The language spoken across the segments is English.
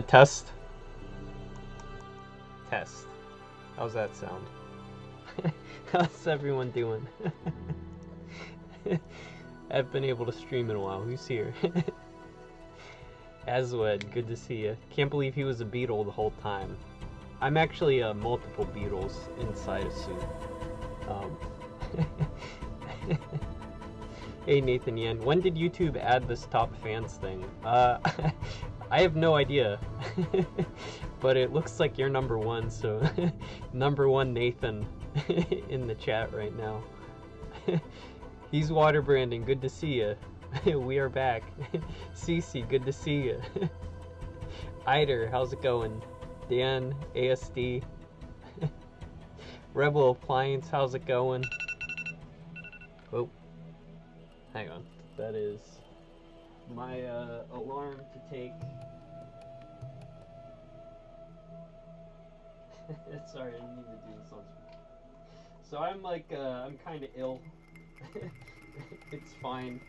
Test. Test. How's that sound? How's everyone doing? I haven't been able to stream in a while. Who's here? Aswed, good to see you. Can't believe he was a beetle the whole time. I'm actually multiple beetles inside a suit. Hey Nathan Yen, when did YouTube add this top fans thing? I have no idea. But it looks like you're number one, so number one Nathan in the chat right now. He's water branding, good to see you. We are back. Cece, good to see you. Eider, how's it going? Dan, ASD. Rebel Appliance, how's it going? Oh, hang on. That is my alarm to take. Sorry, I didn't mean to do this on screen. So I'm like, I'm kind of ill. It's fine.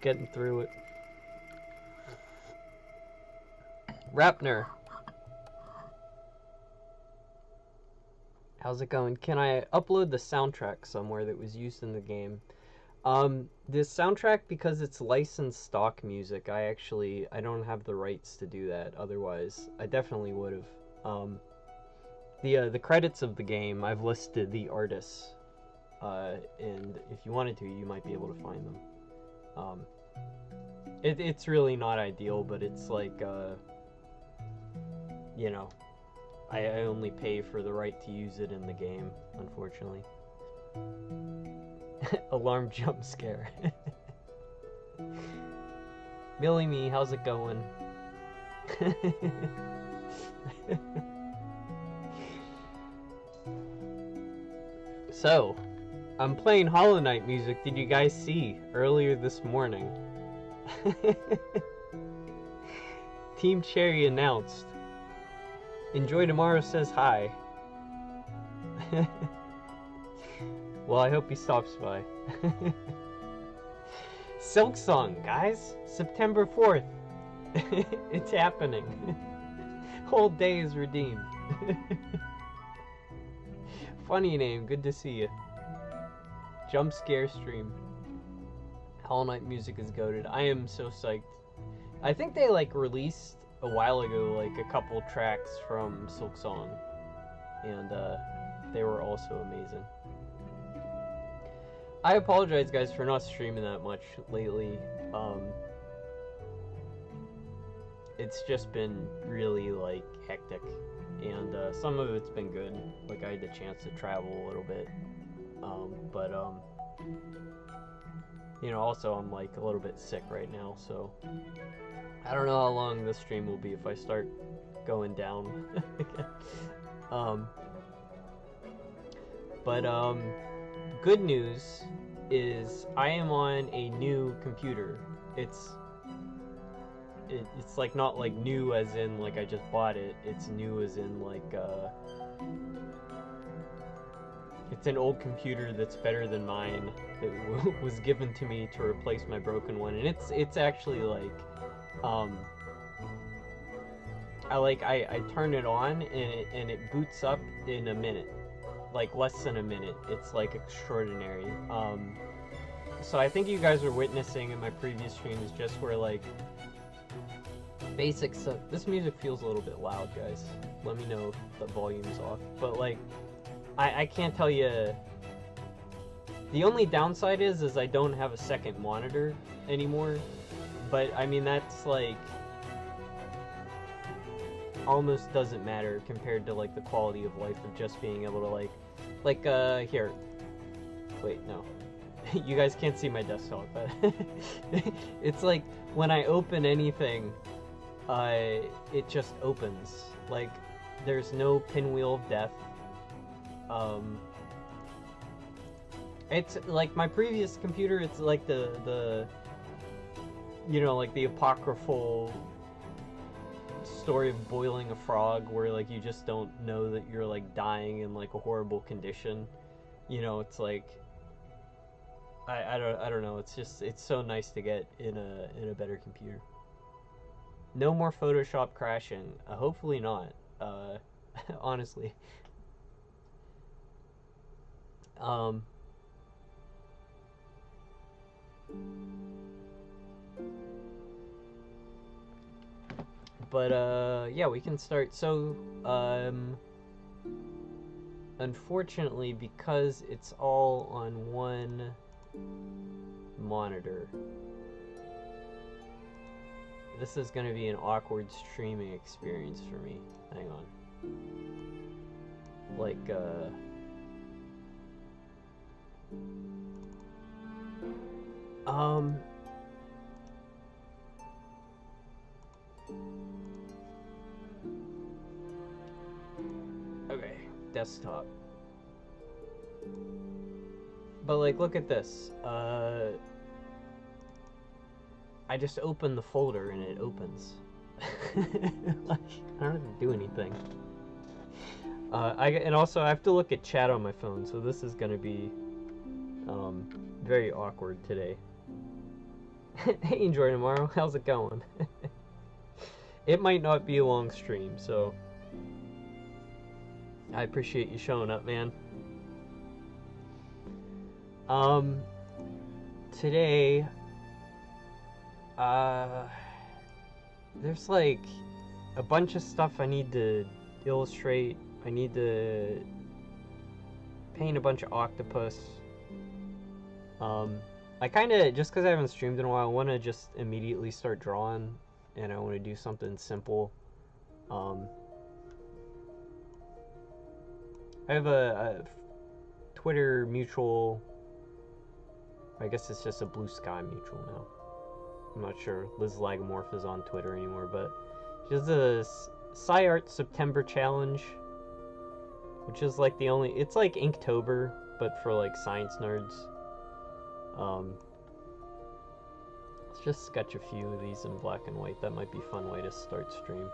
Getting through it. Rapner. How's it going? Can I upload the soundtrack somewhere that was used in the game? This soundtrack, because it's licensed stock music, I don't have the rights to do that. Otherwise, I definitely would have. The credits of the game, I've listed the artists, and if you wanted to, you might be able to find them. It's really not ideal, but it's like, you know, I only pay for the right to use it in the game, unfortunately. Alarm jump scare. Millie me, how's it going? So, I'm playing Hollow Knight music. Did you guys see earlier this morning? Team Cherry announced. Enjoy Tomorrow says hi. Well, I hope he stops by. Silksong, guys! September 4th. It's happening. Whole day is redeemed. Funny name, good to see you. Jump scare stream. Hollow Knight music is goated. I am so psyched. I think they like released a while ago like a couple tracks from Silksong, and they were also amazing. I apologize guys for not streaming that much lately. It's just been really like hectic, and some of it's been good. Like I had the chance to travel a little bit, but you know, also I'm like a little bit sick right now, so I don't know how long this stream will be if I start going down. But good news is I am on a new computer. It's like not like new as in like I just bought it. It's new as in like it's an old computer that's better than mine that was given to me to replace my broken one, and it's actually like I turn it on and it boots up in a minute. Like less than a minute. It's like extraordinary. So I think you guys were witnessing in my previous streams just where like basic stuff. This music feels a little bit loud, guys. Let me know if the volume's off. But like I can't tell you. The only downside is I don't have a second monitor anymore. But I mean that's like almost doesn't matter compared to like the quality of life of just being able to like here, wait, no. You guys can't see my desktop, but it's like when I open anything, it just opens. Like there's no pinwheel of death. It's like my previous computer, it's like the you know, like the apocryphal story of boiling a frog where like you just don't know that you're like dying in like a horrible condition. You know, it's like I don't know. It's just it's so nice to get in a better computer. No more Photoshop crashing. Hopefully not. Honestly. Um, but yeah, we can start. So unfortunately, because it's all on one monitor, this is going to be an awkward streaming experience for me. Hang on. Like, okay, desktop. But like, look at this. I just open the folder and it opens. Like, I don't have to do anything. And also I have to look at chat on my phone, so this is gonna be very awkward today. Hey, Enjoy Tomorrow, how's it going? It might not be a long stream, so I appreciate you showing up, man. Today, there's like a bunch of stuff I need to illustrate. I need to paint a bunch of octopus. I kind of, just because I haven't streamed in a while, I want to just immediately start drawing, and I want to do something simple. I have a Twitter mutual. I guess it's just a Blue Sky mutual now. I'm not sure. Liz Lagomorph is on Twitter anymore, but she does a SciArt September challenge, which is like the only. It's like Inktober, but for like science nerds. Let's just sketch a few of these in black and white. That might be a fun way to start stream.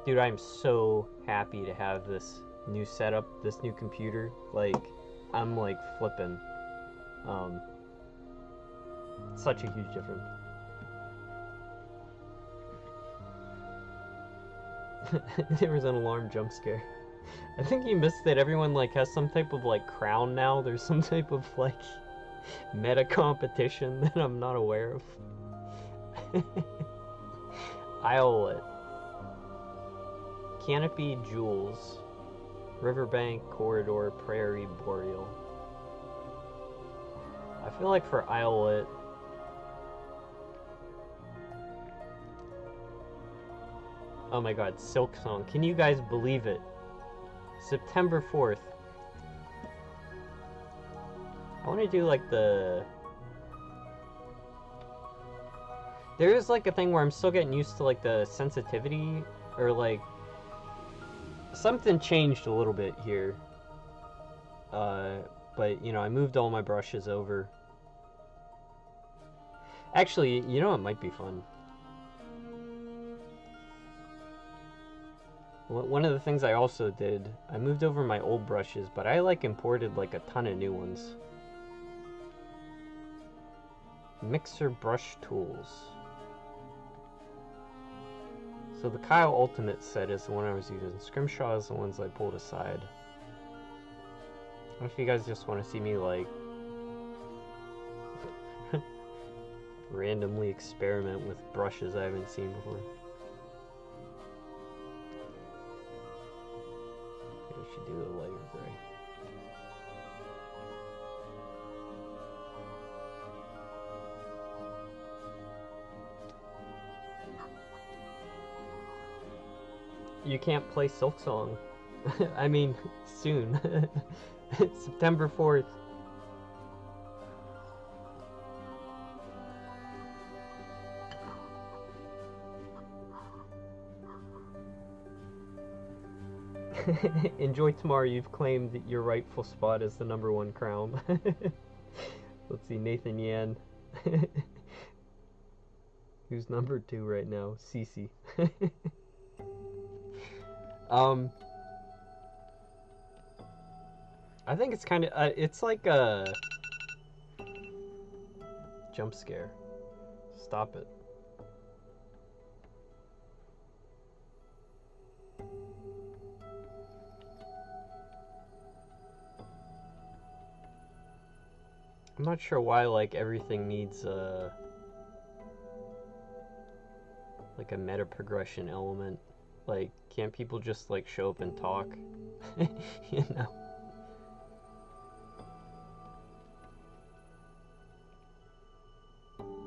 Dude, I'm so happy to have this new setup, this new computer. Like, I'm like flipping. Such a huge difference. There was an alarm jump scare. I think you missed that everyone like has some type of like crown now. There's some type of like meta competition that I'm not aware of. Islet. Canopy Jewels. Riverbank Corridor Prairie Boreal. I feel like for Islet, oh my god, Silksong. Can you guys believe it? September 4th. I want to do like the... There is like a thing where I'm still getting used to like the sensitivity, or like... Something changed a little bit here. But, you know, I moved all my brushes over. Actually, you know what might be fun? One of the things I also did, I moved over my old brushes, but I like imported like a ton of new ones. Mixer brush tools. So the Kyle Ultimate set is the one I was using. Scrimshaw is the ones I pulled aside. I don't know if you guys just want to see me like randomly experiment with brushes I haven't seen before. Maybe I should do a lighter gray. You can't play Silksong. I mean, soon. September 4th. Enjoy Tomorrow. You've claimed your rightful spot as the #1 crown. Let's see, Nathan Yan. Who's number 2 right now? Cece. I think it's kind of, it's like a, Jump scare. Stop it. I'm not sure why, like, everything needs like a meta progression element. Like, can't people just like show up and talk? You know?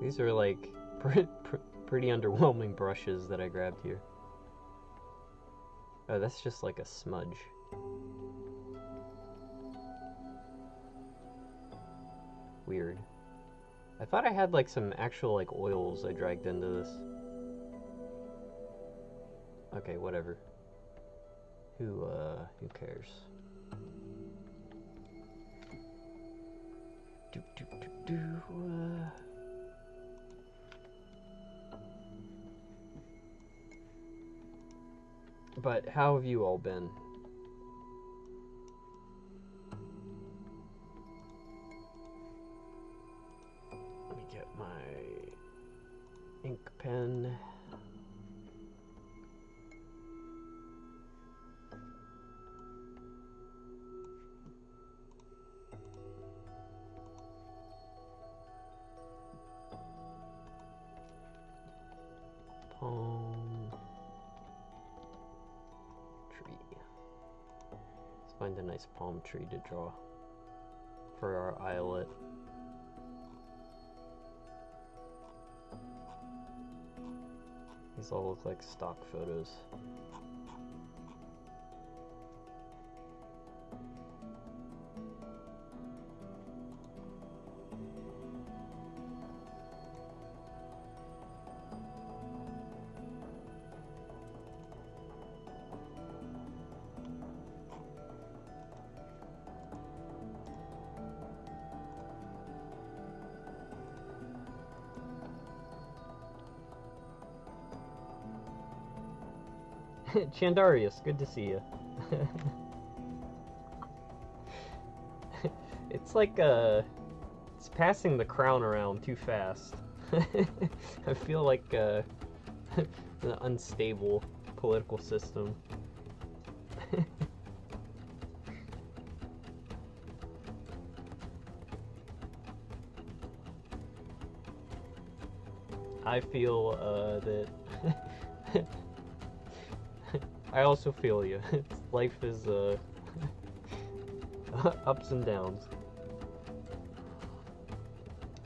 These are like pretty underwhelming brushes that I grabbed here. Oh, that's just like a smudge. Weird. I thought I had like some actual like oils I dragged into this. Okay, whatever. Who cares? But how have you all been? Let me get my ink pen. Palm tree. Let's find a nice palm tree to draw for our eyelet. These all look like stock photos. Chandarius, good to see you. It's like it's passing the crown around too fast. I feel like an unstable political system. I feel that I also feel you. Life is ups and downs.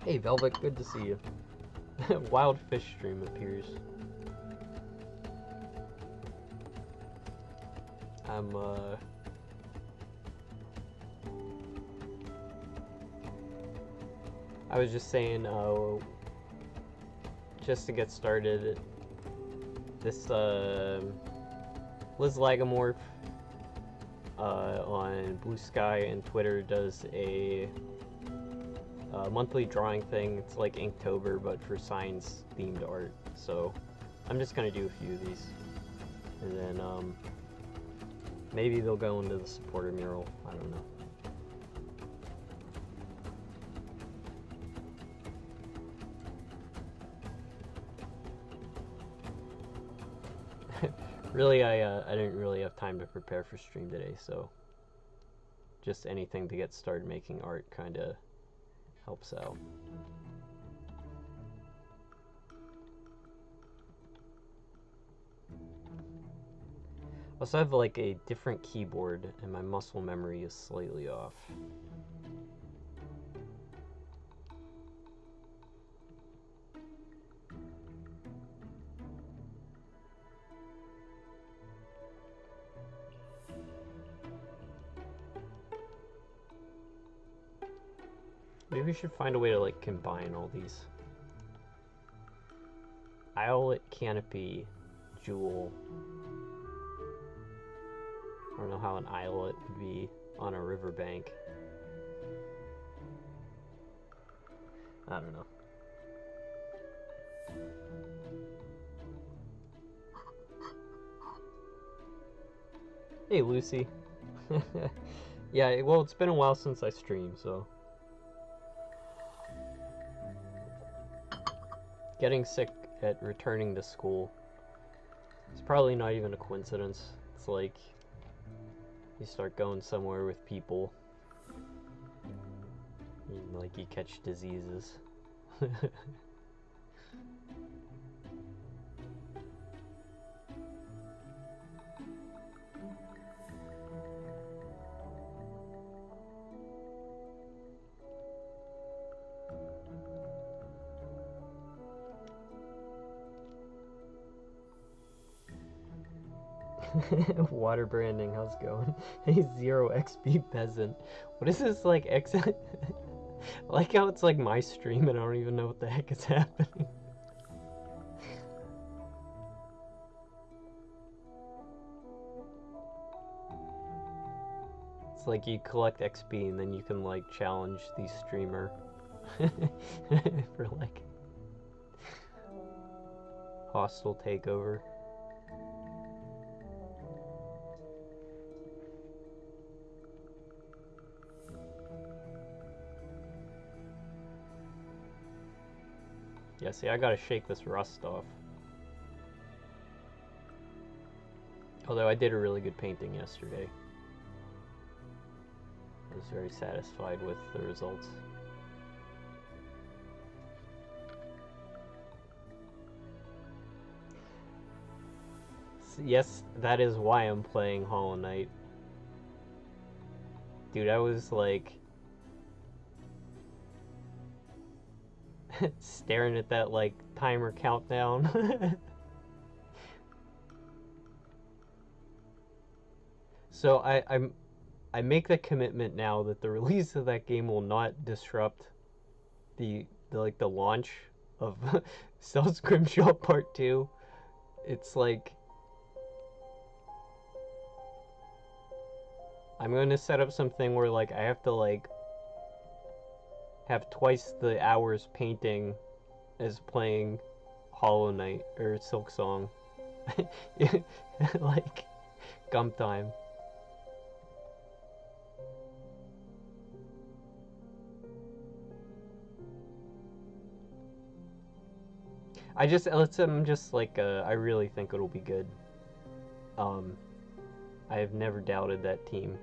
Hey Velvet, good to see you. Wild fish stream appears. I was just saying, just to get started, this Liz Lagomorph on Blue Sky and Twitter does a monthly drawing thing. It's like Inktober, but for science themed art. So I'm just gonna do a few of these, and then maybe they'll go into the supporter mural. I don't know. Really, I didn't really have time to prepare for stream today, so just anything to get started making art kind of helps out. Also, I have like a different keyboard, and my muscle memory is slightly off. Maybe we should find a way to like combine all these. Eyelet, canopy, jewel. I don't know how an eyelet would be on a riverbank. I don't know. Hey Lucy. Yeah, well, it's been a while since I streamed, so Getting sick at returning to school. It's probably not even a coincidence. It's like you start going somewhere with people, like you catch diseases. Water branding, how's it going? Hey, 0 XP peasant. What is this, like, X? I like how it's like my stream and I don't even know what the heck is happening. It's like you collect XP and then you can, like, challenge the streamer for, like, hostile takeover. Yeah, see, I gotta shake this rust off. Although I did a really good painting yesterday. I was very satisfied with the results. So yes, that is why I'm playing Hollow Knight. Dude, I was like staring at that like timer countdown. So I make the commitment now that the release of that game will not disrupt the launch of Scrimshaw Part 2. It's like I'm going to set up something where like I have to like have twice the hours painting as playing Hollow Knight or Silksong. Like gum time. I'm just like I really think it'll be good. I have never doubted that team.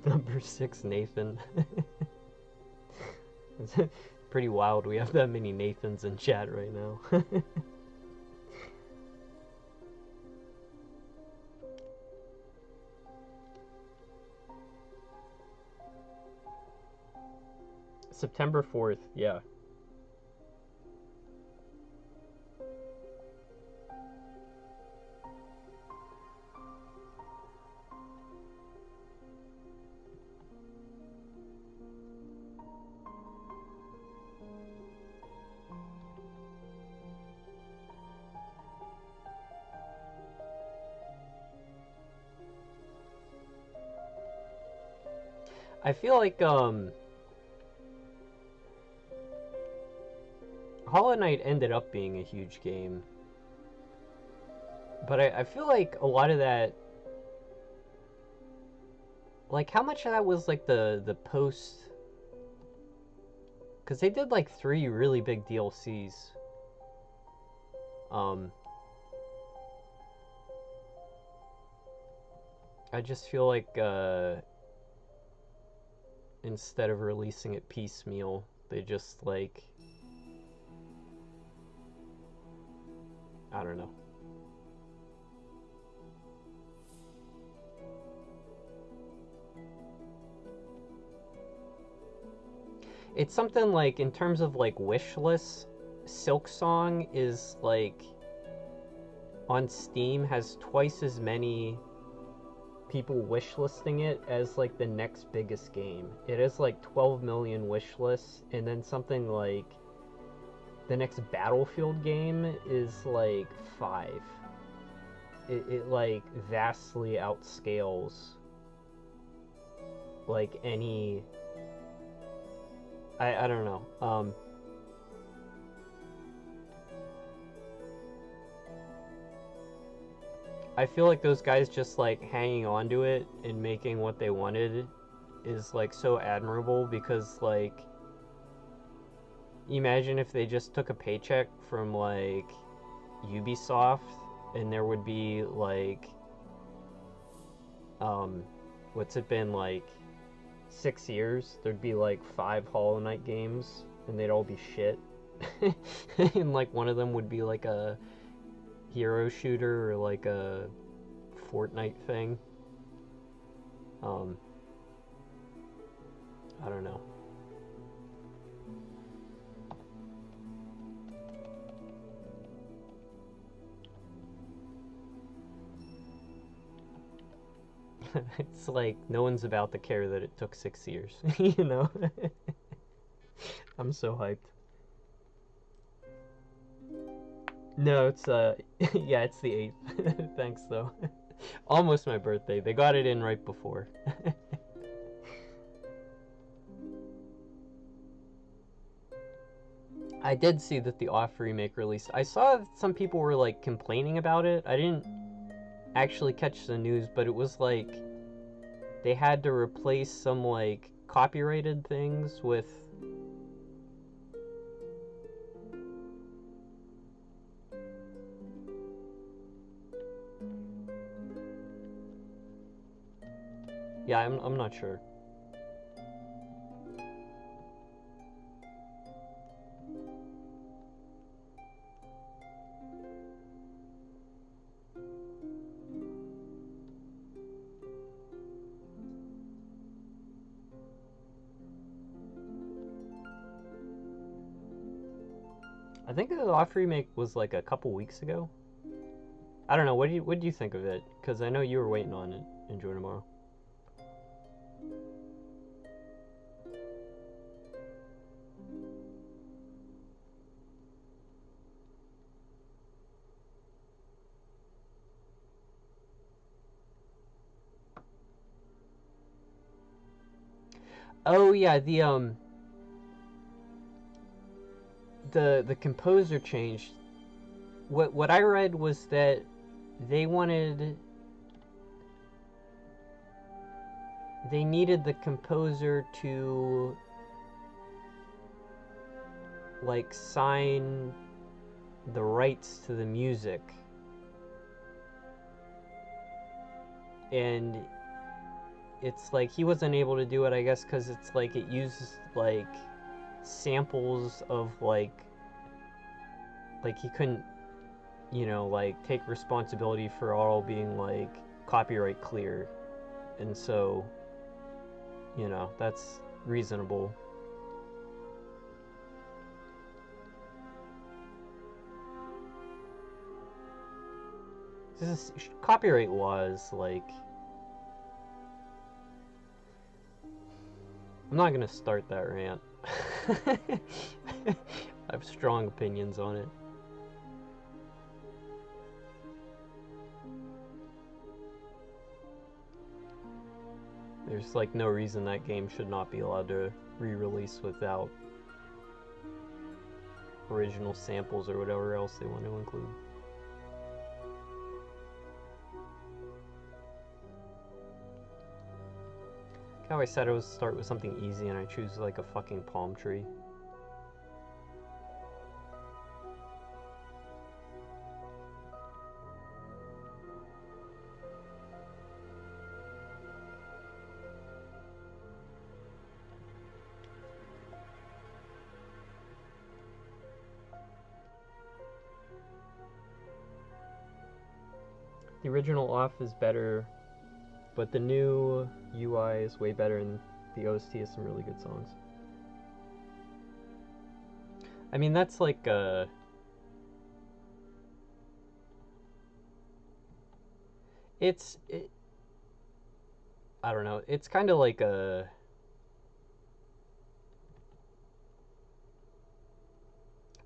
Number 6, Nathan. It's pretty wild. We have that many Nathans in chat right now. September 4th, yeah. I feel like Hollow Knight ended up being a huge game, but I feel like a lot of that, like how much of that was like the post, because they did like 3 really big DLCs. I just feel like instead of releasing it piecemeal, they just like, I don't know. It's something like, in terms of like wish lists, Silksong is like on Steam has twice as many people wishlisting it as like the next biggest game. It has like 12 million wish lists, and then something like the next Battlefield game is like 5. It like vastly outscales like any, I don't know. I feel like those guys just like hanging on to it and making what they wanted is like so admirable, because like imagine if they just took a paycheck from like Ubisoft and there would be like what's it been, like 6 years, there'd be like 5 Hollow Knight games and they'd all be shit. And like one of them would be like a hero shooter or like a Fortnite thing. I don't know. It's like no one's about to care that it took 6 years, you know? I'm so hyped. No, it's yeah, it's the 8th. Thanks though. Almost my birthday. They got it in right before. I did see that the off remake released. I saw that some people were like complaining about it. I didn't actually catch the news, but it was like they had to replace some like copyrighted things with yeah, I'm not sure. I think the off remake was like a couple weeks ago. I don't know. What do you think of it? Because I know you were waiting on it. Enjoy tomorrow. Oh yeah, the composer changed. What I read was that they needed the composer to like sign the rights to the music, and it's like he wasn't able to do it, I guess, because it's like it uses like samples of like he couldn't, you know, like take responsibility for all being like copyright clear, and so, you know, that's reasonable. This is copyright laws, like I'm not gonna start that rant. I have strong opinions on it. There's like no reason that game should not be allowed to re-release without original samples or whatever else they want to include. How I said I would start with something easy and I choose like a fucking palm tree. The original off is better, but the new UI is way better, and the OST has some really good songs. I mean, that's like I don't know. It's kind of like a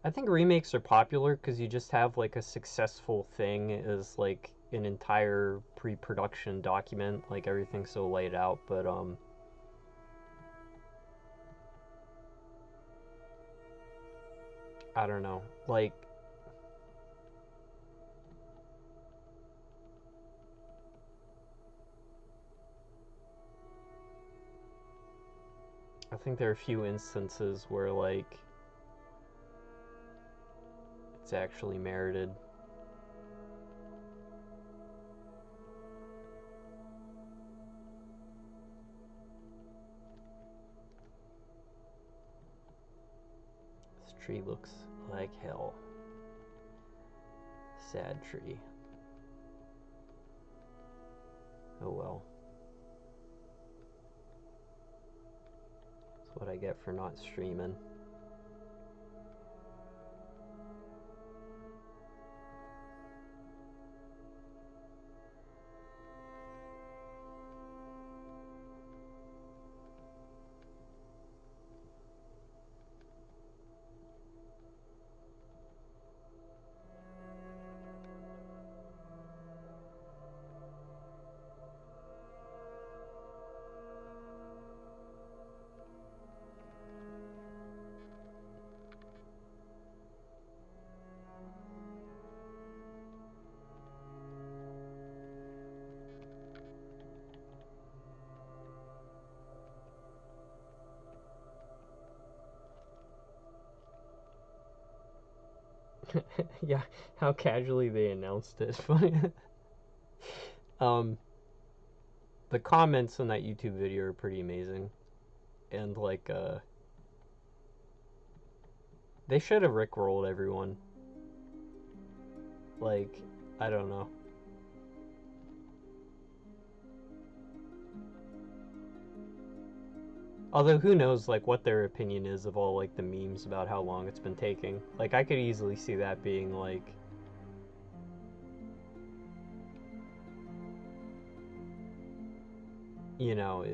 I think remakes are popular because you just have like a successful thing as like an entire pre-production document, like everything's so laid out, but I don't know. Like I think there are a few instances where, like, it's actually merited. This tree looks like hell. Sad tree. Oh well. That's what I get for not streaming. Yeah, how casually they announced it. The comments on that YouTube video are pretty amazing. And, like, they should have rickrolled everyone. Like, I don't know. Although, who knows, like, what their opinion is of all, like, the memes about how long it's been taking. Like, I could easily see that being, like, you know,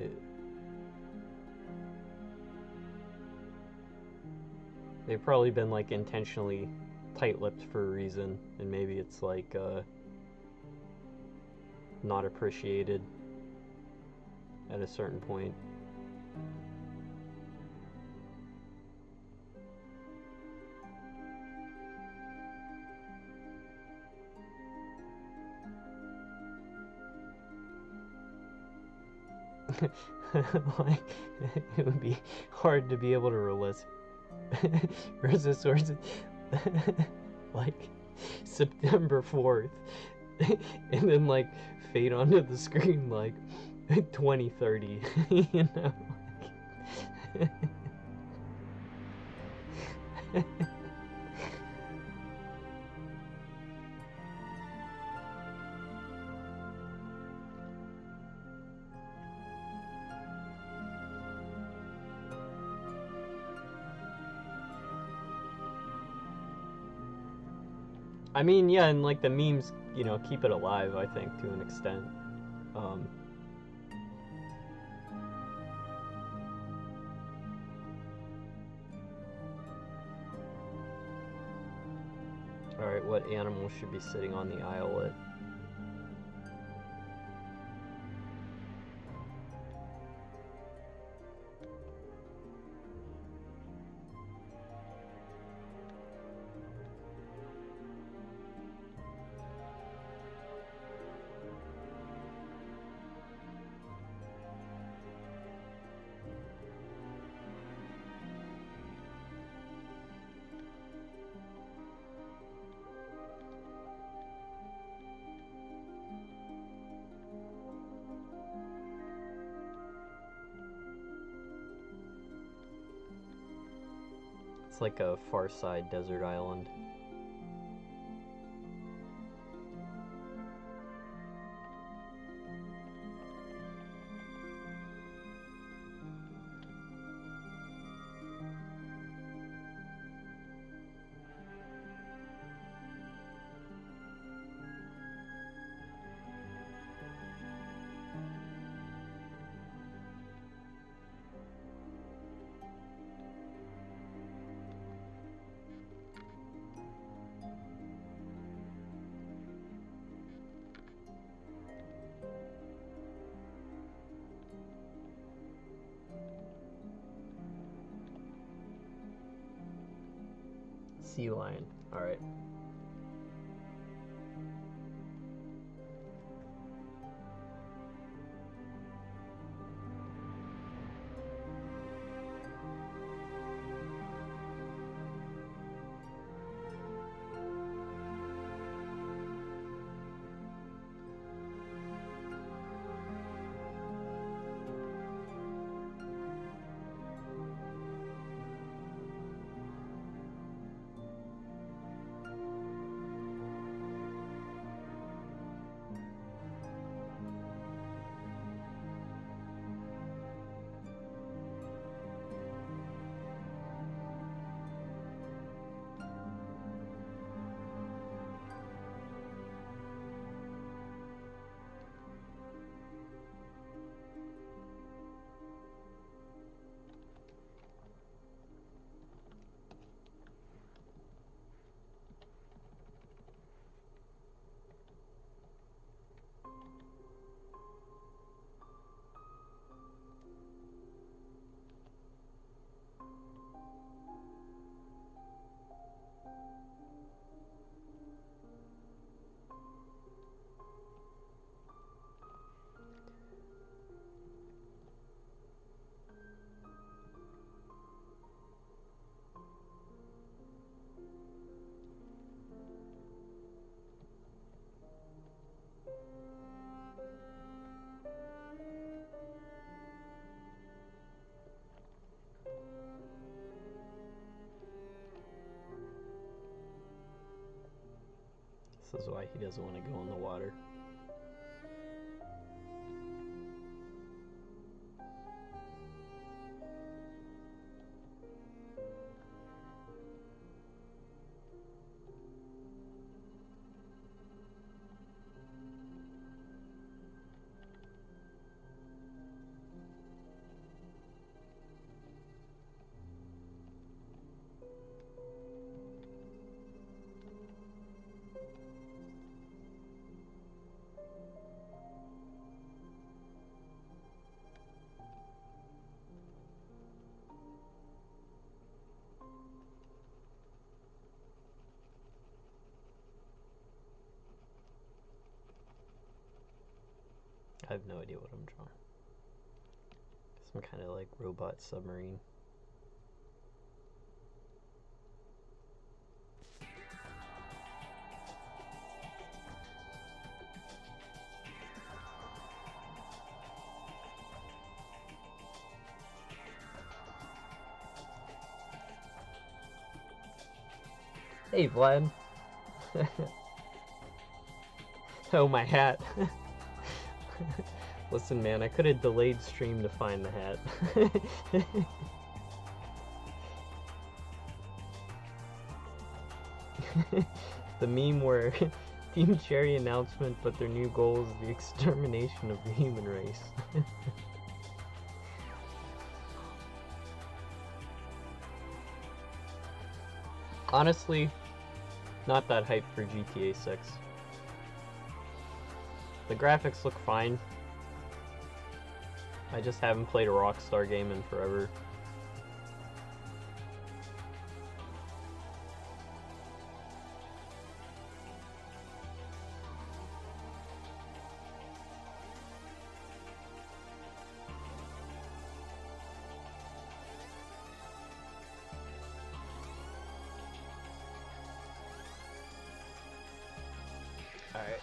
they've probably been, like, intentionally tight-lipped for a reason, and maybe it's, like, not appreciated at a certain point. Like, it would be hard to be able to resist sources like September 4th and then, like, fade onto the screen like 2030, you know? I mean, yeah, and, like, the memes, you know, keep it alive, I think, to an extent. Alright, what animal should be sitting on the islet? It's like a Far Side desert island. Sea lion. Alright. This is why he doesn't want to go in the water. I have no idea what I'm drawing. Some kind of like robot submarine. Hey, Vlad. Oh, my hat. Listen, man, I could have delayed stream to find the hat. The meme where Team Cherry announcement, but their new goal is the extermination of the human race. Honestly, not that hyped for GTA 6. The graphics look fine. I just haven't played a Rockstar game in forever. Alright.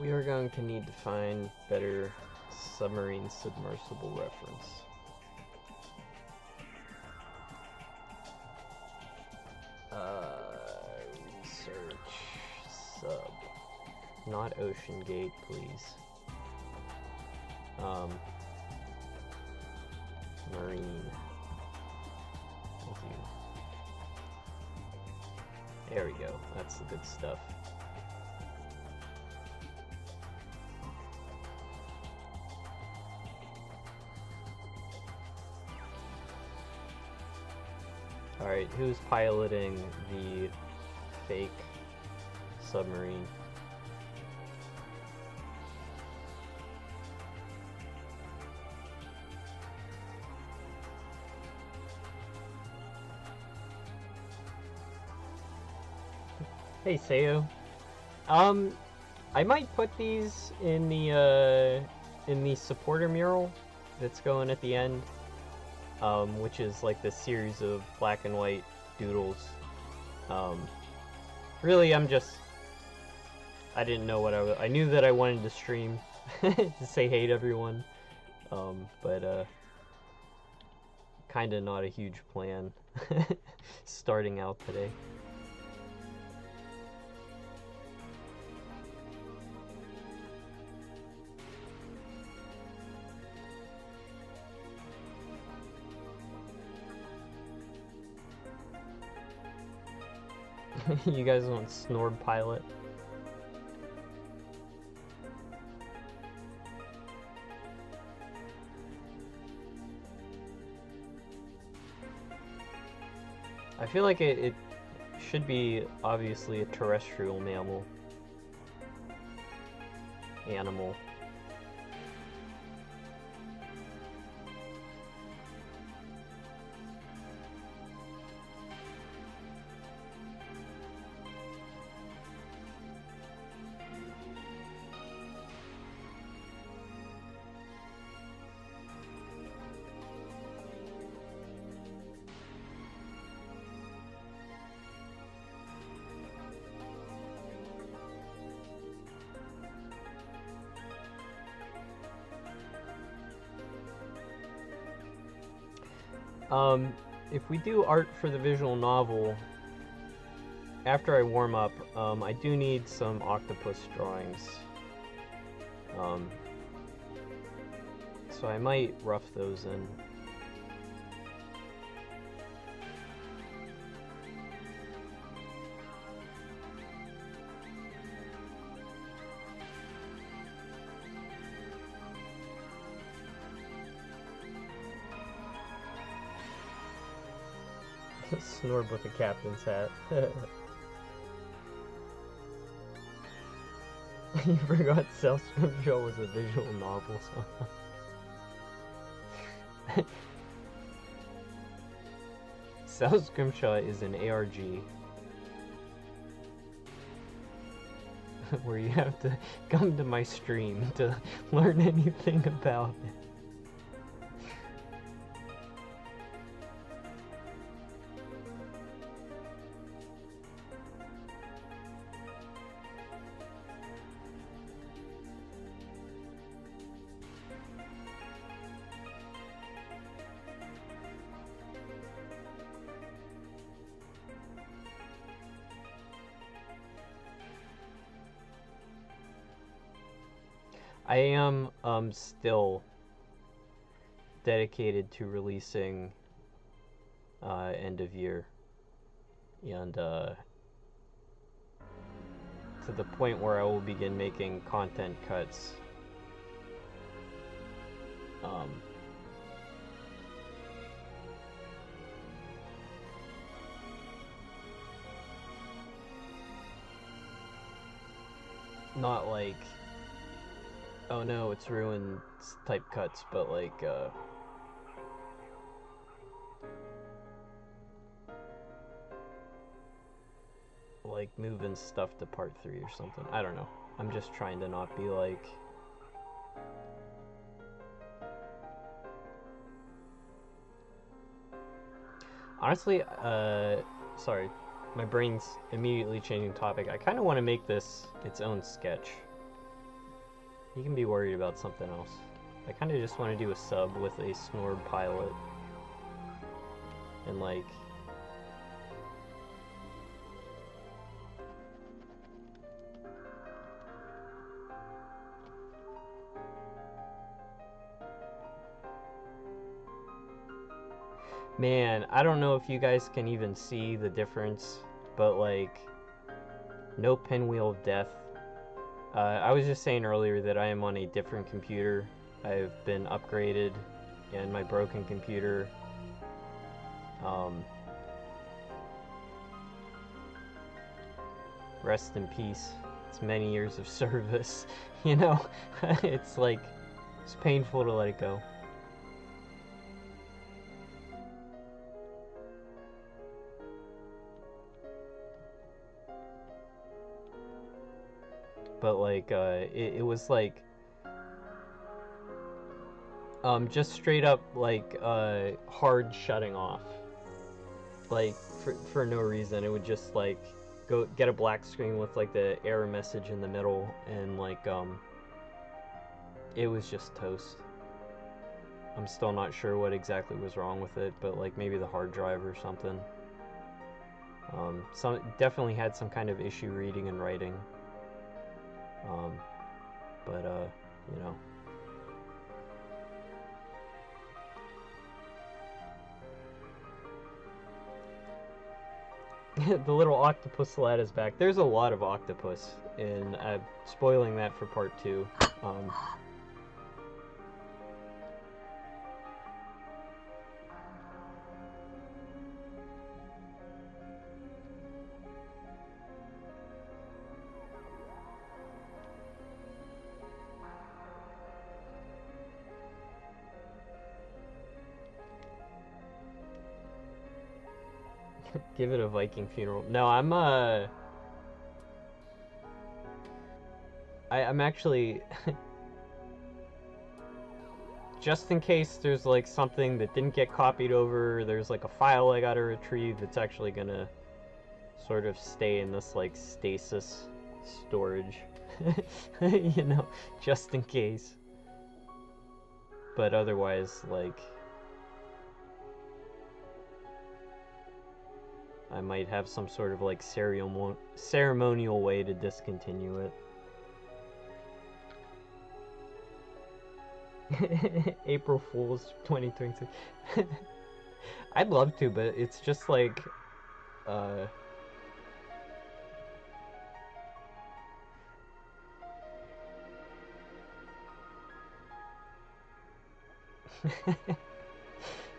We are going to need to find better submarine submersible reference. Research sub. Not Ocean Gate, please. Marine. Thank you. There we go. That's the good stuff. Alright, who's piloting the fake submarine? Hey, Seo. I might put these in the supporter mural that's going at the end. Which is like this series of black and white doodles. Really, I didn't know what I knew that I wanted to stream to say hey to everyone, but kind of not a huge plan starting out today. You guys want Snorb Pilot? I feel like it should be obviously a terrestrial animal. If we do art for the visual novel, after I warm up, I do need some octopus drawings. So I might rough those in. Snore with a captain's hat. You forgot Scrimshaw was a visual novel somehow. Scrimshaw is an ARG where you have to come to my stream to learn anything about it. I am still dedicated to releasing end of year, and to the point where I will begin making content cuts. Not like, oh no, it's ruined type cuts, but like moving stuff to part 3 or something. I don't know. I'm just trying to not be like, honestly, sorry, my brain's immediately changing topic. I kind of want to make this its own sketch. You can be worried about something else. I kind of just want to do a sub with a snored pilot. And like... Man, I don't know if you guys can even see the difference, but like... No pinwheel of death. I was just saying earlier that I am on a different computer. I've been upgraded, and my broken computer, rest in peace. It's many years of service, you know? It's like, it's painful to let it go. But like, it was like, just straight up like hard shutting off, like for no reason. It would just like go get a black screen with like the error message in the middle, and like it was just toast. I'm still not sure what exactly was wrong with it, but like maybe the hard drive or something. Some definitely had some kind of issue reading and writing. But you know. The little octopus lad is back. There's a lot of octopus, and I'm spoiling that for part 2. Give it a Viking funeral. No, I'm actually just in case there's like something that didn't get copied over, there's like a file I gotta retrieve that's actually gonna sort of stay in this like stasis storage. You know, just in case. But otherwise, like, I might have some sort of like ceremonial way to discontinue it. April Fool's 2026. I'd love to, but it's just like,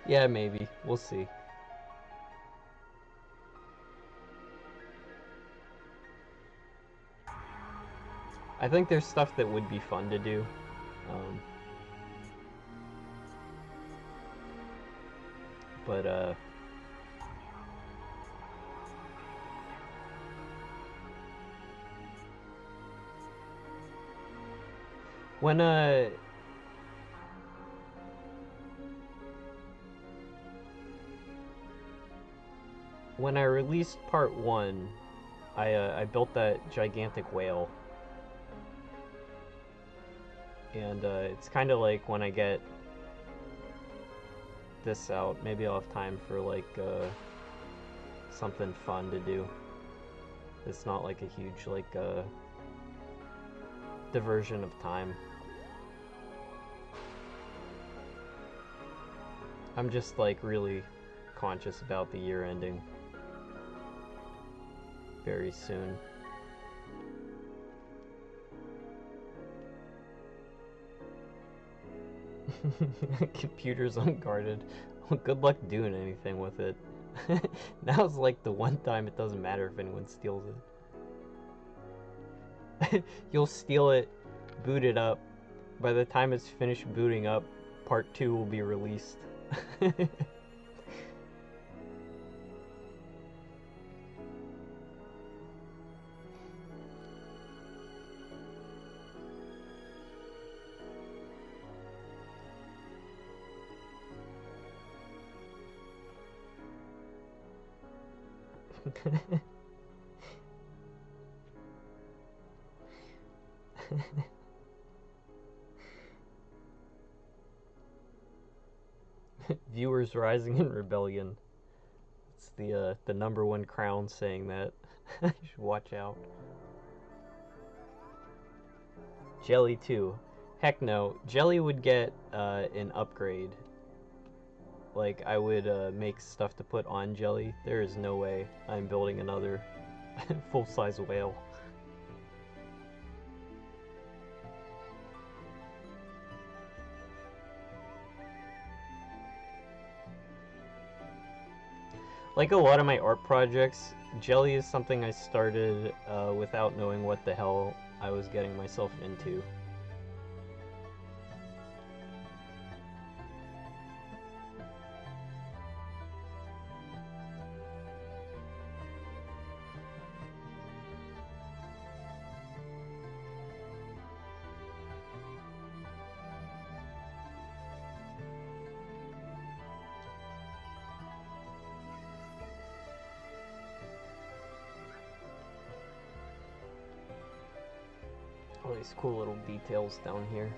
yeah, maybe. We'll see. I think there's stuff that would be fun to do. But when I released Part 1, I built that gigantic whale. And it's kind of like when I get this out, maybe I'll have time for like something fun to do. It's not like a huge like diversion of time. I'm just like really conscious about the year ending very soon. Computer's unguarded. Well, good luck doing anything with it. Now's like the one time it doesn't matter if anyone steals it. You'll steal it, boot it up. By the time it's finished booting up, Part 2 will be released. Viewers rising in rebellion. It's the number one crown saying that. You should watch out. Jelly too. Heck no. Jelly would get an upgrade. Like, I would make stuff to put on Jelly. There is no way I'm building another full-size whale. Like a lot of my art projects, Jelly is something I started without knowing what the hell I was getting myself into. All these cool little details down here.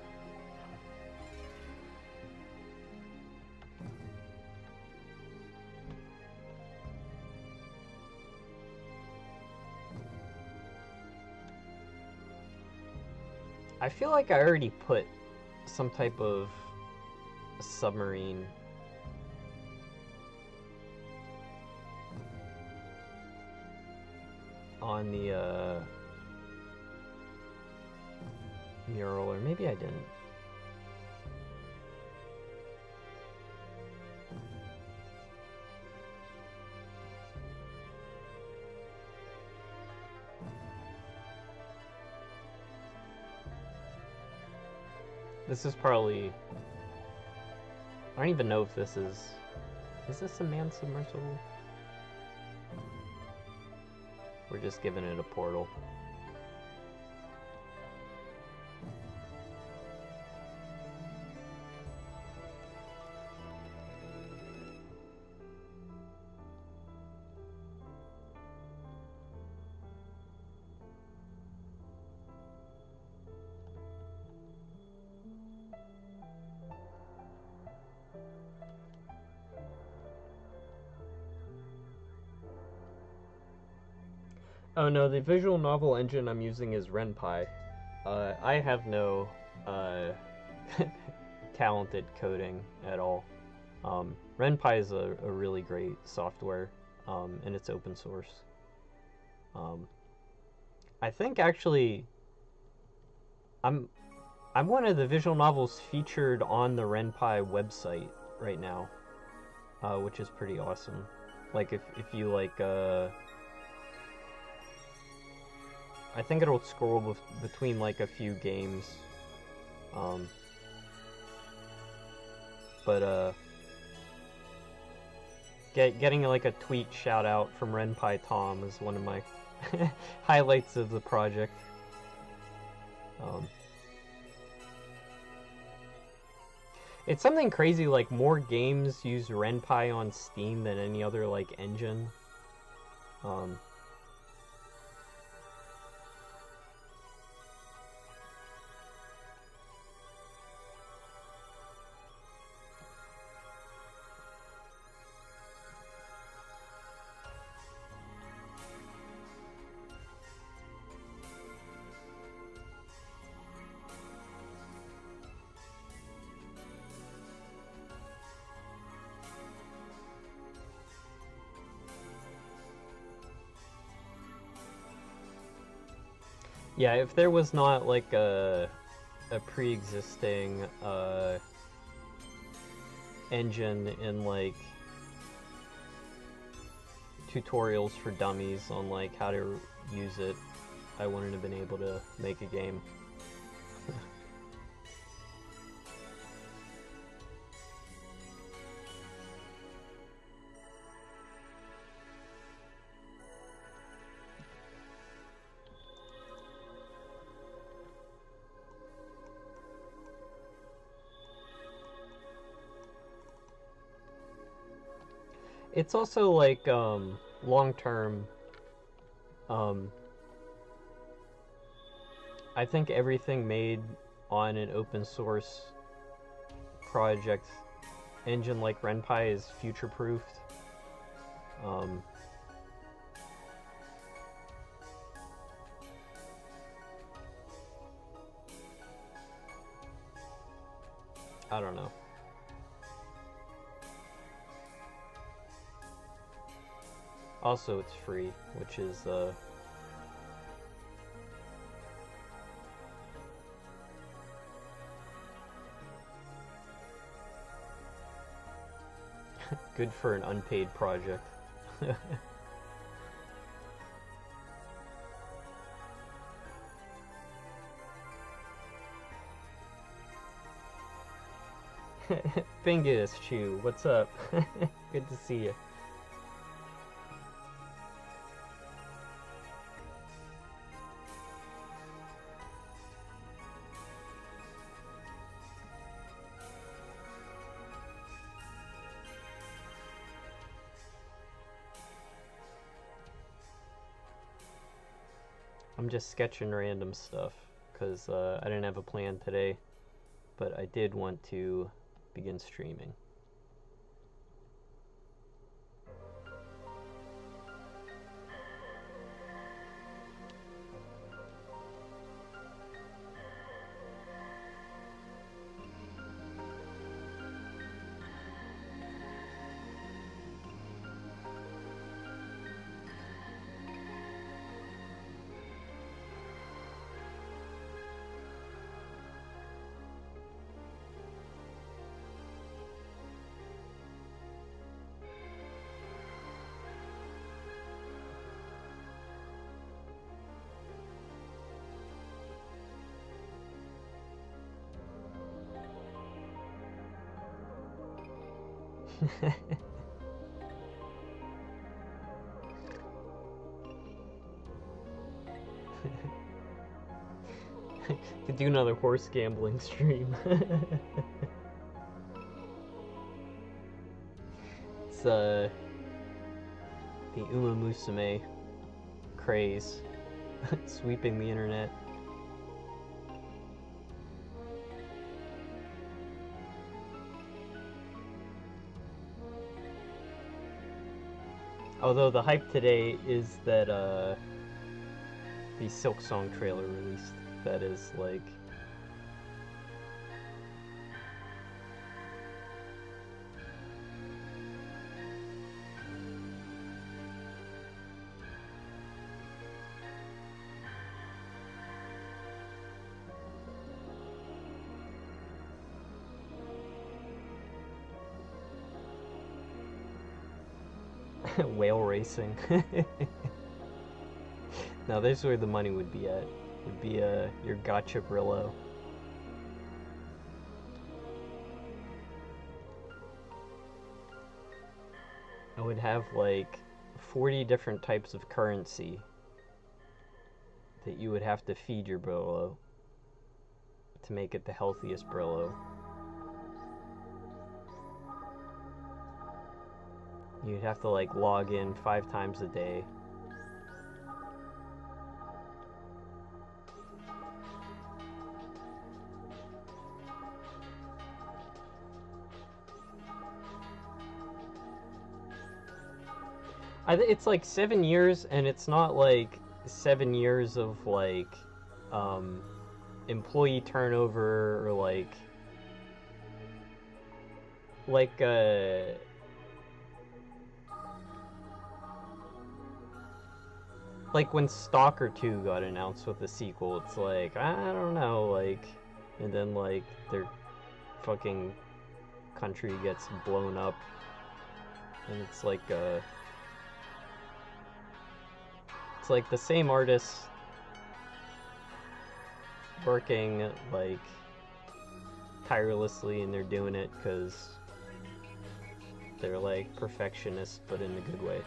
I feel like I already put some type of submarine on the mural, or maybe I didn't. This is probably... I don't even know if this is... Is this a manned submersible? We're just giving it a portal. Oh no, the visual novel engine I'm using is RenPy. I have no talent at coding at all. RenPy is a really great software, and it's open source. I think actually I'm one of the visual novels featured on the RenPy website right now, which is pretty awesome. Like if you like, I think it'll scroll between like a few games, but getting like a tweet shout out from RenPy Tom is one of my highlights of the project. It's something crazy, like more games use RenPy on Steam than any other like engine. Yeah, if there was not like a pre-existing engine in like tutorials for dummies on like how to use it, I wouldn't have been able to make a game. It's also like long term. I think everything made on an open source project engine like RenPy is future proofed. I don't know. Also, it's free, which is good for an unpaid project. Bingus Chew, what's up? Good to see you. I'm just sketching random stuff because I didn't have a plan today, but I did want to begin streaming. Could do another horse gambling stream. It's the Uma Musume craze sweeping the internet. Although the hype today is that the Silksong trailer released. That is like. Whale racing. Now this is where the money would be at. Would be your gotcha Brillo. I would have like 40 different types of currency that you would have to feed your Brillo to make it the healthiest Brillo. You'd have to like log in 5 times a day. It's like 7 years, and it's not like 7 years of like employee turnover or like like when Stalker 2 got announced with the sequel. It's like, I don't know, like, and then like their fucking country gets blown up, and it's like the same artists working like tirelessly, and they're doing it because they're like perfectionists, but in a good way.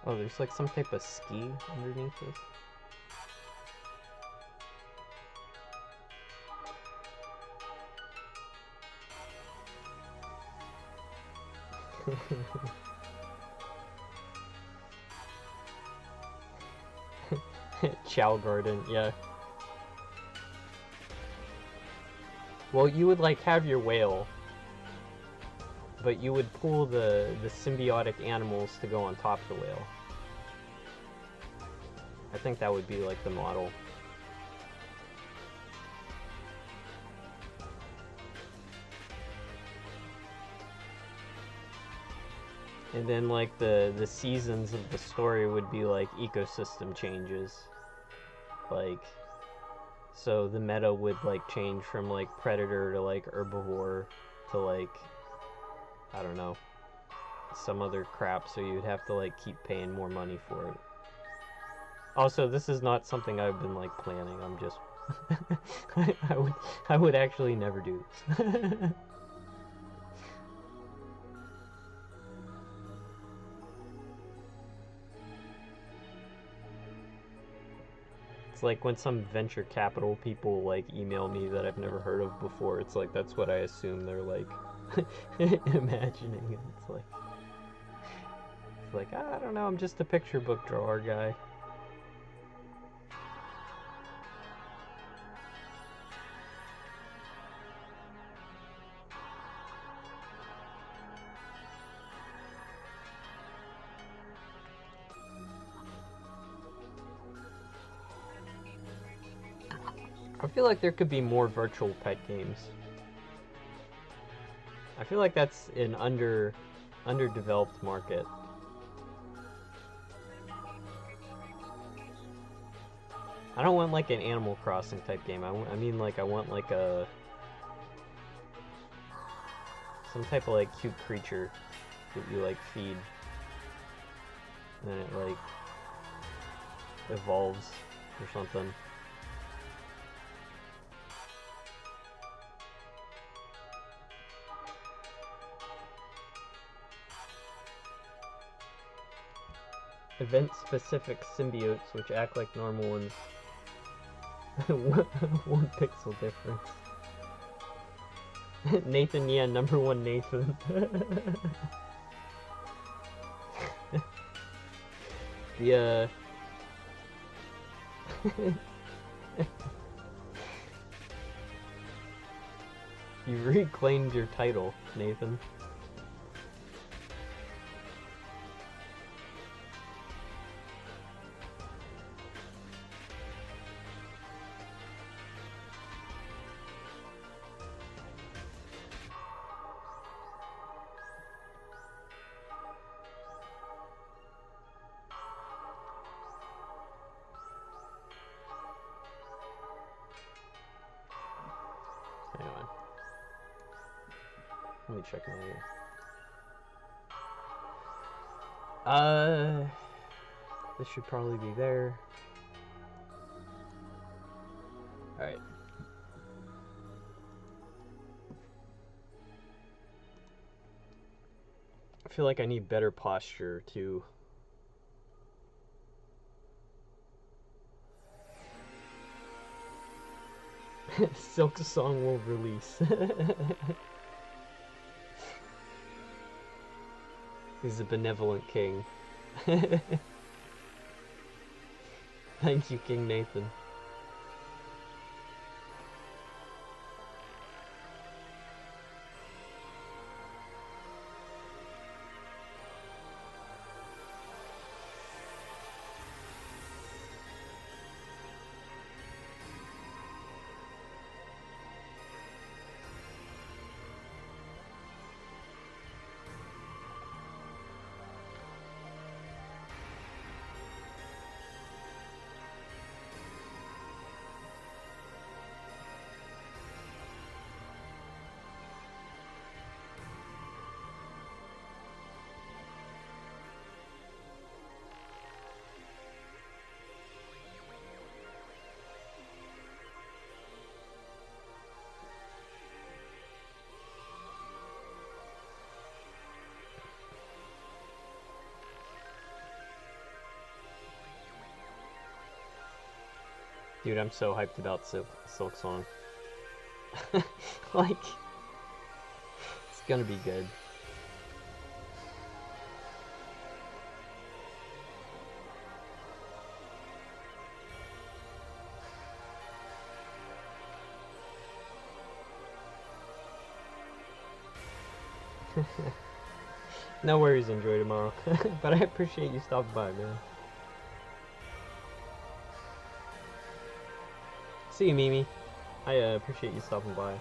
Oh, there's like some type of ski underneath this. Chow Garden, yeah. Well, you would like have your whale, but you would pull the symbiotic animals to go on top of the whale. I think that would be like the model. And then like the seasons of the story would be like ecosystem changes. Like, so the meta would like change from like predator to like herbivore to like, I don't know, some other crap, so you'd have to like keep paying more money for it. Also, this is not something I've been like planning. I'm just I would actually never do this. It's like when some venture capital people like email me that I've never heard of before. It's like that's what I assume they're like imagining. It's like I don't know. I'm just a picture book drawer guy. I feel like there could be more virtual pet games. I feel like that's an underdeveloped market. I don't want like an Animal Crossing type game. I mean like I want like some type of like cute creature that you like feed, and then it like evolves or something. Event-specific symbiotes which act like normal ones. 1 pixel difference. Nathan, yeah, number 1 Nathan. The, you reclaimed your title, Nathan. Hang on. Let me check my... This should probably be there. Alright. I feel like I need better posture too. Silksong will release. He's a benevolent king. Thank you, King Nathan. Dude, I'm so hyped about Silksong. Like, it's gonna be good. No worries, enjoy tomorrow. But I appreciate you stopping by, man. See you, Mimi. I appreciate you stopping by.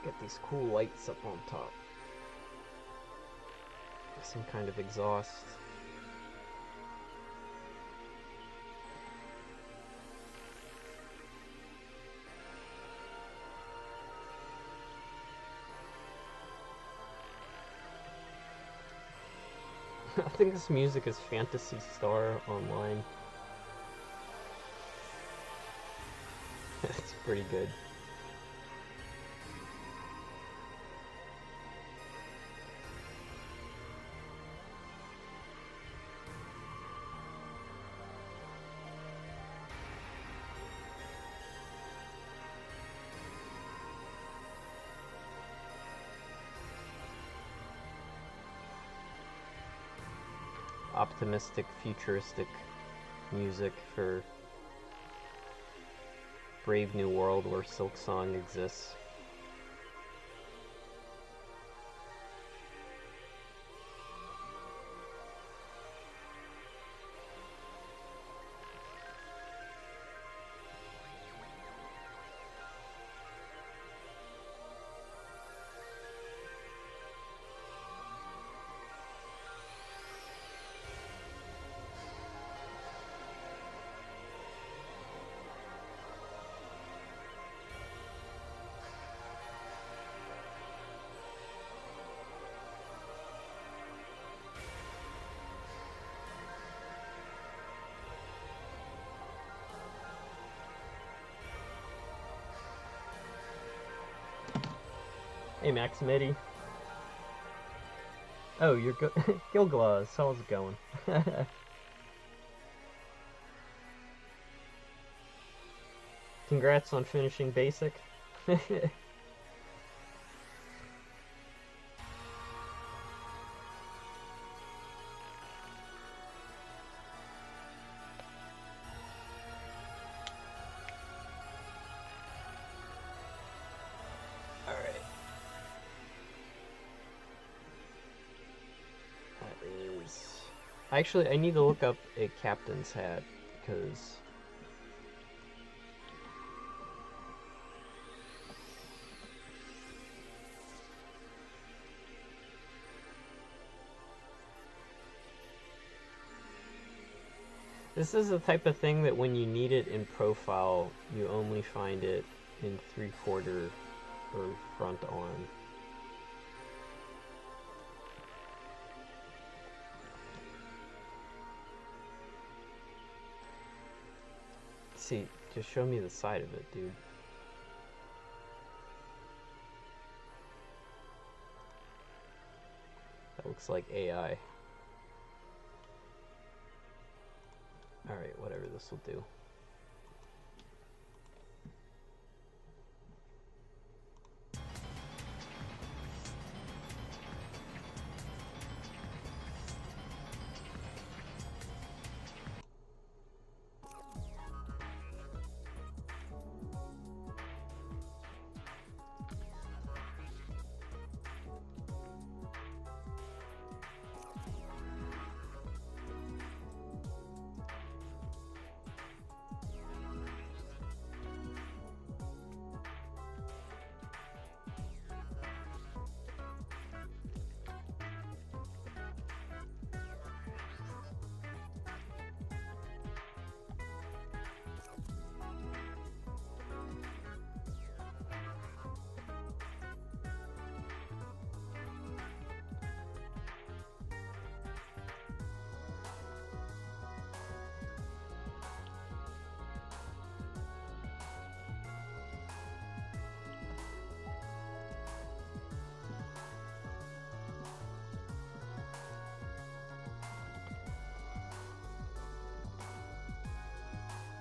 Get these cool lights up on top. Some kind of exhaust. I think this music is Phantasy Star Online. It's pretty good. Optimistic, futuristic music for Brave New World where Silksong exists. Hey Max Mitty. Oh, you're good. Gilglaws, how's it going? Congrats on finishing basic. Actually, I need to look up a captain's hat, because... this is the type of thing that when you need it in profile, you only find it in 3/4 or front on. See, just show me the side of it, dude. That looks like AI. Alright, whatever, this will do.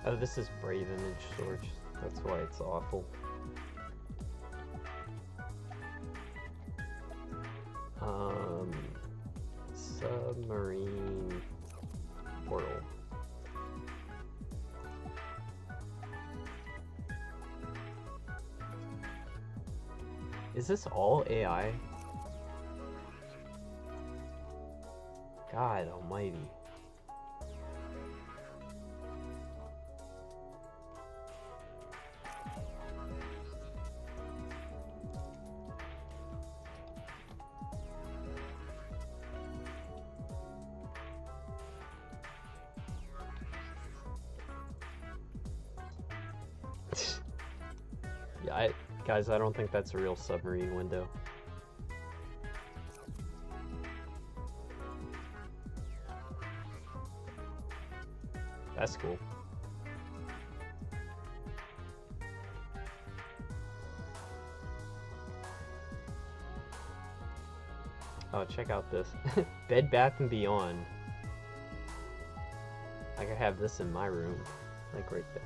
Oh, this is Brave Image Storage. That's why it's awful. Submarine portal. Is this all AI? God almighty. Yeah, guys, I don't think that's a real submarine window. That's cool. Oh, check out this. Bed Bath & Beyond. I could have this in my room. Like right there.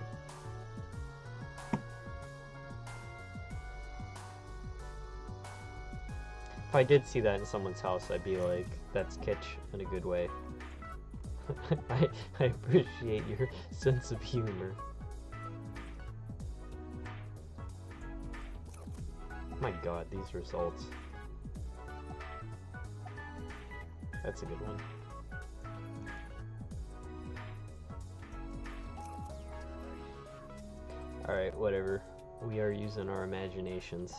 If I did see that in someone's house, I'd be like, that's kitsch in a good way. I appreciate your sense of humor. My god, these results. That's a good one. Alright, whatever. We are using our imaginations.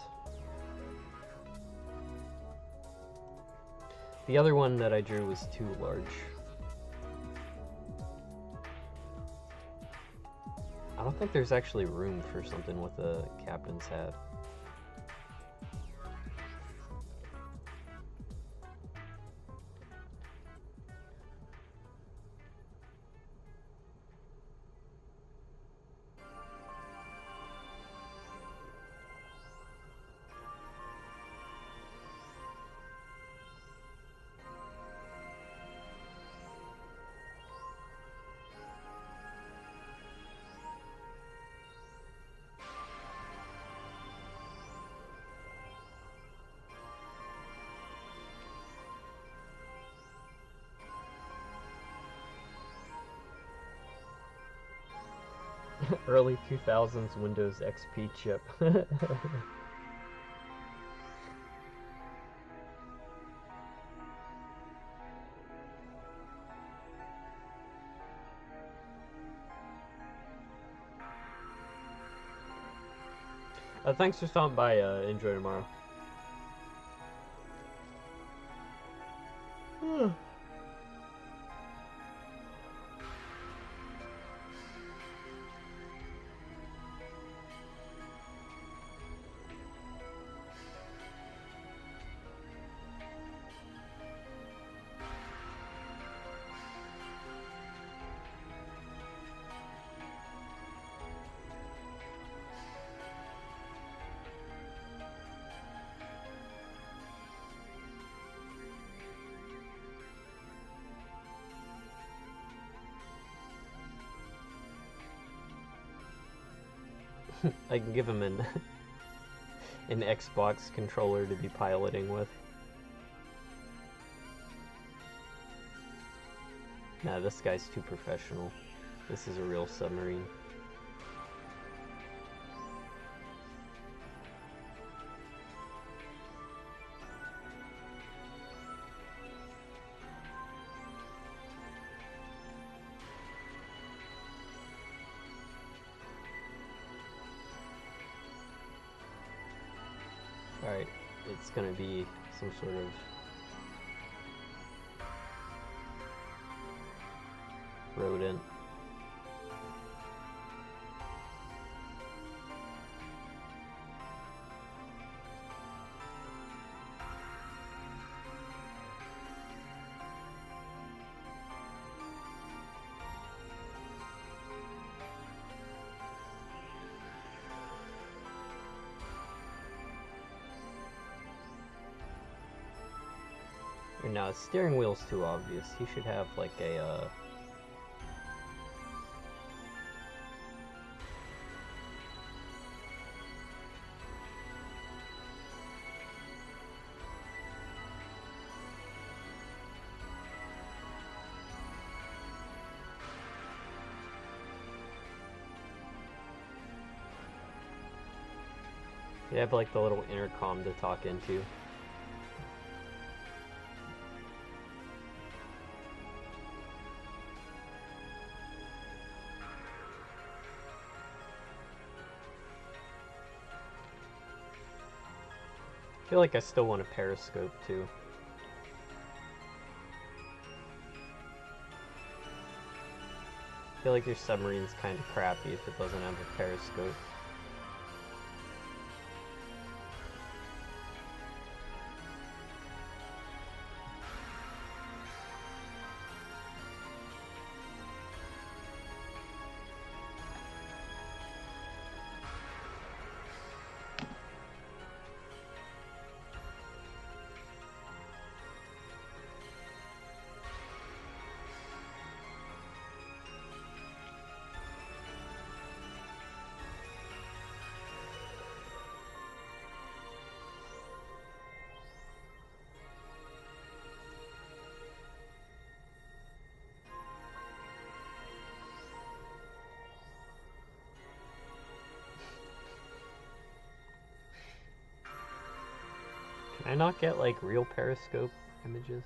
The other one that I drew was too large. I don't think there's actually room for something with a captain's hat. Early 2000s Windows XP chip. Thanks for stopping by. Enjoy tomorrow. I can give him an Xbox controller to be piloting with. Nah, this guy's too professional. This is a real submarine. Alright, it's gonna be some sort of rodent. And now his steering wheel's too obvious. He should have like a you have like the little intercom to talk into. I feel like I still want a periscope too. I feel like your submarine's kind of crappy if it doesn't have a periscope. Can I not get, like, real periscope images?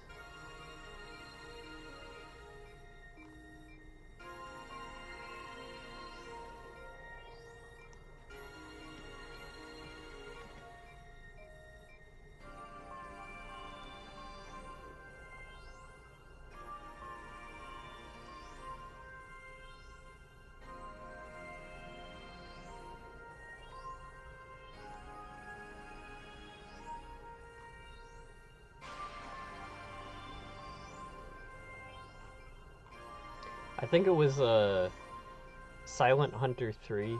I think it was Silent Hunter 3.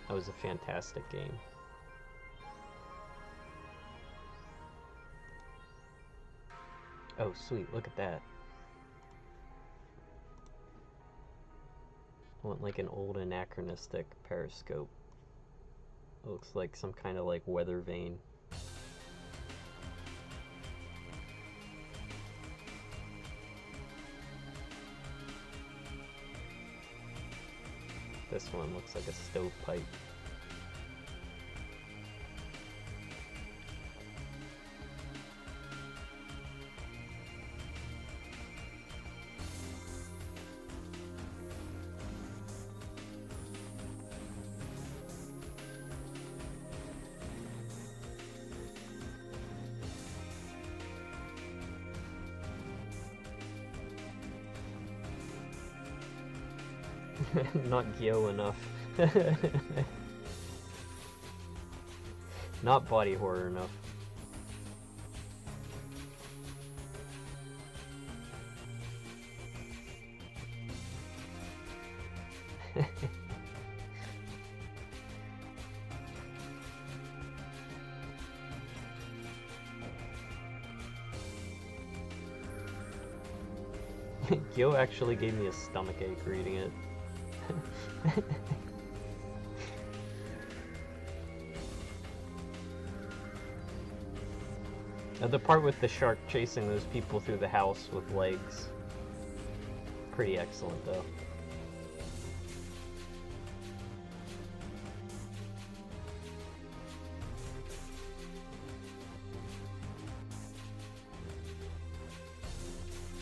That was a fantastic game. Oh, sweet, look at that. I want like an old anachronistic periscope. It looks like some kind of like weather vane. This one looks like a stovepipe. Not Gyo enough. Not body horror enough. Gyo actually gave me a stomachache reading it. The part with the shark chasing those people through the house with legs. Pretty excellent, though.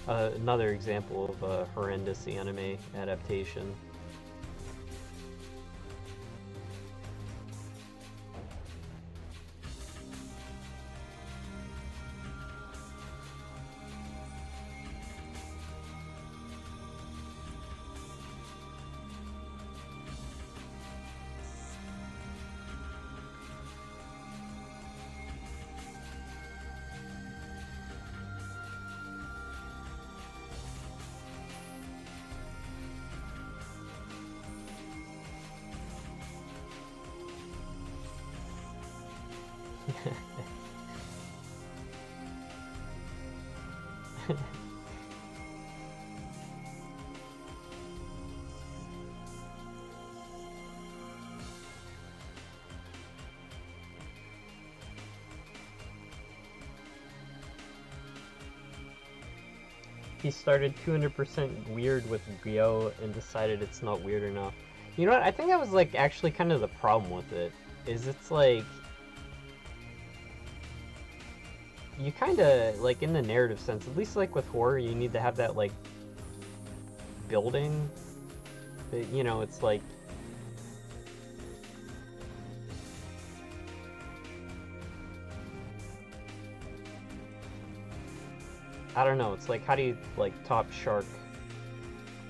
Another example of a horrendous anime adaptation. He started 200% weird with Gyo and decided it's not weird enough. You know what? I think that was like actually kind of the problem with it. Is it's like you kind of like in the narrative sense, at least like with horror, you need to have that like building. You know, it's like I don't know, it's like how do you like top shark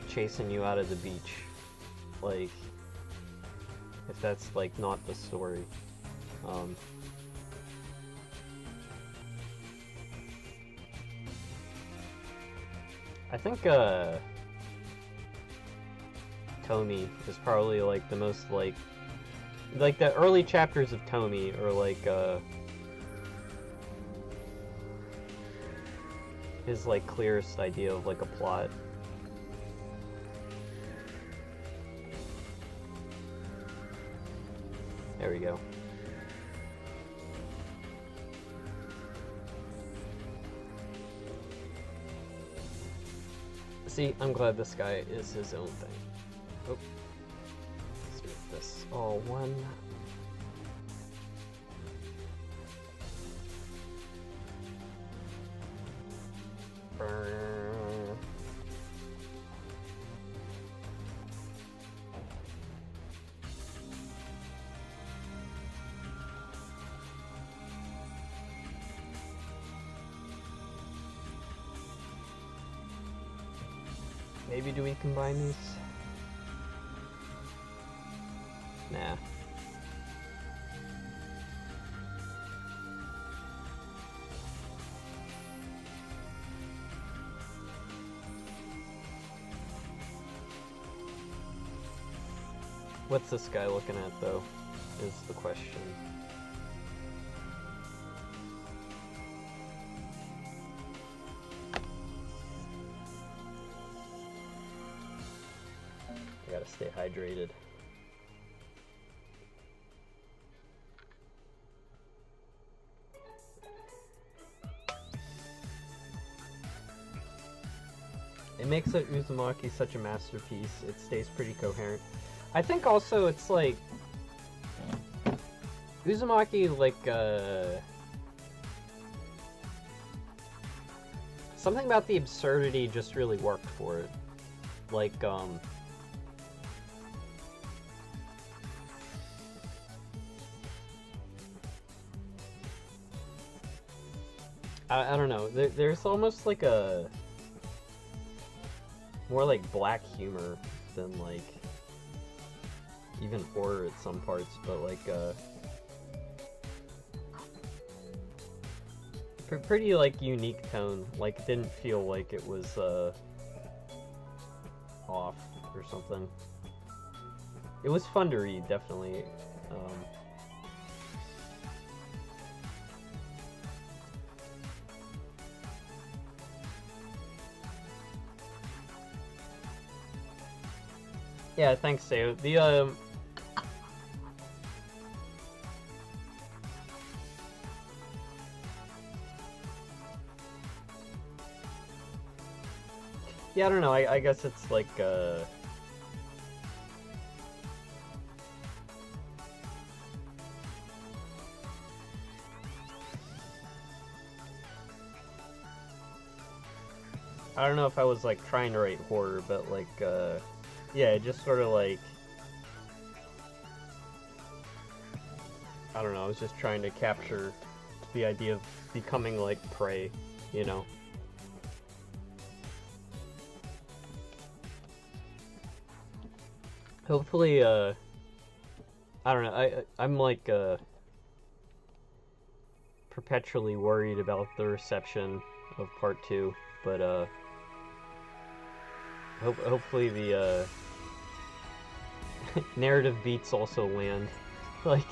chasing you out of the beach? Like if that's like not the story. I think Tomy is probably like the most like the early chapters of Tomy are like his like clearest idea of like a plot. There we go. See, I'm glad this guy is his own thing. Oh. Let's make this all one. Maybe do we combine these? Nah. What's this guy looking at, though, is the question. I gotta stay hydrated. It makes Uzumaki such a masterpiece. It stays pretty coherent. I think also it's like Uzumaki, like something about the absurdity just really worked for it. Like I don't know. There's almost like a more like black humor than like even horror at some parts, but like pretty like unique tone. Like it didn't feel like it was off or something. It was fun to read, definitely. Yeah, thanks, Seo. The yeah, I don't know. I guess it's like I don't know if I was like trying to write horror, but like yeah, it just sort of like I don't know, I was just trying to capture the idea of becoming like prey, you know. Hopefully I don't know, I'm like perpetually worried about the reception of part 2, but hopefully the narrative beats also land. Like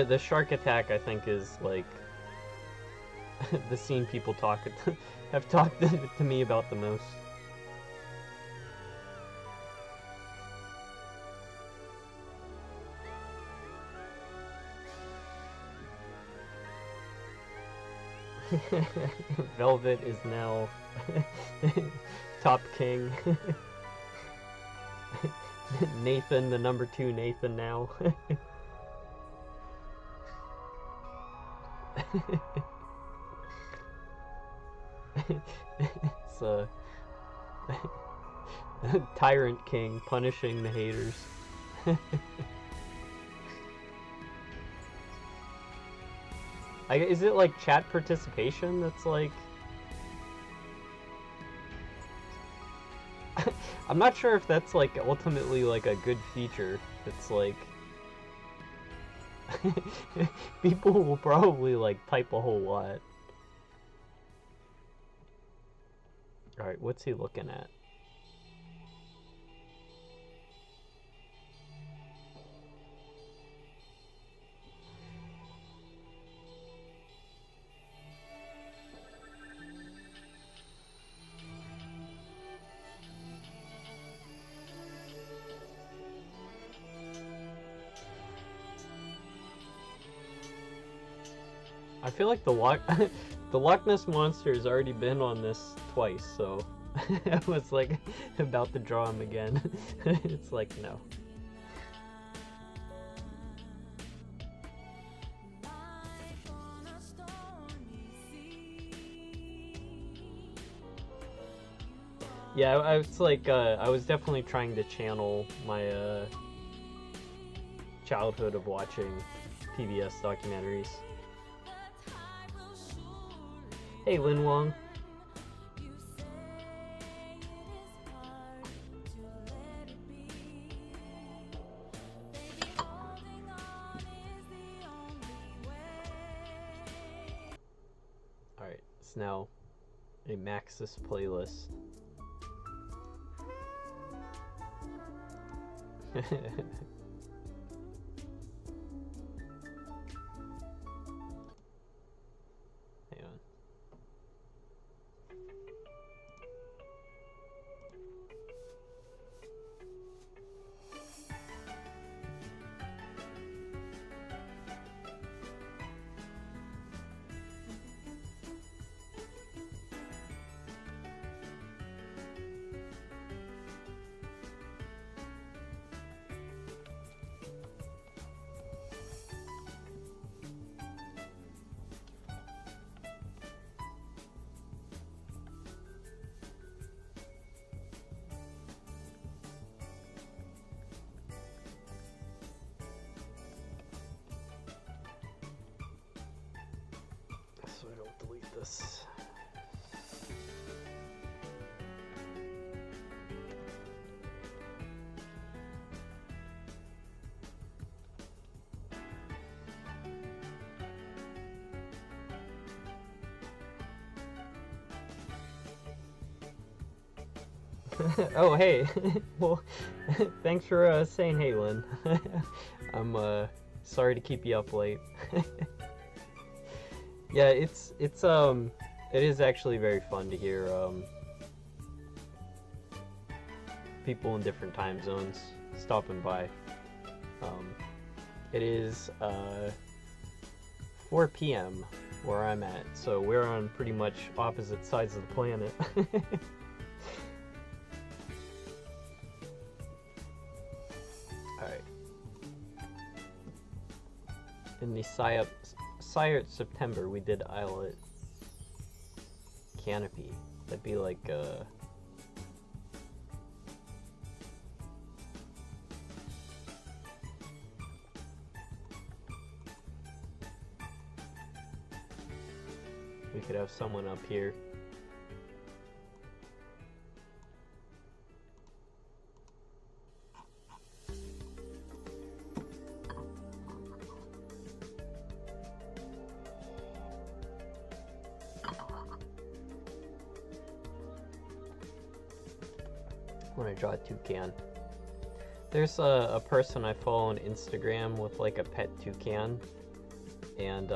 the shark attack, I think, is like the scene people have talked to me about the most. Velvet is now top king. Nathan, the number 2 Nathan now. It's Tyrant King punishing the haters. Is it like chat participation that's like... I'm not sure if that's like ultimately like a good feature. It's like... people will probably like type a whole lot. Alright, what's he looking at? I feel like the Loch Ness Monster has already been on this twice, so I was like about to draw him again. It's like, no. Yeah, I was like, I was definitely trying to channel my childhood of watching PBS documentaries. Hey, Lin Wong. Alright, it's now a Maxis playlist. Hang on. So I don't delete this. Oh, hey. Well, thanks for saying hey, Lynn. I'm sorry to keep you up late. Yeah, it is actually very fun to hear people in different time zones stopping by. It is 4 p.m. where I'm at, so we're on pretty much opposite sides of the planet. Alright. In the Sire September, we did Islet Canopy. That'd be like we could have someone up here. When I draw a toucan. There's a person I follow on Instagram with like a pet toucan, and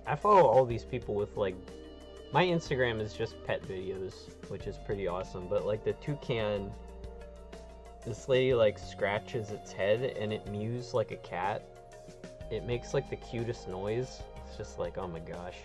I follow all these people with like, my Instagram is just pet videos, which is pretty awesome, but like the toucan, this lady like scratches its head and it mews like a cat. It makes like the cutest noise. It's just like, oh my gosh.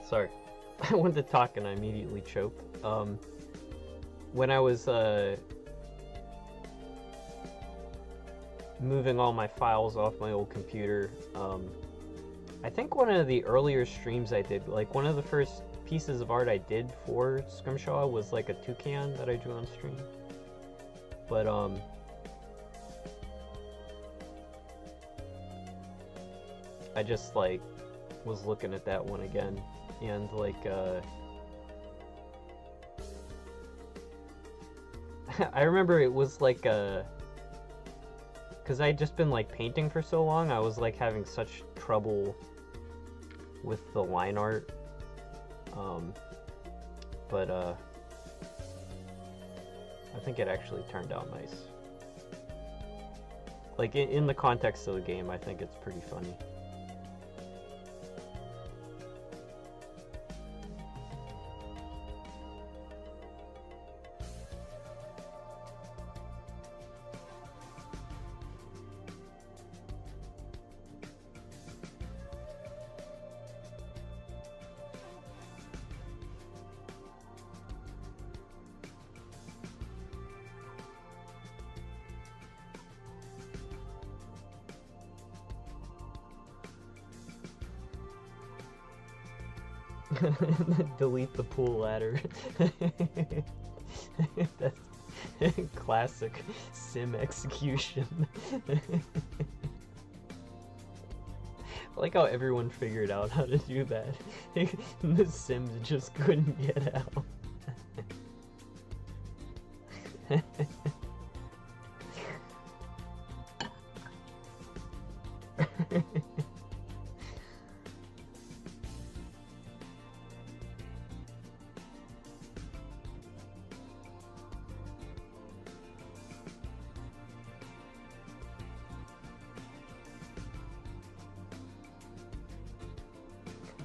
Sorry, I went to talk and I immediately choked. When I was moving all my files off my old computer, I think one of the earlier streams I did, like one of the first pieces of art I did for Scrimshaw was like a toucan that I drew on stream. But I just like was looking at that one again, and like I remember it was like because I'd just been like painting for so long, I was like having such trouble with the line art, but I think it actually turned out nice. Like in the context of the game, I think it's pretty funny. Delete the pool ladder. That's classic sim execution. I like how everyone figured out how to do that. The Sims just couldn't get out.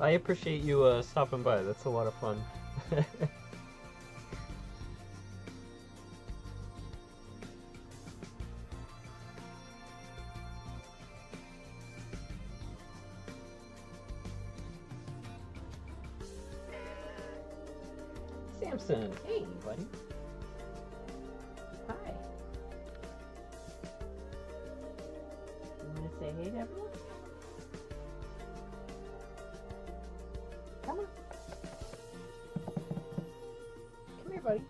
I appreciate you stopping by. That's a lot of fun. Samson, hey buddy. Hi. You want to say hey to everyone? Come on. Come here, buddy.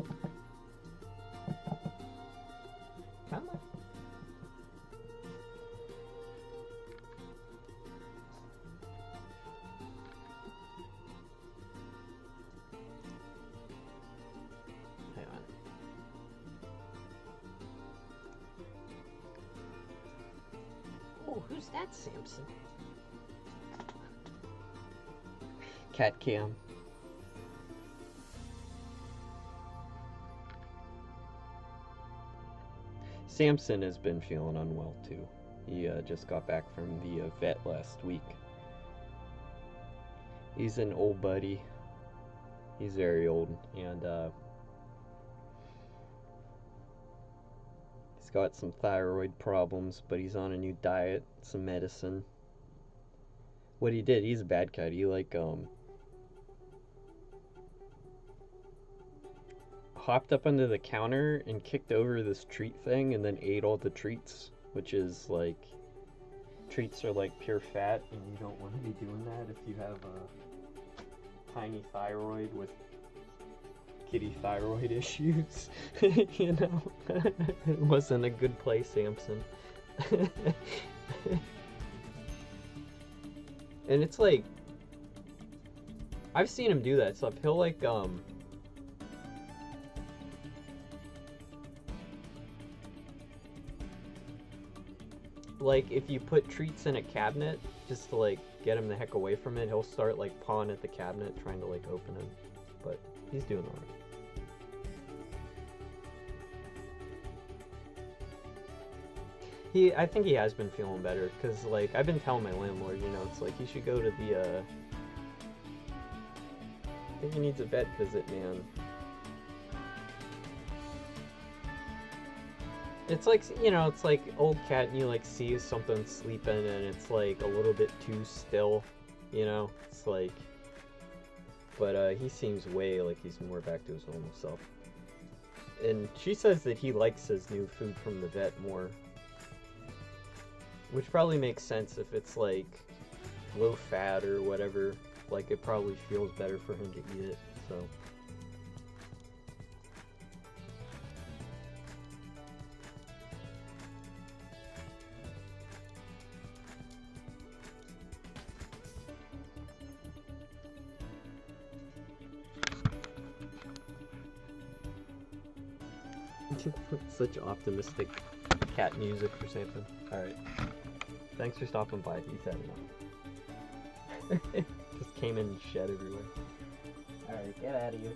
Come on. Hang on. Oh, who's that, Samson? Cat cam. Samson has been feeling unwell too. He just got back from the vet last week. He's an old buddy. He's very old, and he's got some thyroid problems, but he's on a new diet, some medicine. What he did, he's a bad cat. He hopped up under the counter and kicked over this treat thing and then ate all the treats, which is like, treats are like pure fat, and you don't want to be doing that if you have a tiny thyroid with kitty thyroid issues. You know, it wasn't a good play, Samson. And it's like, I've seen him do that stuff. He'll like if you put treats in a cabinet just to like get him the heck away from it, he'll start like pawing at the cabinet trying to like open it. But he's doing alright. I think he has been feeling better, because like I've been telling my landlord, you know, it's like he should go to the I think he needs a vet visit, man. It's like, you know, it's like old cat and you like see something sleeping and it's like a little bit too still, you know? It's like, but he seems way like he's more back to his normal self. And she says that he likes his new food from the vet more, which probably makes sense if it's like low fat or whatever. Like it probably feels better for him to eat it, so. Such optimistic cat music for something. Alright. Thanks for stopping by. He's had enough. Just came in and shed everywhere. Alright, get out of here.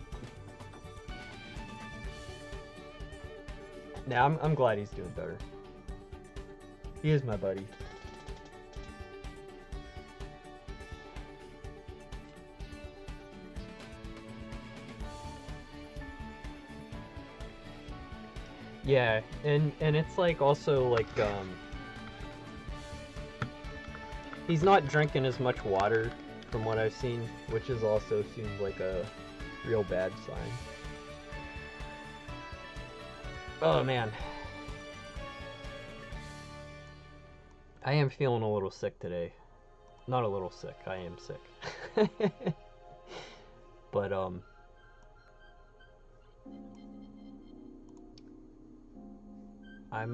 Now I'm glad he's doing better. He is my buddy. Yeah, and it's like also like he's not drinking as much water from what I've seen, which is also seems like a real bad sign. Oh man. I am feeling a little sick today. Not a little sick, I am sick. But I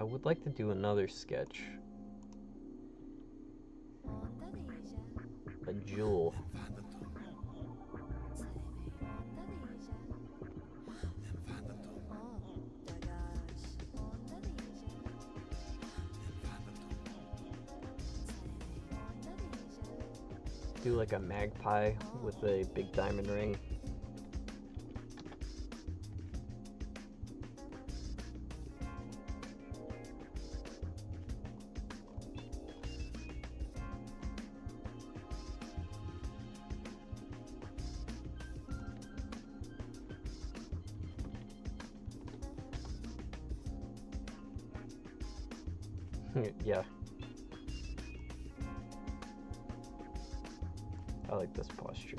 would like to do another sketch. A jewel. Do like a magpie with a big diamond ring. Yeah. I like this posture.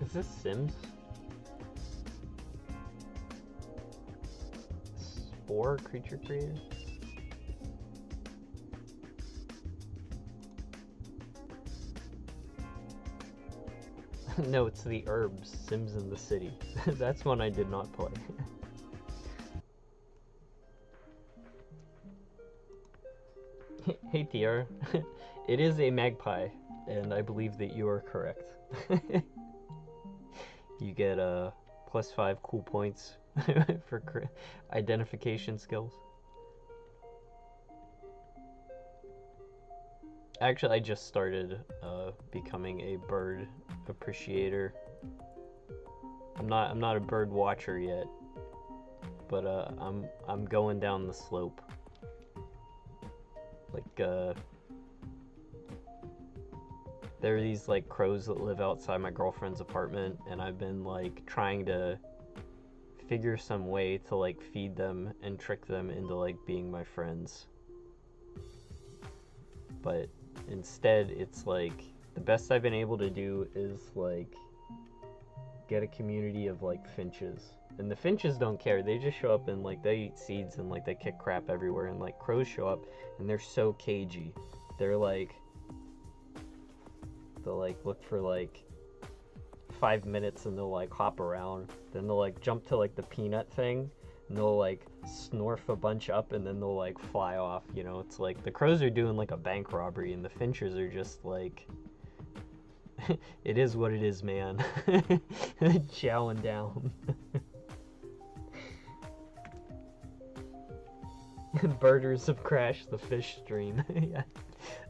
Is this Sims? Spore creature creator? No, it's the Herbs, Sims in the City. That's one I did not play. Hey TR, it is a magpie, and I believe that you are correct. You get +5 cool points for identification skills. Actually, I just started becoming a bird appreciator. I'm not a bird watcher yet, but I'm going down the slope. Like there are these like crows that live outside my girlfriend's apartment, and I've been like trying to figure some way to like feed them and trick them into like being my friends. But instead, it's like the best I've been able to do is like get a community of like finches. And the finches don't care. They just show up and like they eat seeds and like they kick crap everywhere, and like crows show up and they're so cagey. They'll like look for like 5 minutes and they'll like hop around. Then they'll like jump to like the peanut thing and they'll like snorf a bunch up and then they'll like fly off, you know. It's like the crows are doing like a bank robbery and the finches are just like it is what it is, man. Chowing down. Birders have crashed the fish stream. Yeah.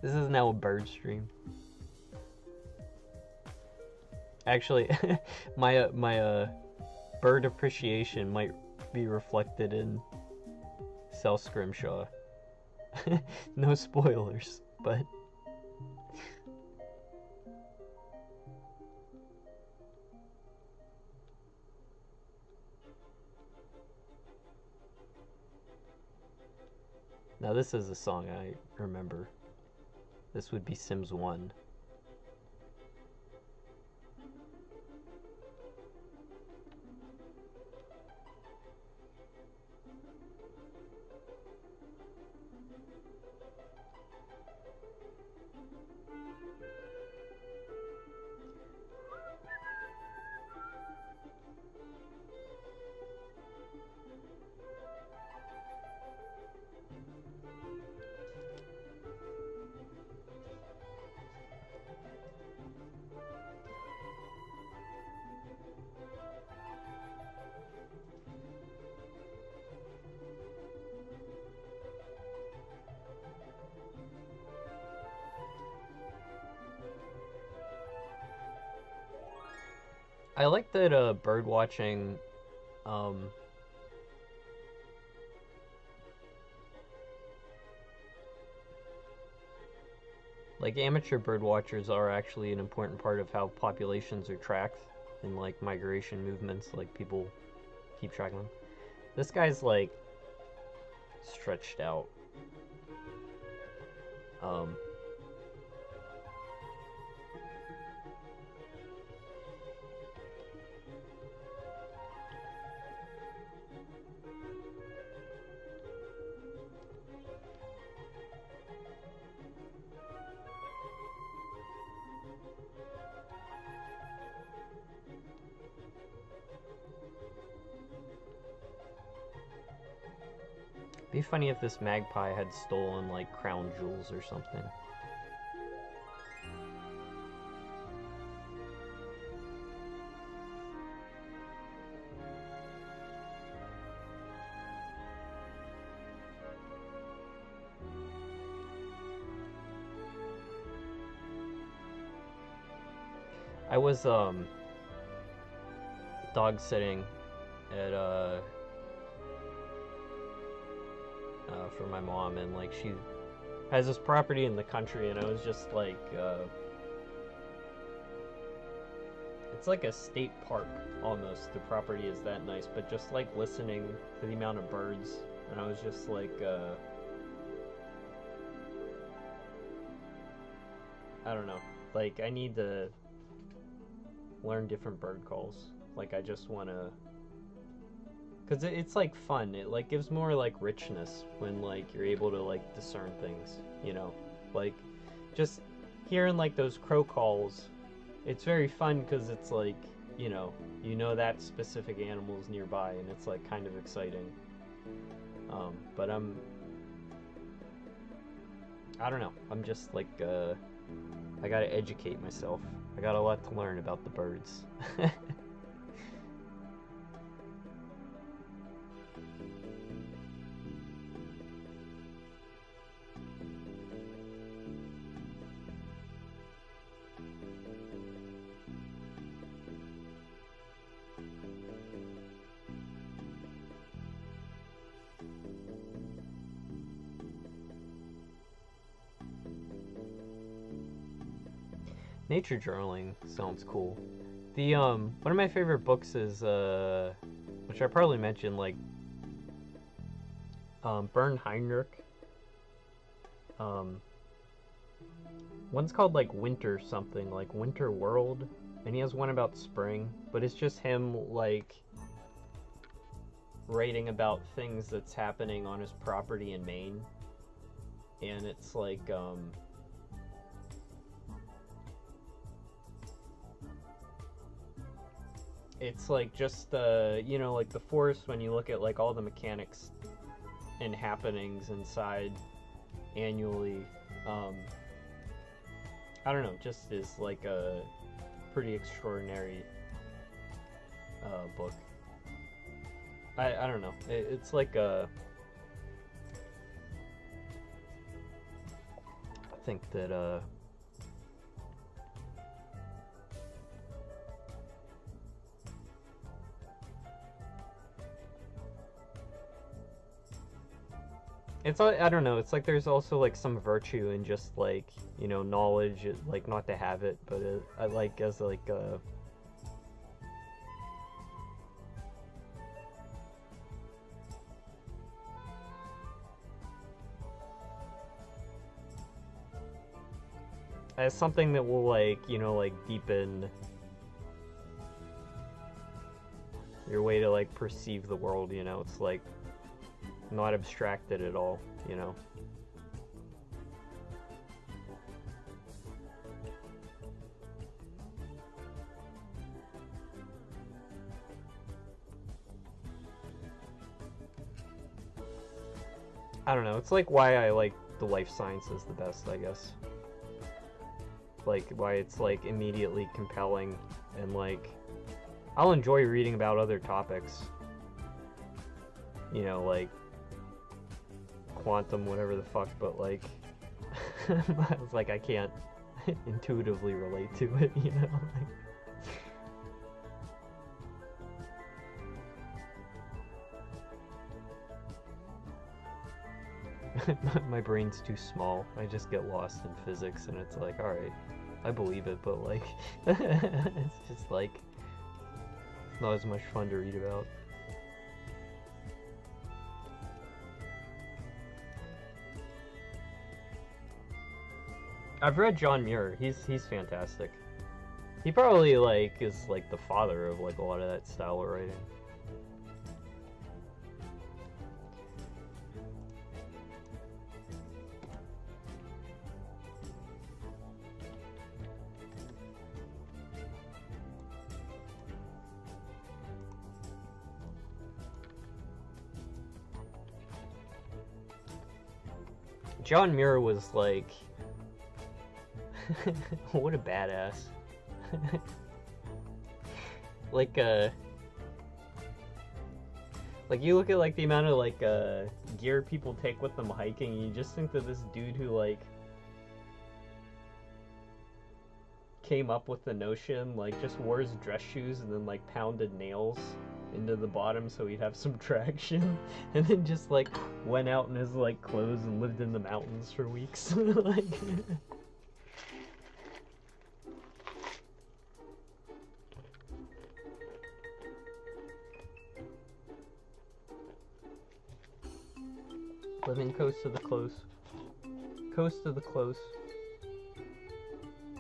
This is now a bird stream. Actually, my bird appreciation might be reflected in Cell Scrimshaw. No spoilers, but Now this is a song I remember. This would be Sims 1. I like that bird watching, like amateur bird watchers are actually an important part of how populations are tracked and like migration movements, like people keep track of them. This guy's like stretched out. Be funny if this magpie had stolen like crown jewels or something. I was dog sitting at for my mom, and like she has this property in the country, and I was just like it's like a state park almost. The property is that nice, but just like listening to the amount of birds, and I was just like I don't know, like I need to learn different bird calls. Like I just want to, because it's like fun. It like gives more like richness when like you're able to like discern things, you know, like just hearing like those crow calls. It's very fun because it's like, you know that specific animal's nearby, and it's like kind of exciting. But I don't know, I'm just like I gotta educate myself. I got a lot to learn about the birds. Nature journaling sounds cool. The one of my favorite books is which I probably mentioned, like Bern Heinrich. One's called like Winter something, like Winter World, and he has one about spring, but it's just him like writing about things that's happening on his property in Maine, and it's like it's like just like the forest, when you look at like all the mechanics and happenings inside annually, I don't know, just is like a pretty extraordinary book. I don't know, it's like a, I think that it's, I don't know, it's like there's also like some virtue in just like, knowledge, like not to have it, but I like as like as something that will, like, you know, like, deepen your way to, like, perceive the world, you know? It's, like, not abstracted at all, you know? I don't know, it's like why I like the life sciences the best, I guess. Like, why it's, like, immediately compelling, and, like, I'll enjoy reading about other topics. You know, like, quantum, whatever the fuck, but, like, I was like, I can't intuitively relate to it, you know? My brain's too small. I just get lost in physics, and it's like, alright, I believe it, but, like, it's just, like, it's not as much fun to read about. I've read John Muir. He's fantastic. He probably, like, is, like, the father of, like, a lot of that style of writing. John Muir was, like, what a badass. Like, you look at, like, the amount of, like, gear people take with them hiking, and you just think that this dude who, like, came up with the notion, like, just wore his dress shoes and then, like, pounded nails into the bottom so he'd have some traction, and then just, like, went out in his, like, clothes and lived in the mountains for weeks. Like, living coast to the close. Coast to the close.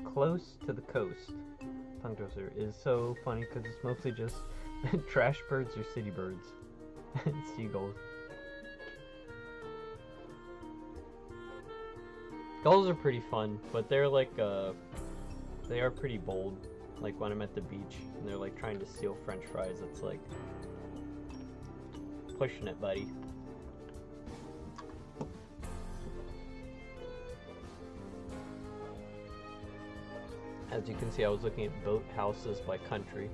Close to the coast. Tongue twister is so funny because it's mostly just trash birds or city birds. Seagulls. Gulls are pretty fun, but they're like, they are pretty bold. Like when I'm at the beach and they're like trying to steal French fries, it's like, pushing it, buddy. As you can see, I was looking at boat houses by country.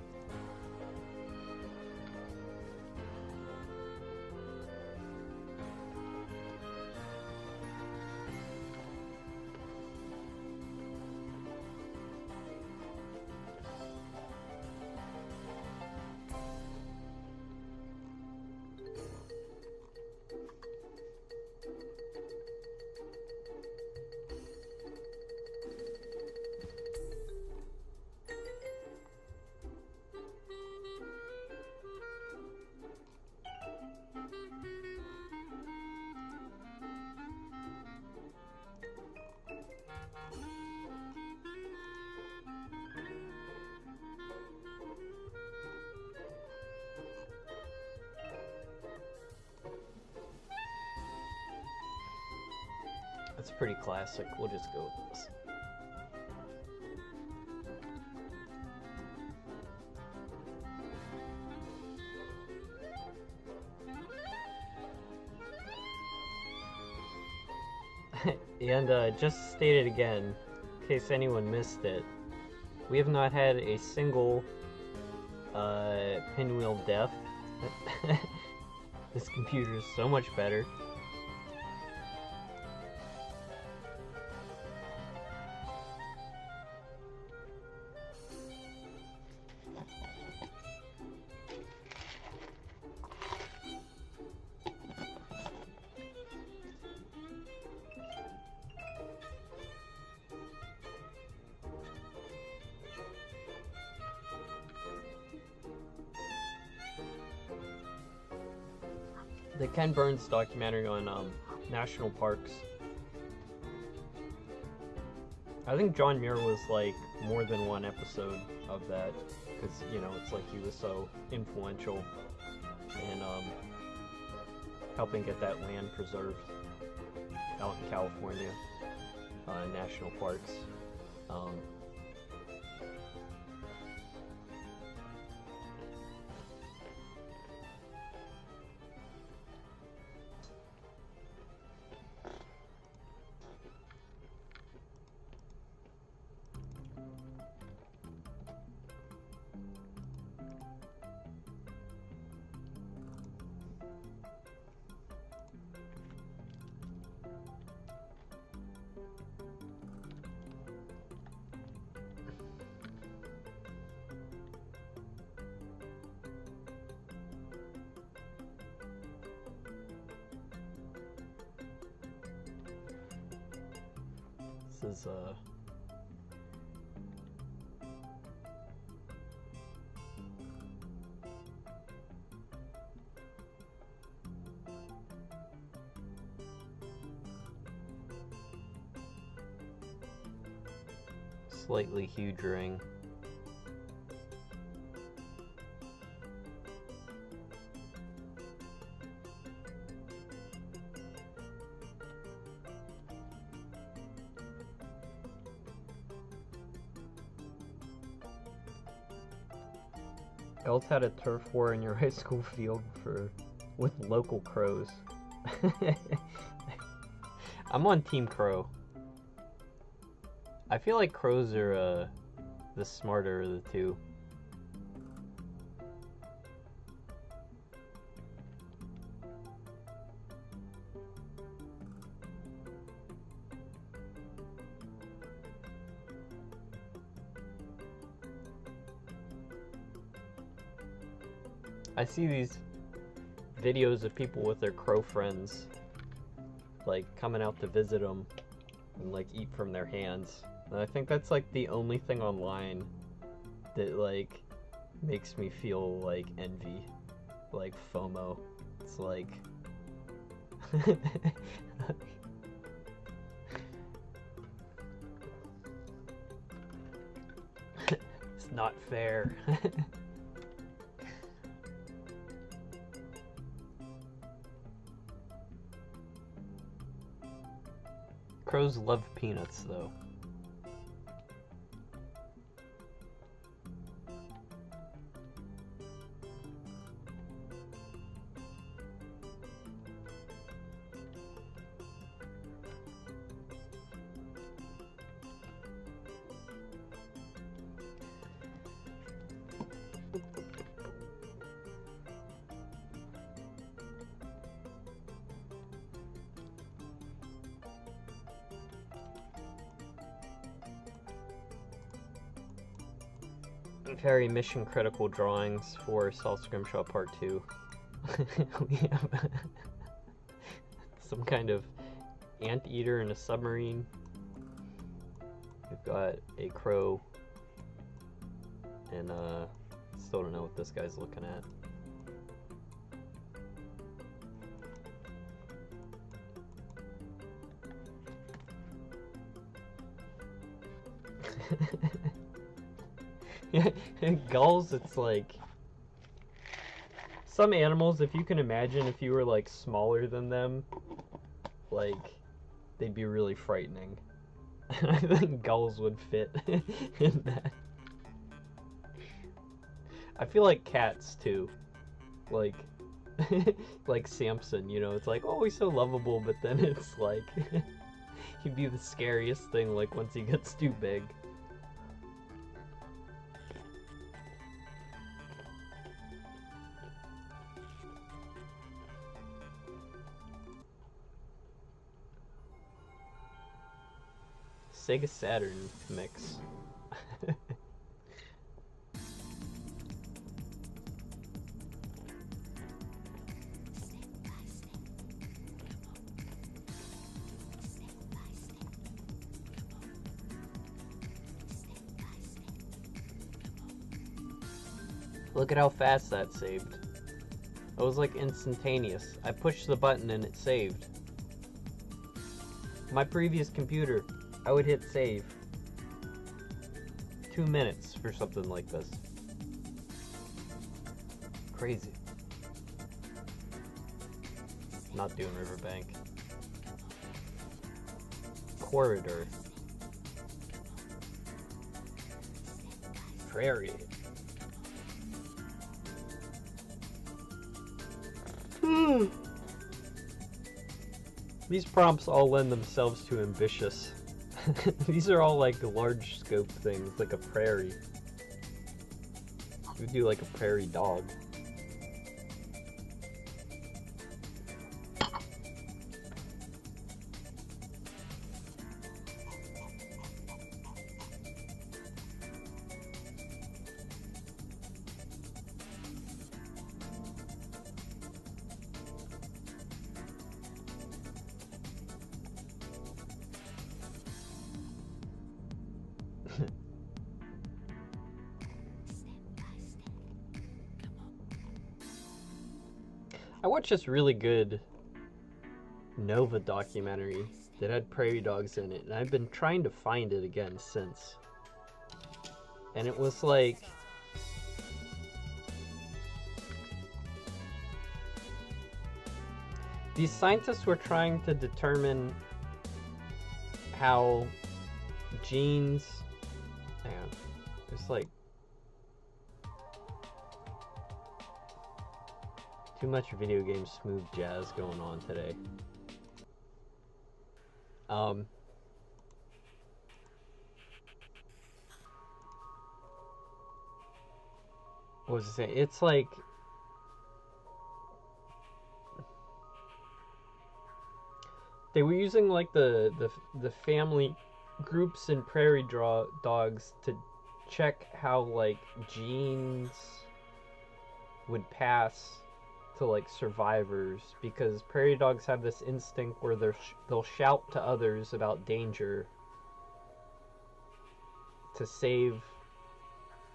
That's pretty classic. We'll just go with this. And just stated again, in case anyone missed it, we have not had a single pinwheel death. This computer is so much better. The Ken Burns documentary on national parks. I think John Muir was like more than one episode of that, because you know it's like he was so influential in helping get that land preserved out in California, national parks. This is slightly huge ring. Else had a turf war in your high school field with local crows. I'm on Team Crow. I feel like crows are the smarter of the two. I see these videos of people with their crow friends, like, coming out to visit them and, like, eat from their hands. And I think that's, like, the only thing online that, like, makes me feel, like, envy. Like, FOMO. It's like... It's not fair. Crows love peanuts, though. Very mission critical drawings for Scrimshaw Part 2. We have some kind of anteater in a submarine. We've got a crow, and still don't know what this guy's looking at. Yeah, gulls, it's like... Some animals, if you can imagine if you were, like, smaller than them, like, they'd be really frightening. And I think gulls would fit in that. I feel like cats, too. Like, like Samson, you know? It's like, oh, he's so lovable, but then it's like... he'd be the scariest thing, like, once he gets too big. Sega Saturn mix. Look at how fast that saved. It was like instantaneous. I pushed the button and it saved. My previous computer, I would hit save, 2 minutes for something like this. Crazy. Not doing riverbank. Corridor. Prairie. These prompts all lend themselves to ambitious. These are all like large scope things, like a prairie. You would do like a prairie dog. I watched this really good Nova documentary that had prairie dogs in it, and I've been trying to find it again since. And it was like... these scientists were trying to determine how genes... hang on. There's like... too much video game smooth jazz going on today. What was I saying? It's like... they were using like the family groups in prairie dogs to check how like genes would pass to like survivors, because prairie dogs have this instinct where they'll shout to others about danger to save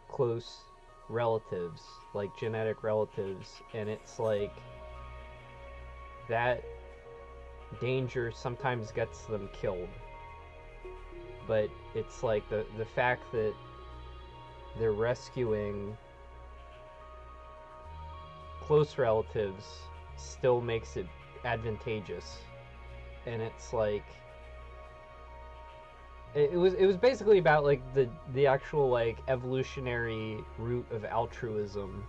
close relatives, like genetic relatives, and it's like that danger sometimes gets them killed, but it's like the fact that they're rescuing close relatives still makes it advantageous. And it's like it was basically about like the actual like evolutionary root of altruism,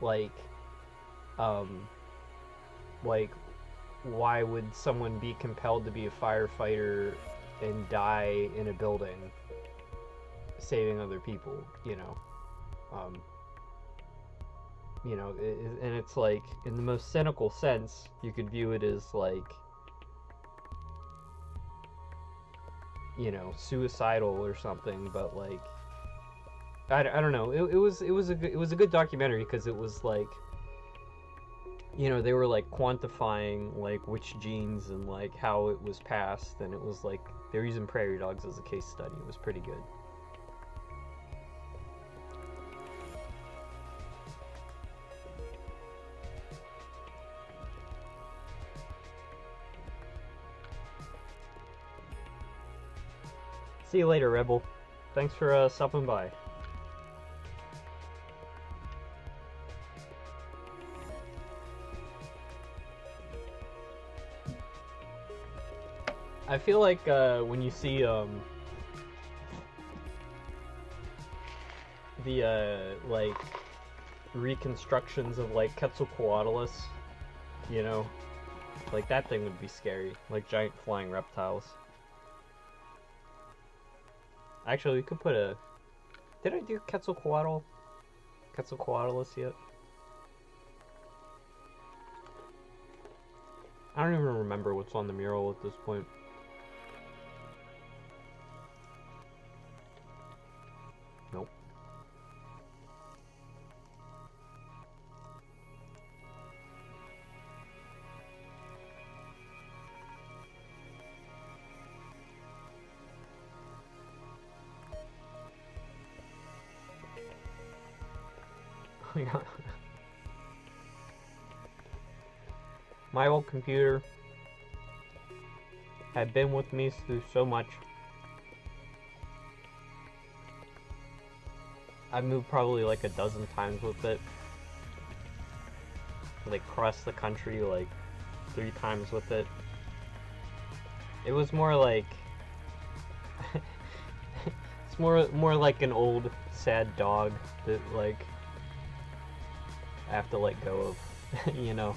like why would someone be compelled to be a firefighter and die in a building saving other people, you know? You know, and it's like, in the most cynical sense, you could view it as like, you know, suicidal or something. But like, I don't know. It was a good documentary, because it was like, you know, they were like quantifying like which genes and like how it was passed, and it was like they were using prairie dogs as a case study. It was pretty good. See you later, Rebel. Thanks for stopping by. I feel like when you see the like reconstructions of like Quetzalcoatlus, you know, like that thing would be scary, like giant flying reptiles. Actually, we could put a... did I do Quetzalcoatlus yet? I don't even remember what's on the mural at this point. Nope. My old computer had been with me through so much. I moved probably like a dozen times with it. Like cross the country like 3 times with it. It was more like it's more like an old sad dog that like I have to let go of. You know,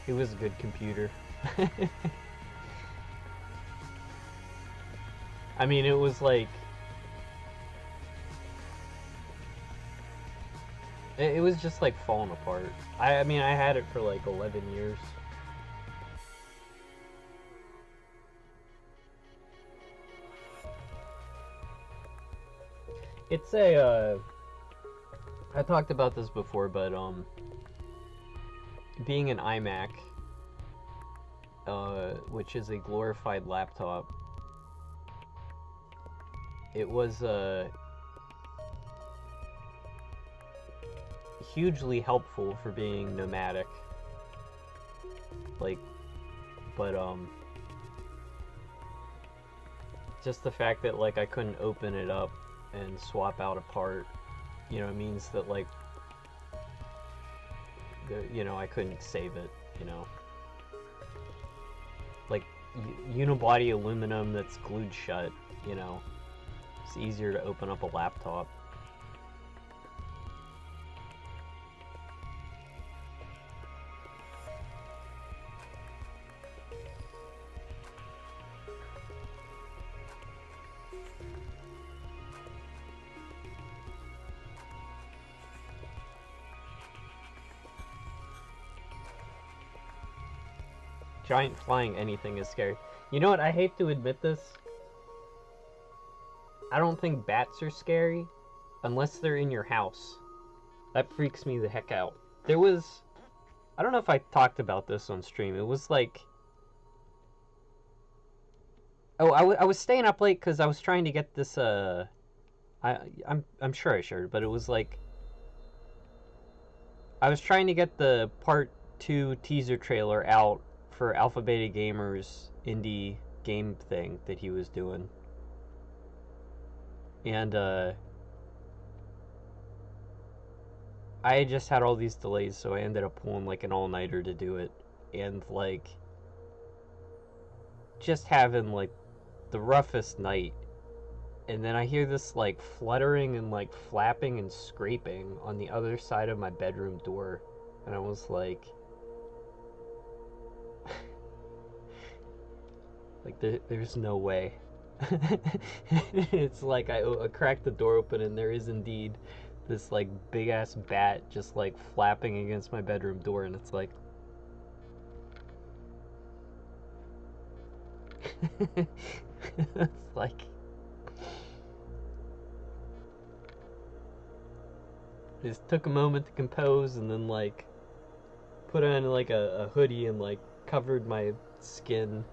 it was a good computer. I mean, it was like it was just like falling apart. I mean, I had it for like 11 years. It's a I talked about this before, but being an iMac, which is a glorified laptop, it was hugely helpful for being nomadic. Like, but just the fact that like I couldn't open it up and swap out a part, you know, it means that like you know, I couldn't save it, you know. Like unibody aluminum that's glued shut, you know, it's easier to open up a laptop. Giant flying anything is scary. You know what? I hate to admit this. I don't think bats are scary unless they're in your house. That freaks me the heck out. There was... I don't know if I talked about this on stream. It was like... Oh, I was staying up late because I was trying to get this... I'm sure I shared, but it was like... I was trying to get the Part 2 teaser trailer out for Alpha Beta Gamer's indie game thing that he was doing. And I just had all these delays, so I ended up pulling like an all-nighter to do it. And like just having like the roughest night. And then I hear this like fluttering and like flapping and scraping on the other side of my bedroom door. And I was like like there's no way. It's like I cracked the door open and there is indeed this like big ass bat just like flapping against my bedroom door, and it's like it's like I just took a moment to compose and then like put on like a hoodie and like covered my skin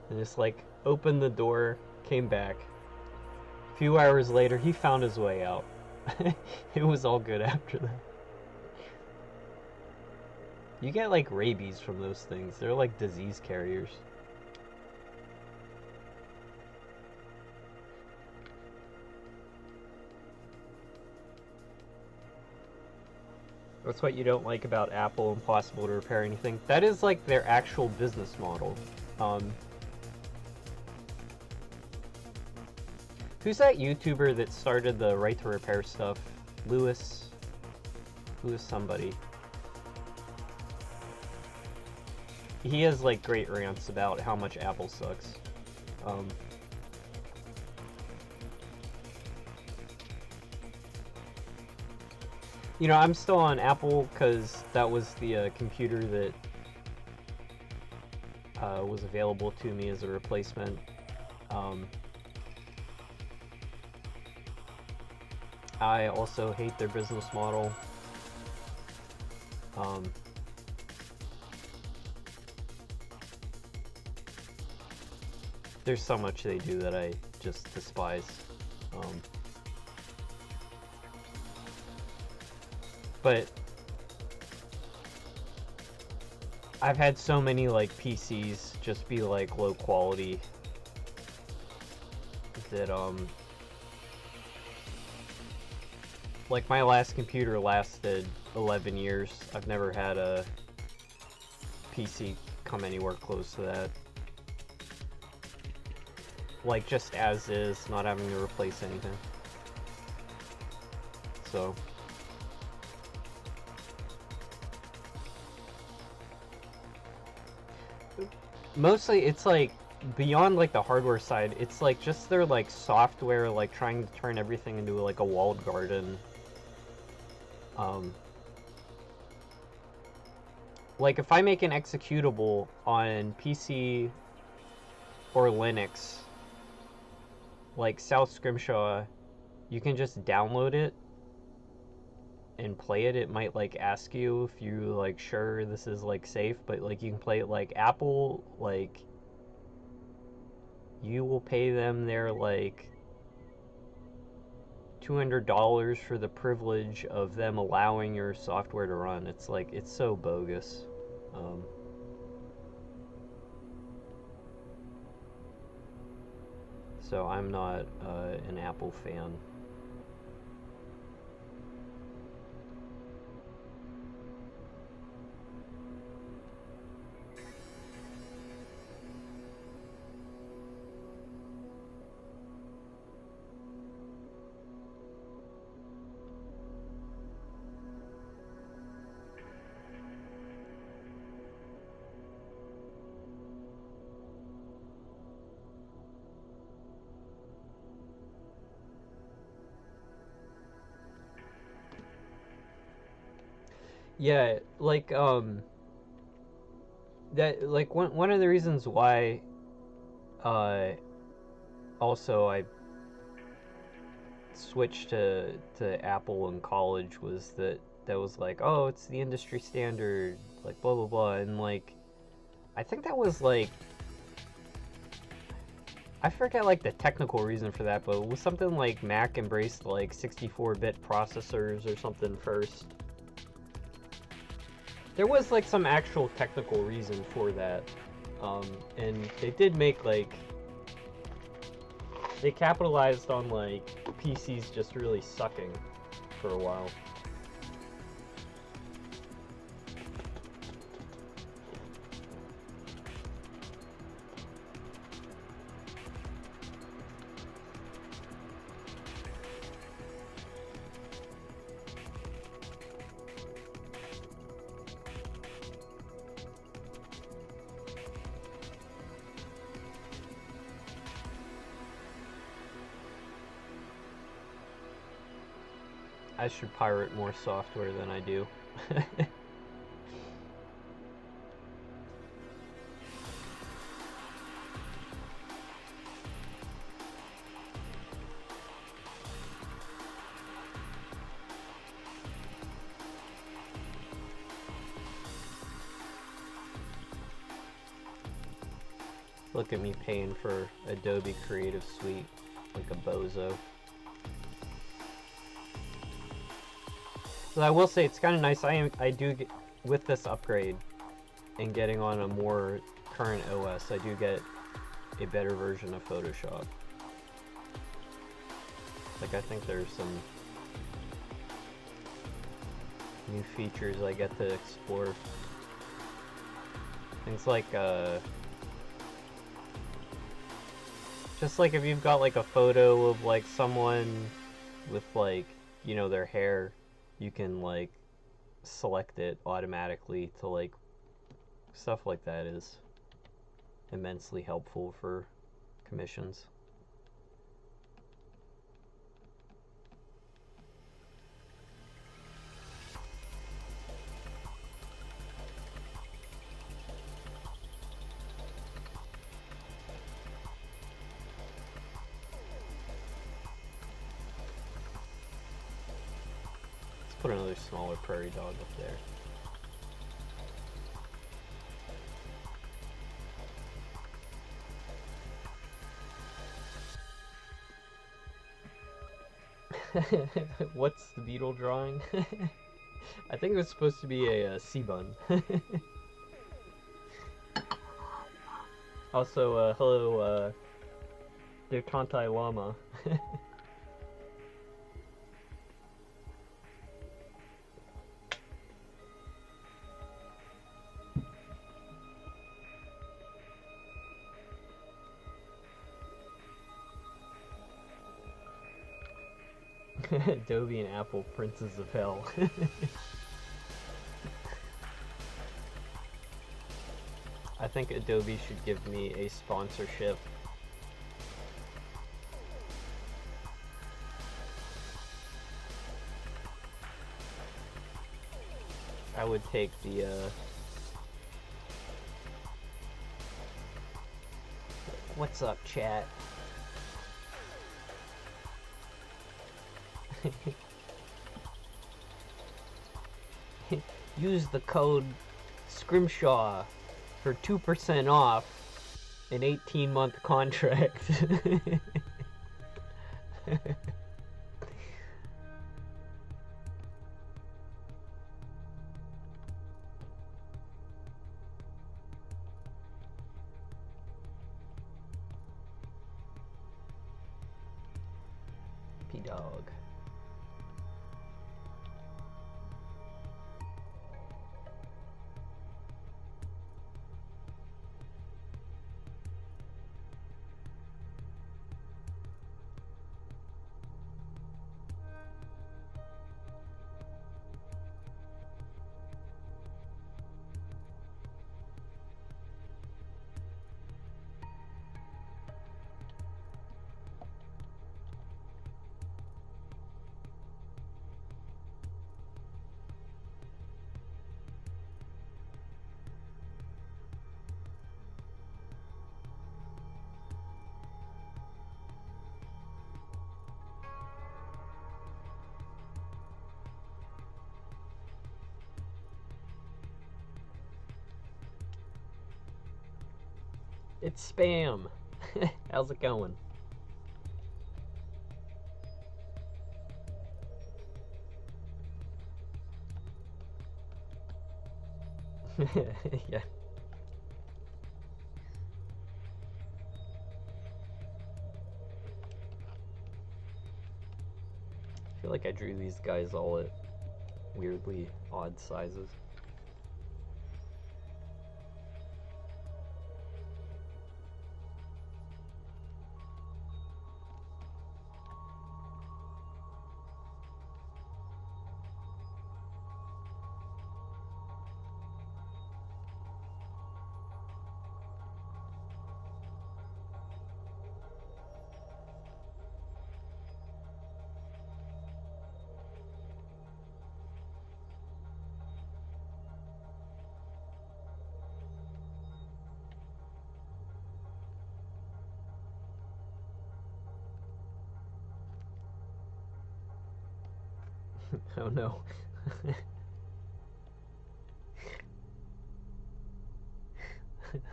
and just like opened the door, came back. A few hours later, he found his way out. It was all good after that. You get like rabies from those things. They're like disease carriers. That's what you don't like about Apple, impossible to repair anything. That is like their actual business model. Who's that YouTuber that started the right to repair stuff? Lewis somebody. He has like great rants about how much Apple sucks. You know, I'm still on Apple because that was the computer that was available to me as a replacement. I also hate their business model. There's so much they do that I just despise. But I've had so many like PCs just be like low quality that Like, my last computer lasted 11 years. I've never had a PC come anywhere close to that. Like, just as is, not having to replace anything. So... mostly, it's like, beyond like the hardware side, it's like just their like software, like trying to turn everything into like a walled garden. Like if I make an executable on PC or Linux, like South Scrimshaw, you can just download it and play it. It might like ask you if you like sure this is like safe, but like you can play it. Like Apple, like you will pay them their like $200 for the privilege of them allowing your software to run. It's like, it's so bogus. So I'm not an Apple fan. Yeah, like that, like one of the reasons why also I switched to Apple in college was that was like, oh, it's the industry standard, like blah blah blah, and like I think that was like, I forget like the technical reason for that, but it was something like Mac embraced like 64-bit processors or something first. There was like some actual technical reason for that, and they did make like, they capitalized on like PCs just really sucking for a while. I should pirate more software than I do. Look at me paying for Adobe Creative Suite like a bozo. So I will say it's kind of nice. I do get, with this upgrade and getting on a more current OS, I do get a better version of Photoshop. Like, I think there's some new features I get to explore. Things like just like if you've got like a photo of like someone with like, you know, their hair, you can like select it automatically to like, stuff like that is immensely helpful for commissions. Put another smaller prairie dog up there. What's the beetle drawing? I think it was supposed to be a sea bun. Also, hello, dear Tantai Llama. Adobe and Apple, princes of hell. I think Adobe should give me a sponsorship. I would take the, what's up, chat? Use the code Scrimshaw for 2% off an 18-month contract. P-Dog. It's spam. How's it going? Yeah. I feel like I drew these guys all at weirdly odd sizes. Oh no.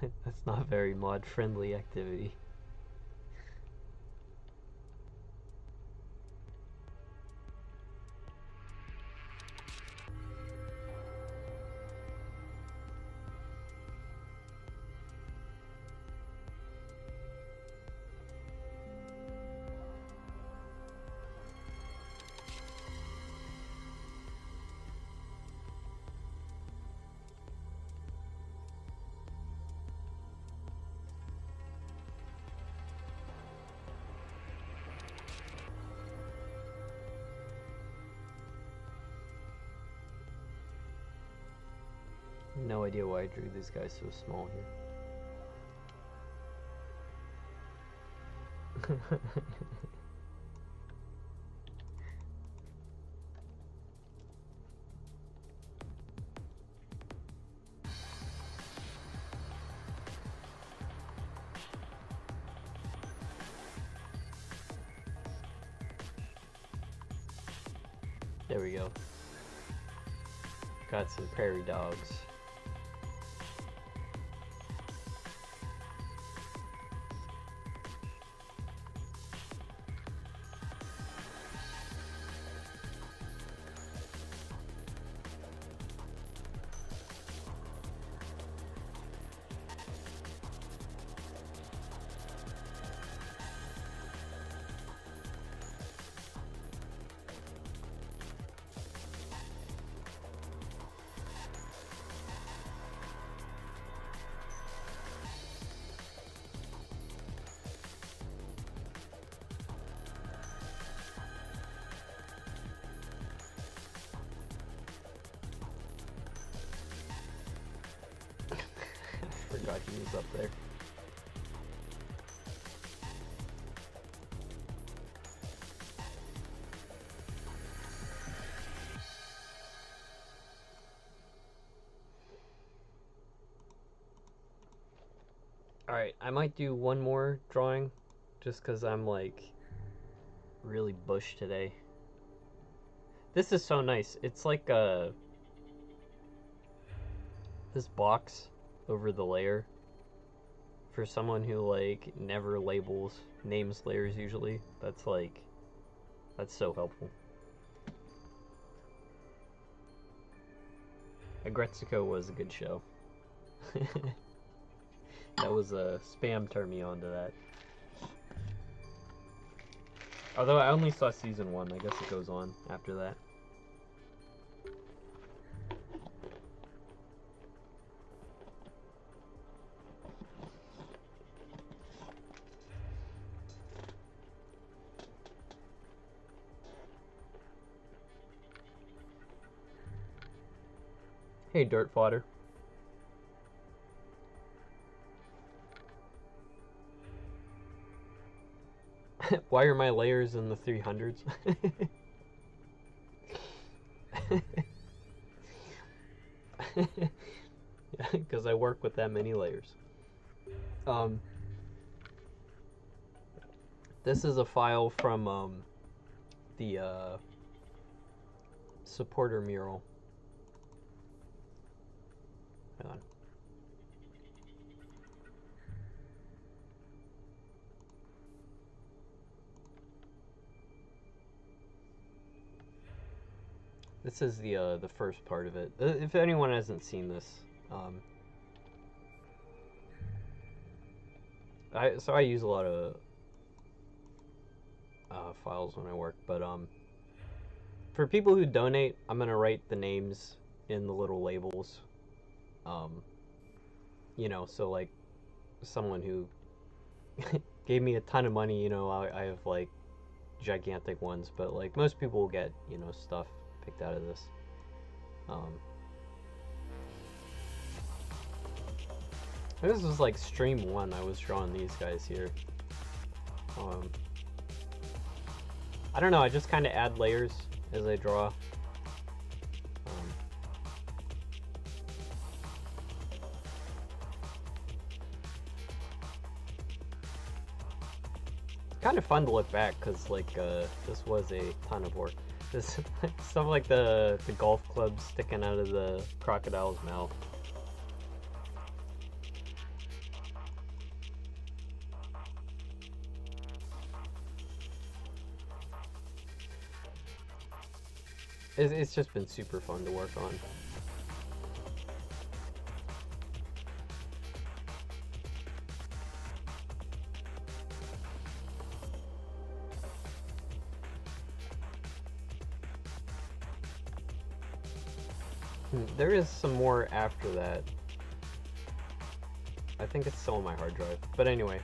That's not very mod-friendly activity. No idea why I drew these guys so small here. There we go. Got some prairie dogs. forgot he was up there. Alright, I might do one more drawing, just because I'm, like, really bush today. This is so nice. It's like this box over the layer for someone who, like, never names layers usually. That's so helpful. Agretzico was a good show. That was a spam turned me on to that. Although I only saw season 1, I guess it goes on after that. Hey, dirt fodder. Why are my layers in the 300s? Because I work with that many layers. This is a file from the supporter mural. Hang on. This is the first part of it. If anyone hasn't seen this, I use a lot of files when I work, but for people who donate, I'm gonna write the names in the little labels. You know, so like someone who gave me a ton of money, you know, I have like gigantic ones, but like most people will get, you know, stuff picked out of this. This was like stream 1, I was drawing these guys here. I don't know, I just kind of add layers as I draw. It's kind of fun to look back, because like this was a ton of work. This stuff like the golf clubs sticking out of the crocodile's mouth. It's just been super fun to work on. There is some more after that. I think it's still on my hard drive. But anyway,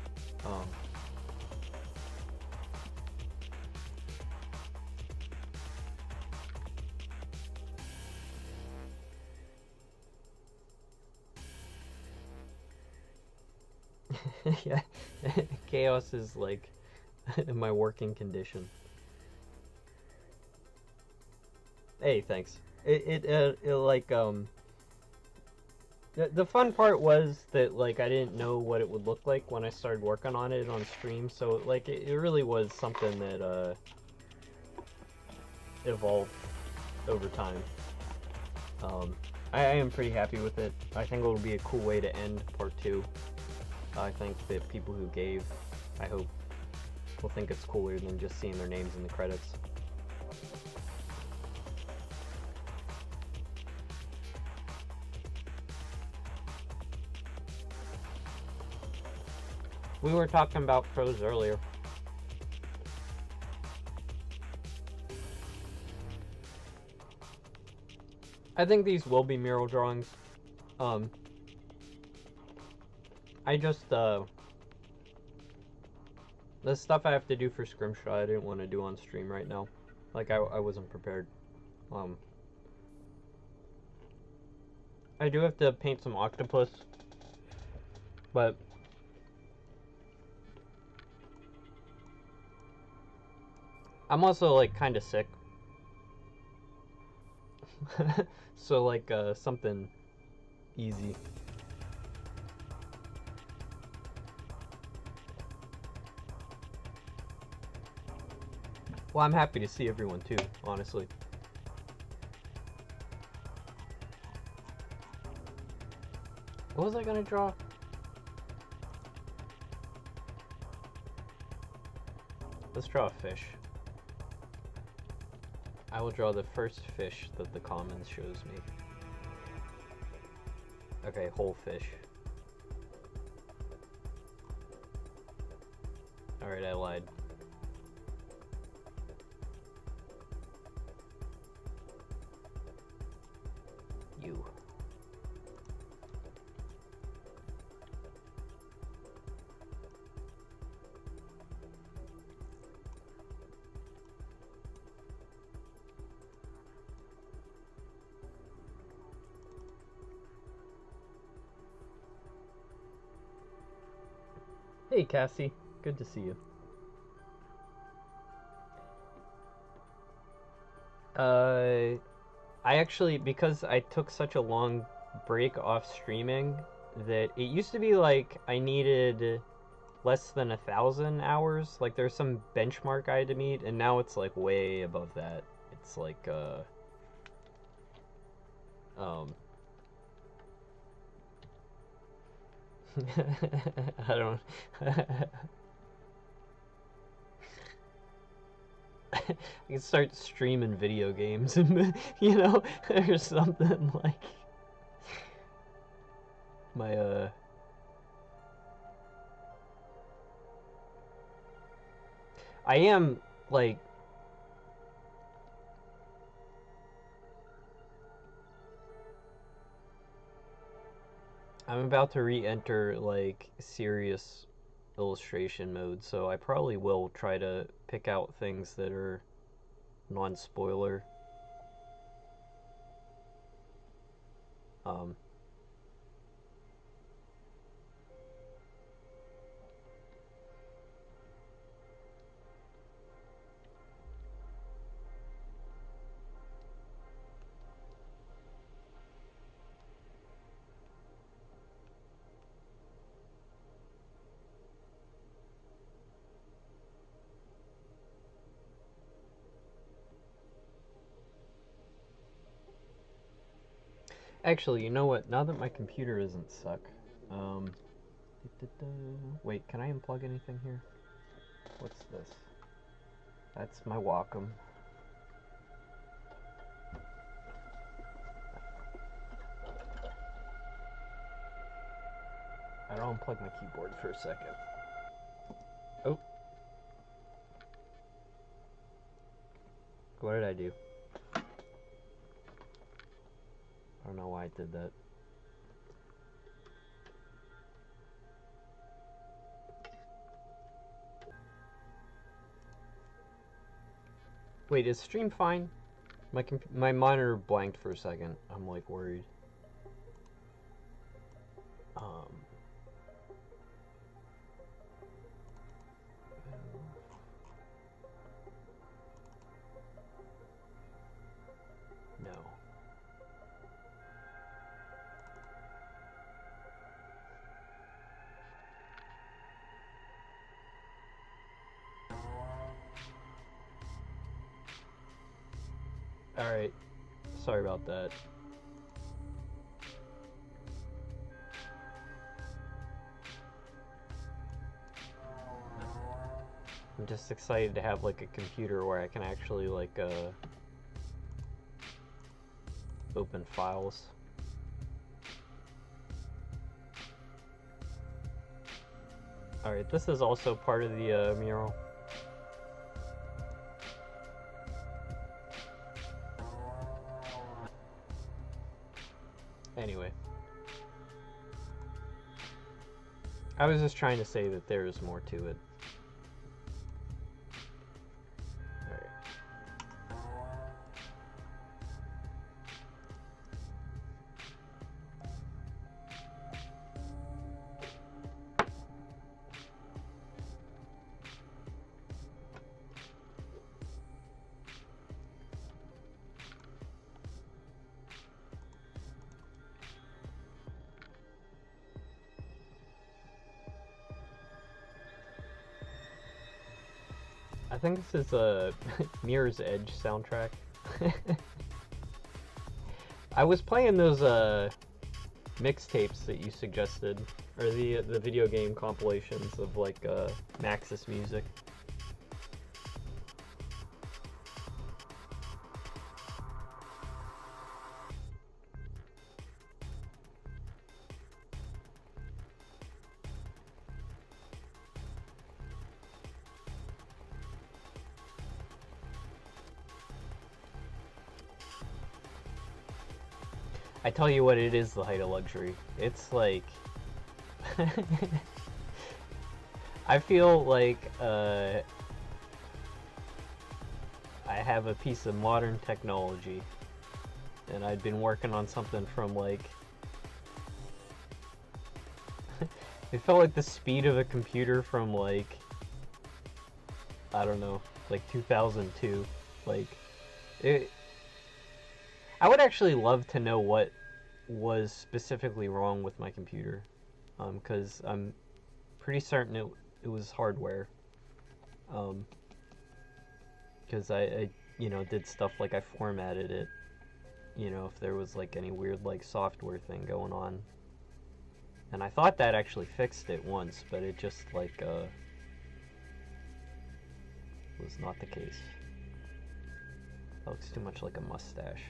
yeah, chaos is like my working condition. Hey, thanks. It like the fun part was that like I didn't know what it would look like when I started working on it on stream, so like it really was something that evolved over time. I am pretty happy with it. I think it'll be a cool way to end part 2. I think that people who gave, I hope, will think it's cooler than just seeing their names in the credits. We were talking about pros earlier. I think these will be mural drawings. I just, the stuff I have to do for Scrimshaw, I didn't want to do on stream right now. Like, I wasn't prepared. I do have to paint some octopus. But I'm also like kind of sick. So like something easy. Well, I'm happy to see everyone too, honestly. What was I gonna draw? Let's draw a fish. I will draw the first fish that the commons shows me. Okay, whole fish. Alright, I lied. You. Hey Cassie, good to see you. I actually, because I took such a long break off streaming, that it used to be like I needed less than 1,000 hours. Like there's some benchmark I had to meet, and now it's like way above that. It's like I don't I can start streaming video games and you know, or something like my I am like I'm about to re-enter like serious illustration mode, so I probably will try to pick out things that are non-spoiler. Um, Actually, you know what? Now that my computer isn't stuck, wait, can I unplug anything here? What's this? That's my Wacom. I don't unplug my keyboard for a second. Oh. What did I do? I don't know why I did that. Wait, is stream fine? My monitor blanked for a second. I'm like worried. No. Alright. Sorry about that. I'm just excited to have like a computer where I can actually like open files. Alright, this is also part of the mural. Anyway. I was just trying to say that there is more to it. think this is a Mirror's Edge soundtrack. I was playing those mixtapes that you suggested, or the video game compilations of like Maxis music. I tell you what, it is the height of luxury. It's like... I feel like I have a piece of modern technology, and I'd been working on something from like... It felt like the speed of a computer from like... I don't know, like 2002. Like, it... I would actually love to know what was specifically wrong with my computer, because I'm pretty certain it was hardware, because I did stuff like I formatted it, if there was like any weird like software thing going on, and I thought that actually fixed it once, but it just like was not the case. That looks too much like a mustache.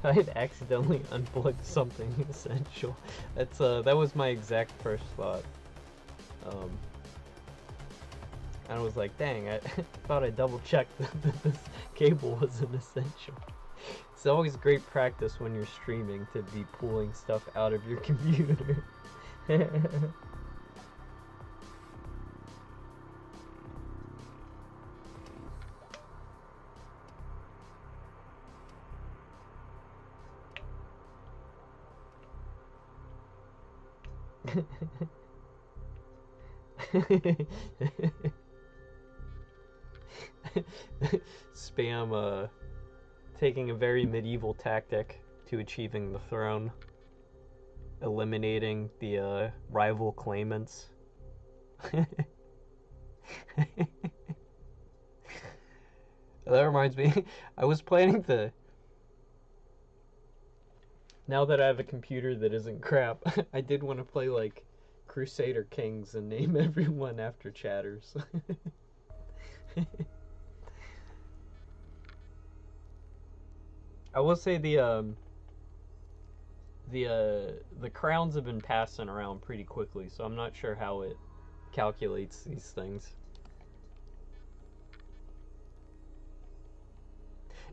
I had accidentally unplugged something essential. That's that was my exact first thought. And I was like, dang, I thought I double checked that this cable wasn't essential. It's always great practice when you're streaming to be pulling stuff out of your computer. Spam taking a very medieval tactic to achieving the throne, eliminating the rival claimants. That reminds me, I was planning to, now that I have a computer that isn't crap, I did want to play like Crusader Kings and name everyone after chatters. I will say the crowns have been passing around pretty quickly, so I'm not sure how it calculates these things.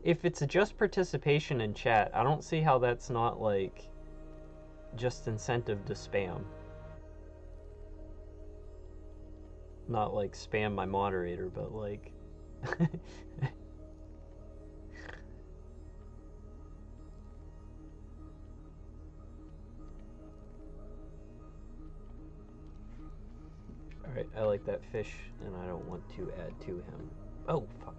If it's just participation in chat, I don't see how that's not like just incentive to spam. Not like spam my moderator, but like Alright, I like that fish, and I don't want to add to him. Oh, fuck.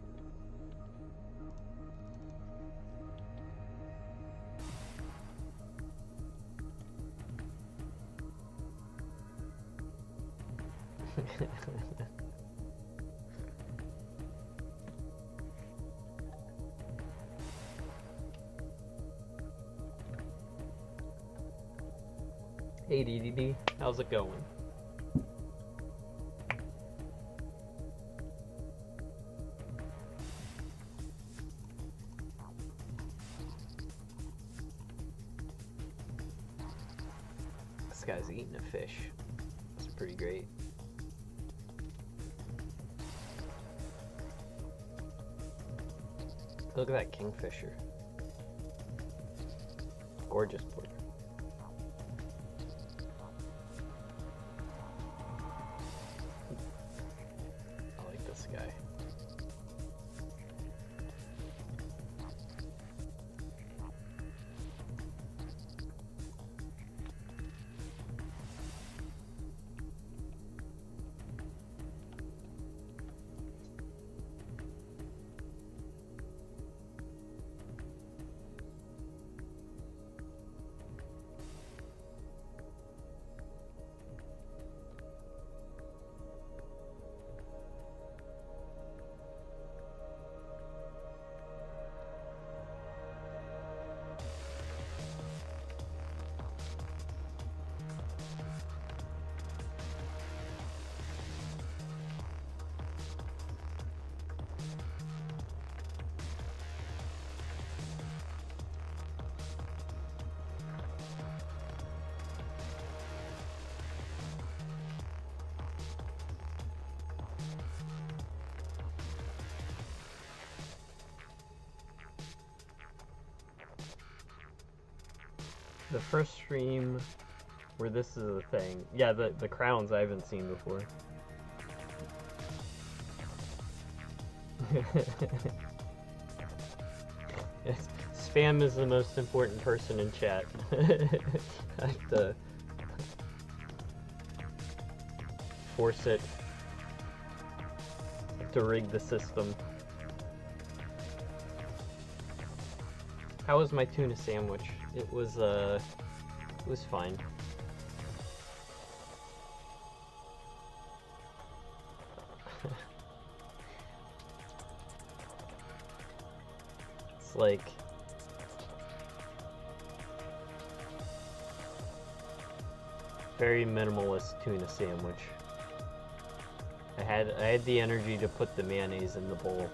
Hey DDD, how's it going? This guy's eating a fish. It's pretty great. Look at that kingfisher. Gorgeous bird. I like this guy. The first stream where this is a thing. Yeah, the crowns I haven't seen before. Spam is the most important person in chat. I have to force it to rig the system. How was my tuna sandwich? It was fine. It's like very minimalist tuna sandwich. I had the energy to put the mayonnaise in the bowl.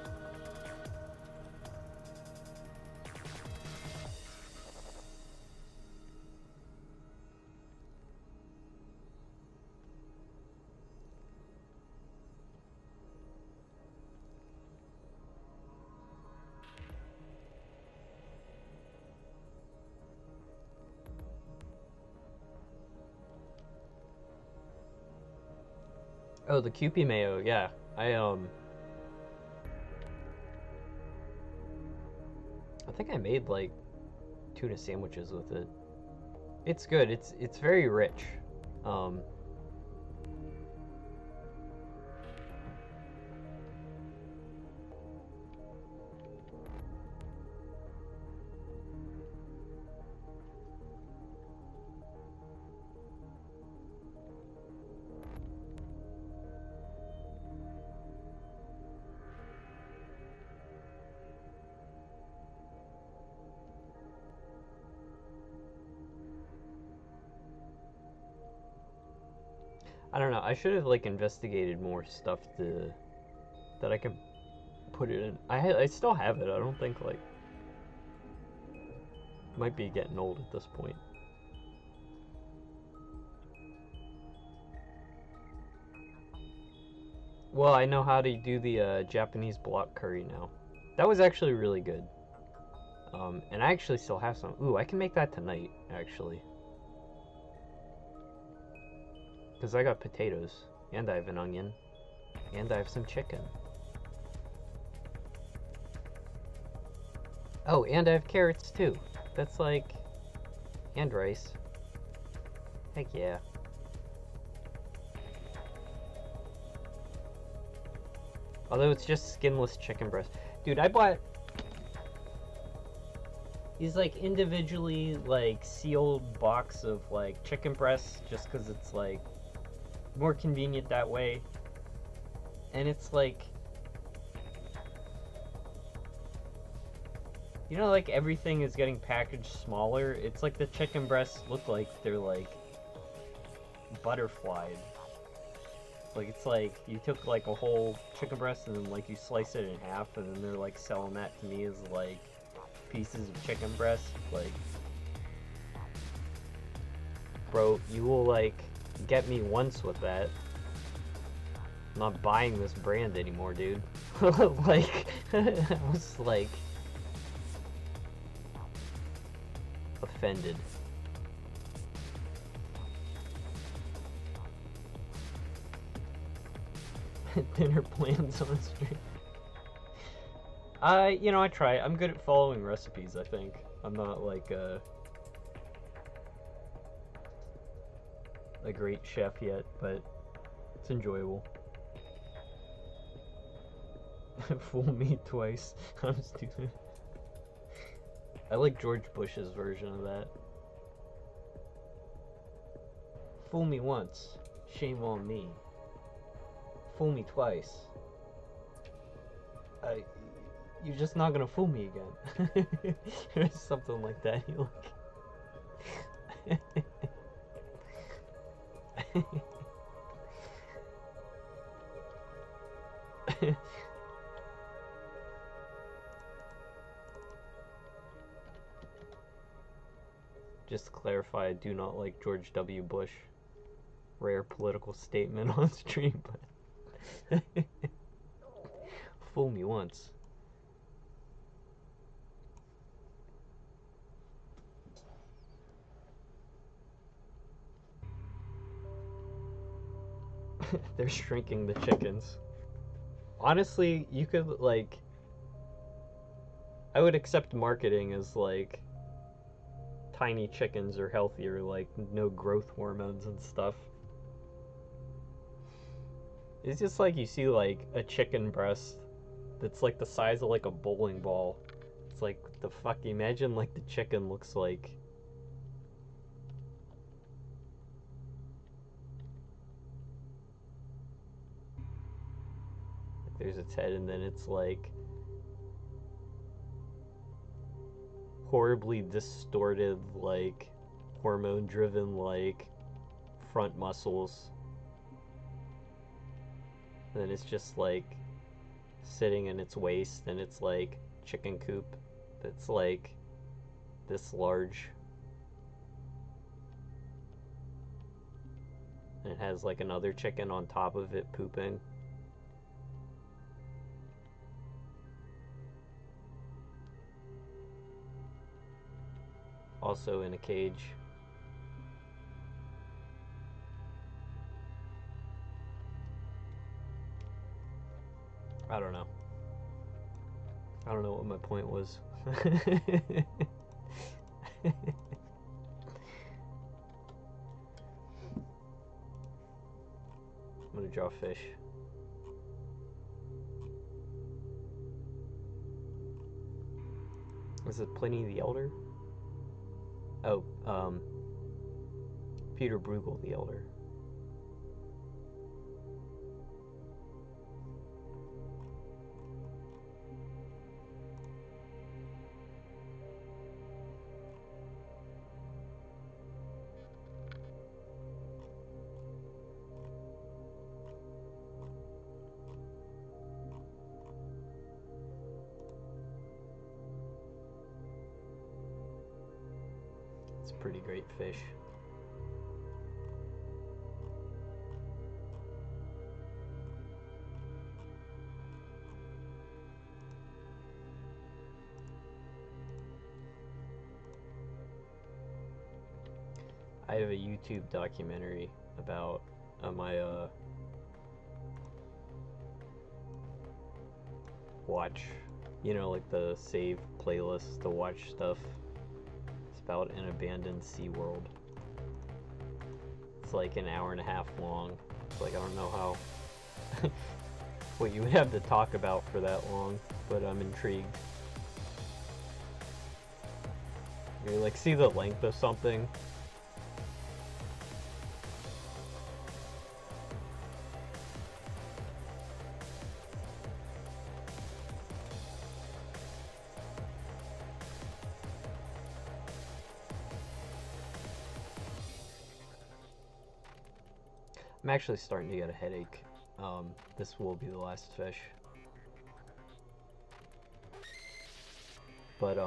Oh, the Kewpie mayo, yeah. I think I made like tuna sandwiches with it. It's good. It's very rich. I don't know. I should have like investigated more stuff that I could put it in. I still have it. I don't think like might be getting old at this point. Well, I know how to do the Japanese block curry now. That was actually really good. And I actually still have some. Ooh, I can make that tonight, actually. Because I got potatoes, and I have an onion, and I have some chicken. Oh, and I have carrots too. That's like... and rice. Heck yeah. Although it's just skinless chicken breast. Dude, I bought these like individually like sealed box of like chicken breasts just because it's like more convenient that way. And it's like, you know, like everything is getting packaged smaller. It's like the chicken breasts look like they're like butterflied. Like, it's like you took like a whole chicken breast and then like you slice it in half, and then they're like selling that to me as like pieces of chicken breast. Like, bro, you will like get me once with that. I'm not buying this brand anymore, dude. Like, I was like offended. Dinner plans on stream. You know, I try. I'm good at following recipes, I think. I'm not like a great chef yet, but it's enjoyable. Fool me twice. I'm stupid. I like George Bush's version of that. Fool me once, shame on me. Fool me twice. You're just not gonna fool me again. Or something like that. You like. Just to clarify, I do not like George W. Bush. Rare political statement on stream, but fool me once. They're shrinking the chickens. Honestly, you could like, I would accept marketing as like tiny chickens are healthier, like no growth hormones and stuff. It's just like you see like a chicken breast that's like the size of like a bowling ball. It's like, the fuck, imagine like the chicken looks like. There's its head, and then it's like horribly distorted, like hormone driven, like front muscles. And then it's just like sitting in its waist, and it's like chicken coop that's like this large. And it has like another chicken on top of it pooping. Also in a cage. I don't know. I don't know what my point was. I'm gonna draw fish. Is it Pliny the Elder? Oh, Peter Bruegel the Elder. It's a pretty great fish. I have a YouTube documentary about my watch, you know, like the save playlist to watch stuff. It's about an abandoned SeaWorld. It's like an hour and a half long. It's like, I don't know how what you would have to talk about for that long, but I'm intrigued. You like see the length of something. I'm actually starting to get a headache. This will be the last fish. But,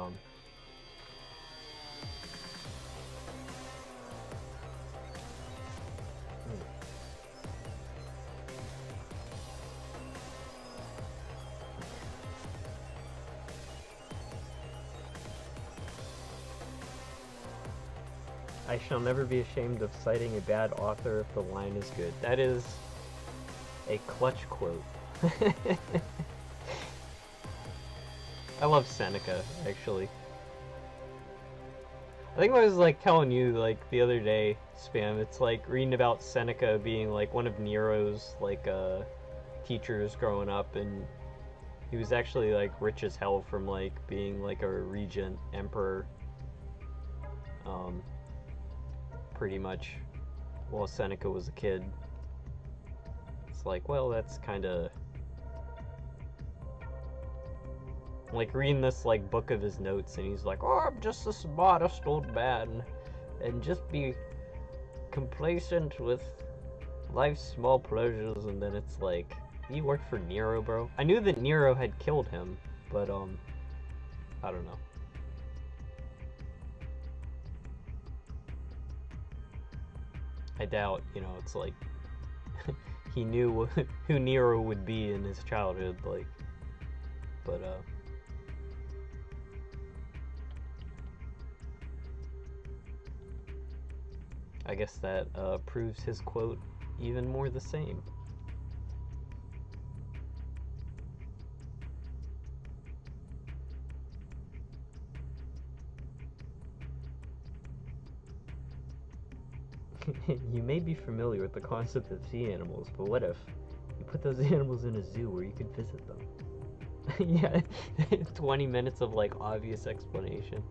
I shall never be ashamed of citing a bad author if the line is good. That is a clutch quote. I love Seneca, actually. I think I was like telling you like the other day, Spam, it's like reading about Seneca being like one of Nero's like teachers growing up, and he was actually like rich as hell from like being like a regent emperor pretty much while Seneca was a kid. It's like, well, that's kind of like reading this like book of his notes, and he's like, oh, I'm just this modest old man and just be complacent with life's small pleasures. And then it's like, you work for Nero, bro? I knew that Nero had killed him, but I don't know. I doubt, you know, it's like he knew who Nero would be in his childhood, like, but I guess that proves his quote even more the same. You may be familiar with the concept of sea animals, but what if you put those animals in a zoo where you could visit them? Yeah, 20 minutes of like obvious explanation.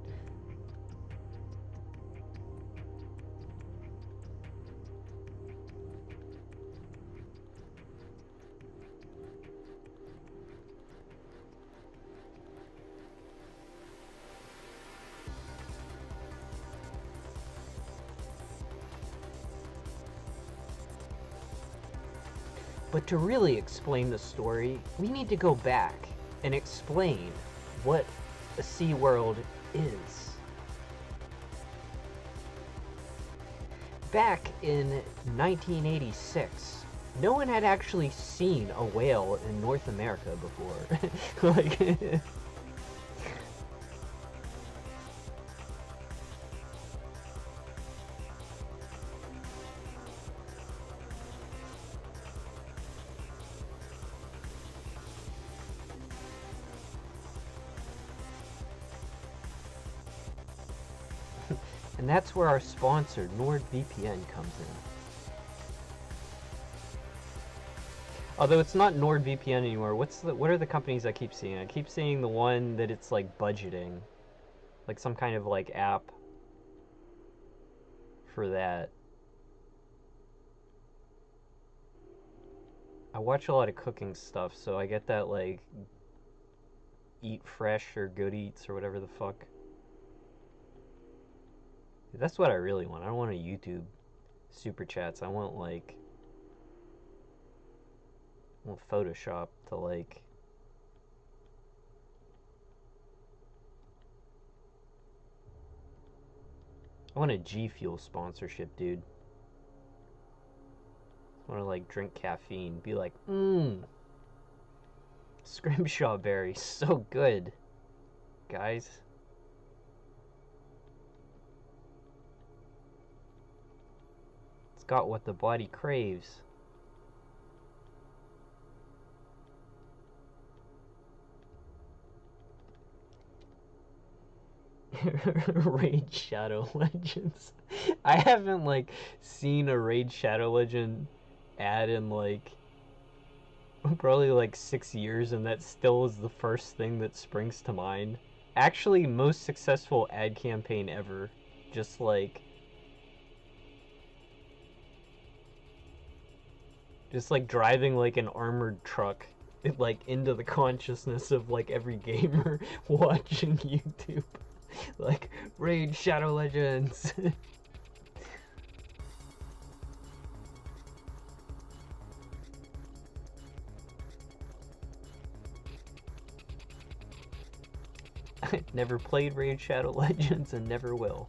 But to really explain the story, we need to go back and explain what a sea world is. Back in 1986, no one had actually seen a whale in North America before. Like, and that's where our sponsor, NordVPN, comes in. Although it's not NordVPN anymore. What are the companies I keep seeing? I keep seeing the one that it's like budgeting. Like some kind of like app for that. I watch a lot of cooking stuff, so I get that like Eat Fresh or Good Eats or whatever the fuck. That's what I really want. I don't want a YouTube super chats. I want like Photoshop to like I want a G Fuel sponsorship, dude. I want to like drink caffeine, be like, Scrimshaw berry, so good, guys. It's got what the body craves. Raid Shadow Legends. I haven't like seen a Raid Shadow Legend ad in like probably like 6 years, and that still is the first thing that springs to mind. Actually, most successful ad campaign ever. Just like driving like an armored truck like into the consciousness of like every gamer watching YouTube. Like, Raid Shadow Legends. Never played Raid Shadow Legends and never will.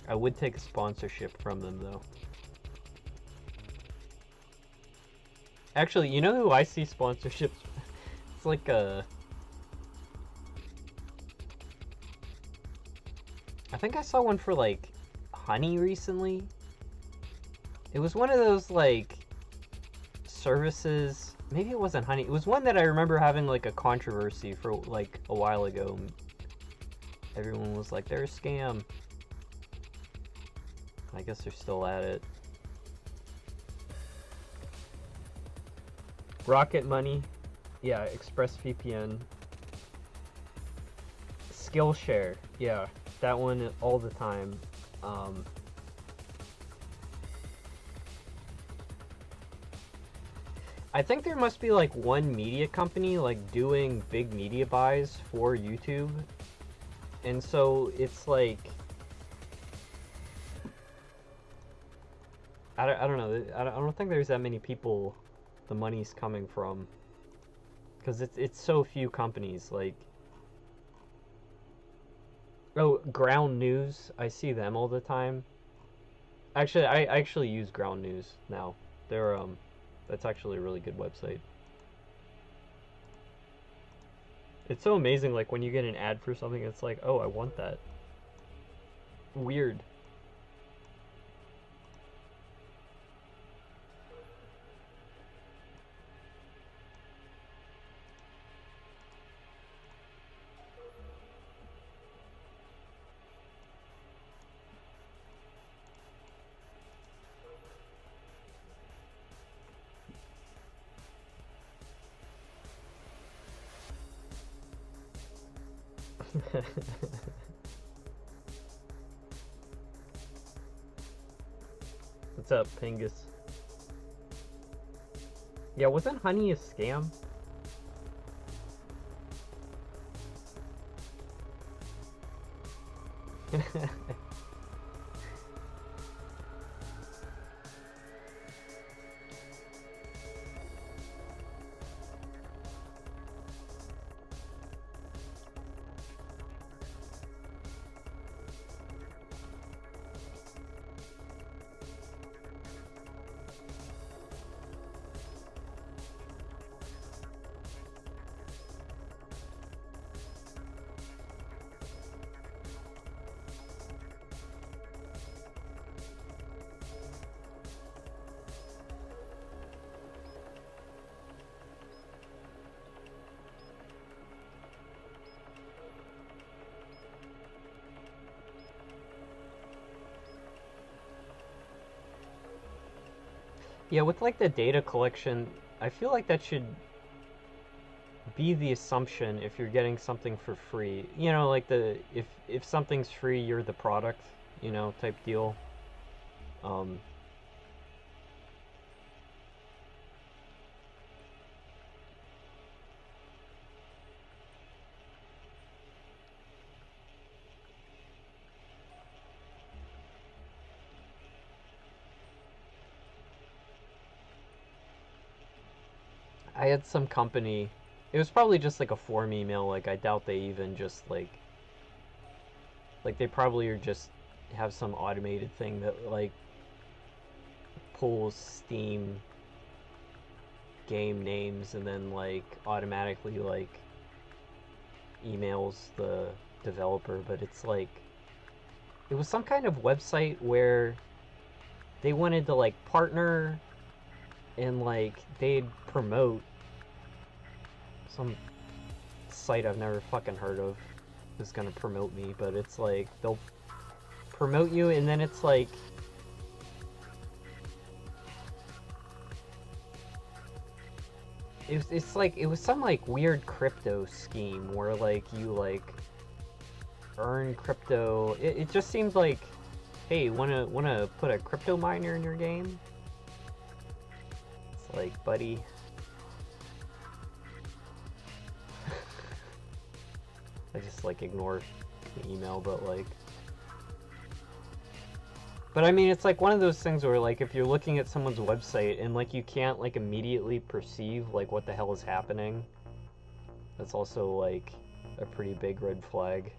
I would take a sponsorship from them though. Actually, you know who I see sponsorships? It's like a... I think I saw one for like Honey recently. It was one of those like services. Maybe it wasn't Honey. It was one that I remember having like a controversy for like a while ago. Everyone was like, they're a scam. I guess they're still at it. Rocket Money. Yeah, ExpressVPN. Skillshare. Yeah, that one all the time. I think there must be like one media company like doing big media buys for YouTube. And so it's like... I don't know. I don't think there's that many people the money's coming from. Because it's so few companies. Like... Oh, Ground News. I see them all the time. Actually, I actually use Ground News now. They're that's actually a really good website. It's so amazing, like when you get an ad for something, it's like, oh, I want that. Weird. What's up, Pingus? Yeah, wasn't Honey a scam? Yeah, with like the data collection, I feel like that should be the assumption if you're getting something for free. You know, like the if something's free, you're the product, you know, type deal. I had some company. It was probably just like a form email. Like I doubt they even just like they probably are just have some automated thing that like pulls Steam game names and then like automatically like emails the developer. But it's like it was some kind of website where they wanted to like partner and like they'd promote some site I've never fucking heard of is gonna promote me, but it's like they'll promote you and then it's like it's like it was some like weird crypto scheme where like you like earn crypto. It just seems like, hey, wanna put a crypto miner in your game? It's like, buddy. I just like ignore the email, but like But I mean, it's like one of those things where like if you're looking at someone's website and like you can't like immediately perceive like what the hell is happening, that's also like a pretty big red flag.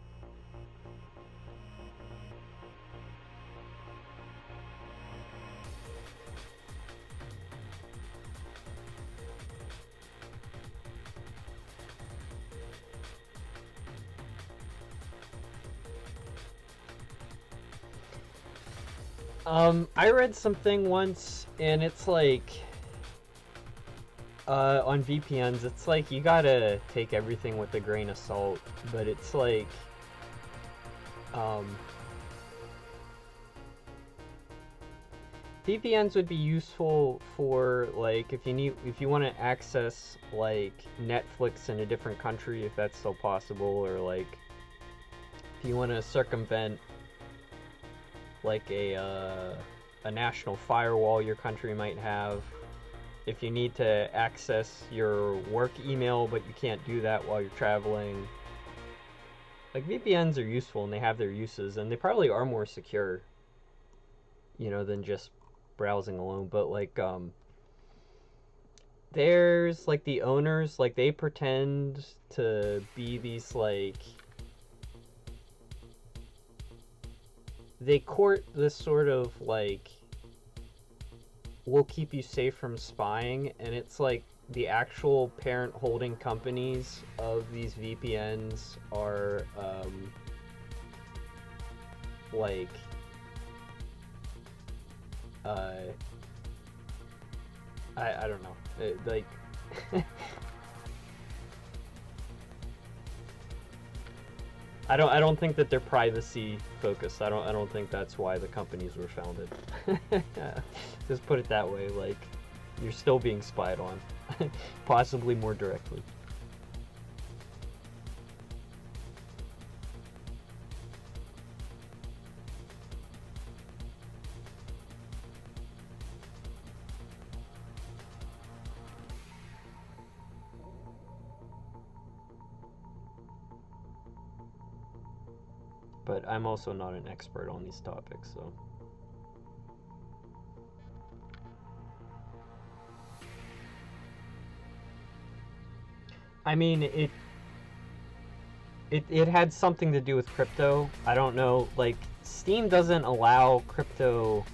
I read something once, and it's like, on VPNs, it's like you gotta take everything with a grain of salt, but it's like, VPNs would be useful for like if you want to access like Netflix in a different country, if that's still possible, or like if you want to circumvent like a national firewall your country might have. If you need to access your work email but you can't do that while you're traveling. Like VPNs are useful and they have their uses and they probably are more secure, you know, than just browsing alone. But like there's like the owners, like they pretend to be these like, they court this sort of like, we'll keep you safe from spying, and it's like the actual parent holding companies of these VPNs are like I don't know, like I don't think that they're privacy focused. I don't think that's why the companies were founded. Just put it that way, like you're still being spied on, possibly more directly. But I'm also not an expert on these topics, so. I mean, it had something to do with crypto. I don't know, like, Steam doesn't allow crypto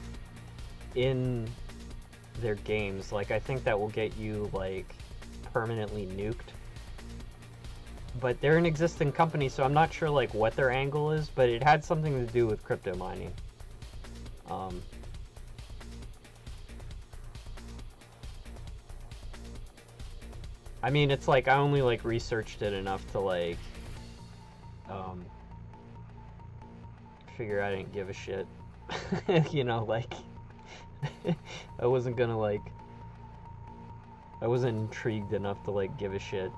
in their games. Like, I think that will get you, like, permanently nuked. But they're an existing company, so I'm not sure, like, what their angle is, but it had something to do with crypto mining. I mean, it's like, I only, like, researched it enough to, like, figure I didn't give a shit. You know, like, I wasn't gonna, like, I wasn't intrigued enough to, like, give a shit.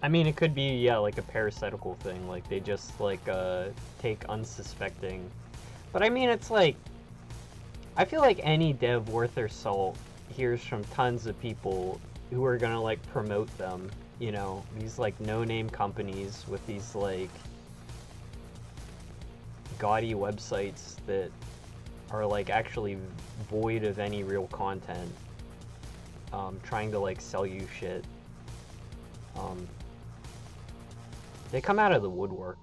I mean, it could be, yeah, like a parasitical thing. Like, they just, like, take unsuspecting. But I mean, it's like, I feel like any dev worth their salt hears from tons of people who are gonna, like, promote them. You know, these, like, no-name companies with these, like, gaudy websites that are, like, actually void of any real content. Trying to, like, sell you shit. They come out of the woodwork.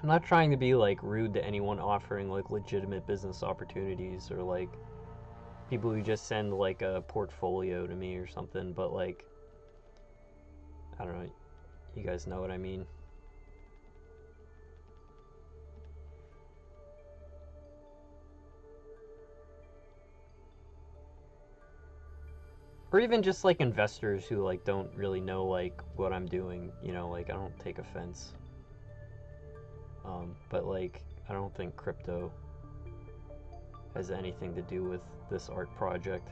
I'm not trying to be, like, rude to anyone offering, like, legitimate business opportunities or, like, people who just send, like, a portfolio to me or something, but, like, I don't know, you guys know what I mean. Or even just, like, investors who, like, don't really know, like, what I'm doing, you know, like, I don't take offense. But, like, I don't think crypto has anything to do with this art project.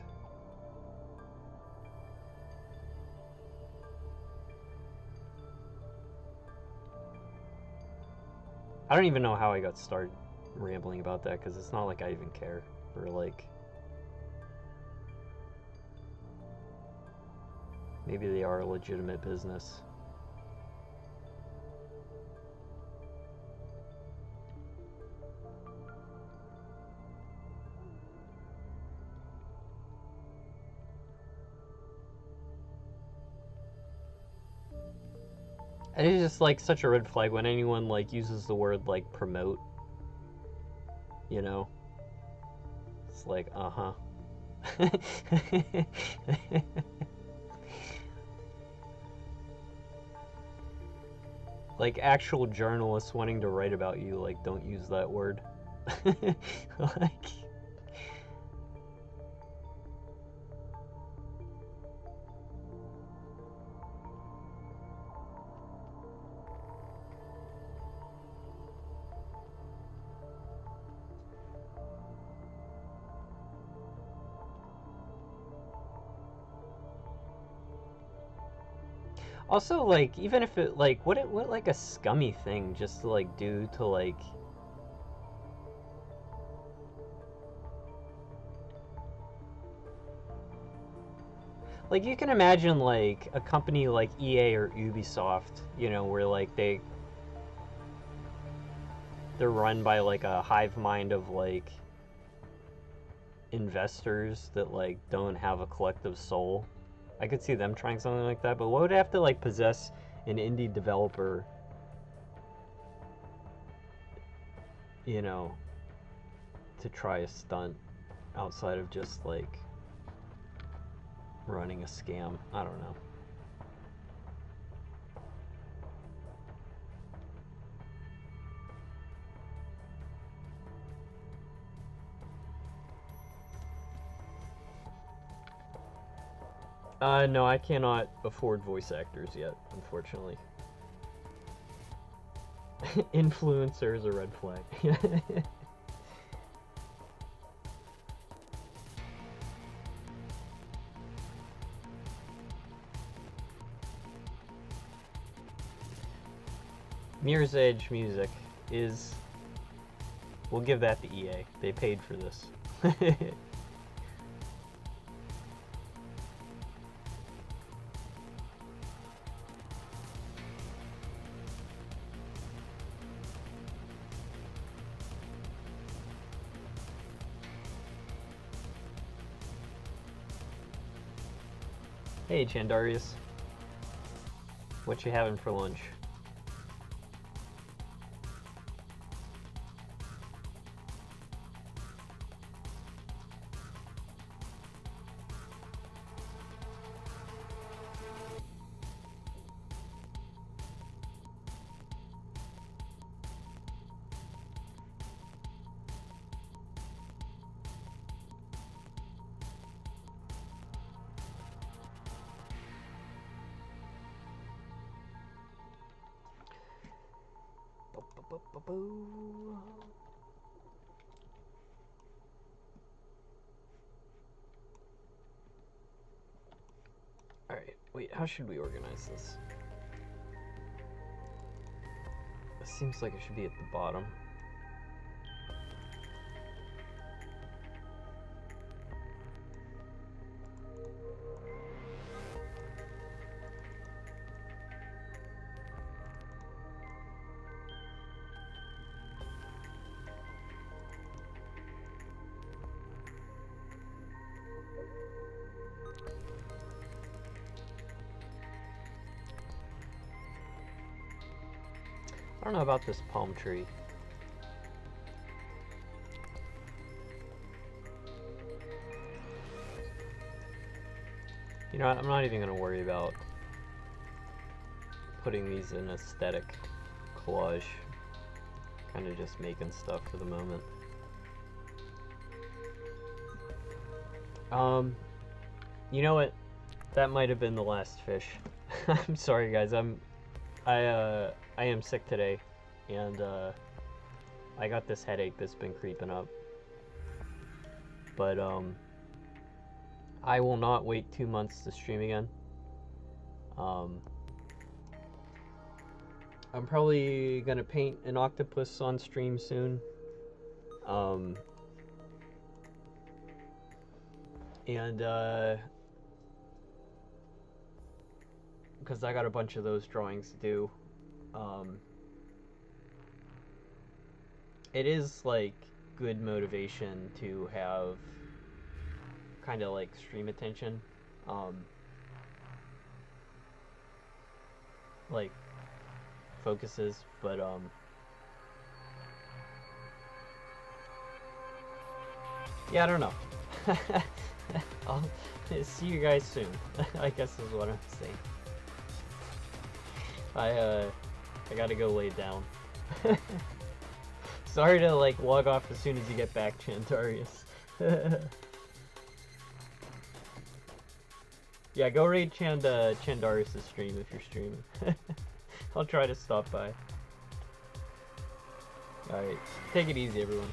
I don't even know how I got started rambling about that, because it's not like I even care, or like maybe they are a legitimate business. It is just like such a red flag when anyone like uses the word like promote, you know? It's like, uh-huh. Like actual journalists wanting to write about you, like, don't use that word. Like, also, like, even if it, like, what, like, a scummy thing just to, like, do to, like, you can imagine, like, a company like EA or Ubisoft, you know, where, like, they're run by, like, a hive mind of, like, investors that, like, don't have a collective soul. I could see them trying something like that, but what would it have to, like, possess an indie developer, you know, to try a stunt outside of just, like, running a scam? I don't know. No, I cannot afford voice actors yet, unfortunately. Influencer is a red flag. Mirror's Edge music is... We'll give that to EA. They paid for this. Hey, Chandarius. What you having for lunch? Alright, wait, how should we organize this? It seems like it should be at the bottom. I don't know about this palm tree. You know what, I'm not even going to worry about putting these in aesthetic collage. Kind of just making stuff for the moment. You know what? That might have been the last fish. I'm sorry, guys. I am sick today, and I got this headache that's been creeping up. But I will not wait 2 months to stream again. I'm probably gonna paint an octopus on stream soon. And because I got a bunch of those drawings to do. It is like good motivation to have kind of like stream attention. Like focuses, but yeah, I don't know. I'll see you guys soon. I guess is what I'm saying. I gotta go lay down. Sorry to like log off as soon as you get back, Chantarius. Yeah, go raid Chandarius' stream if you're streaming. I'll try to stop by. Alright, take it easy, everyone.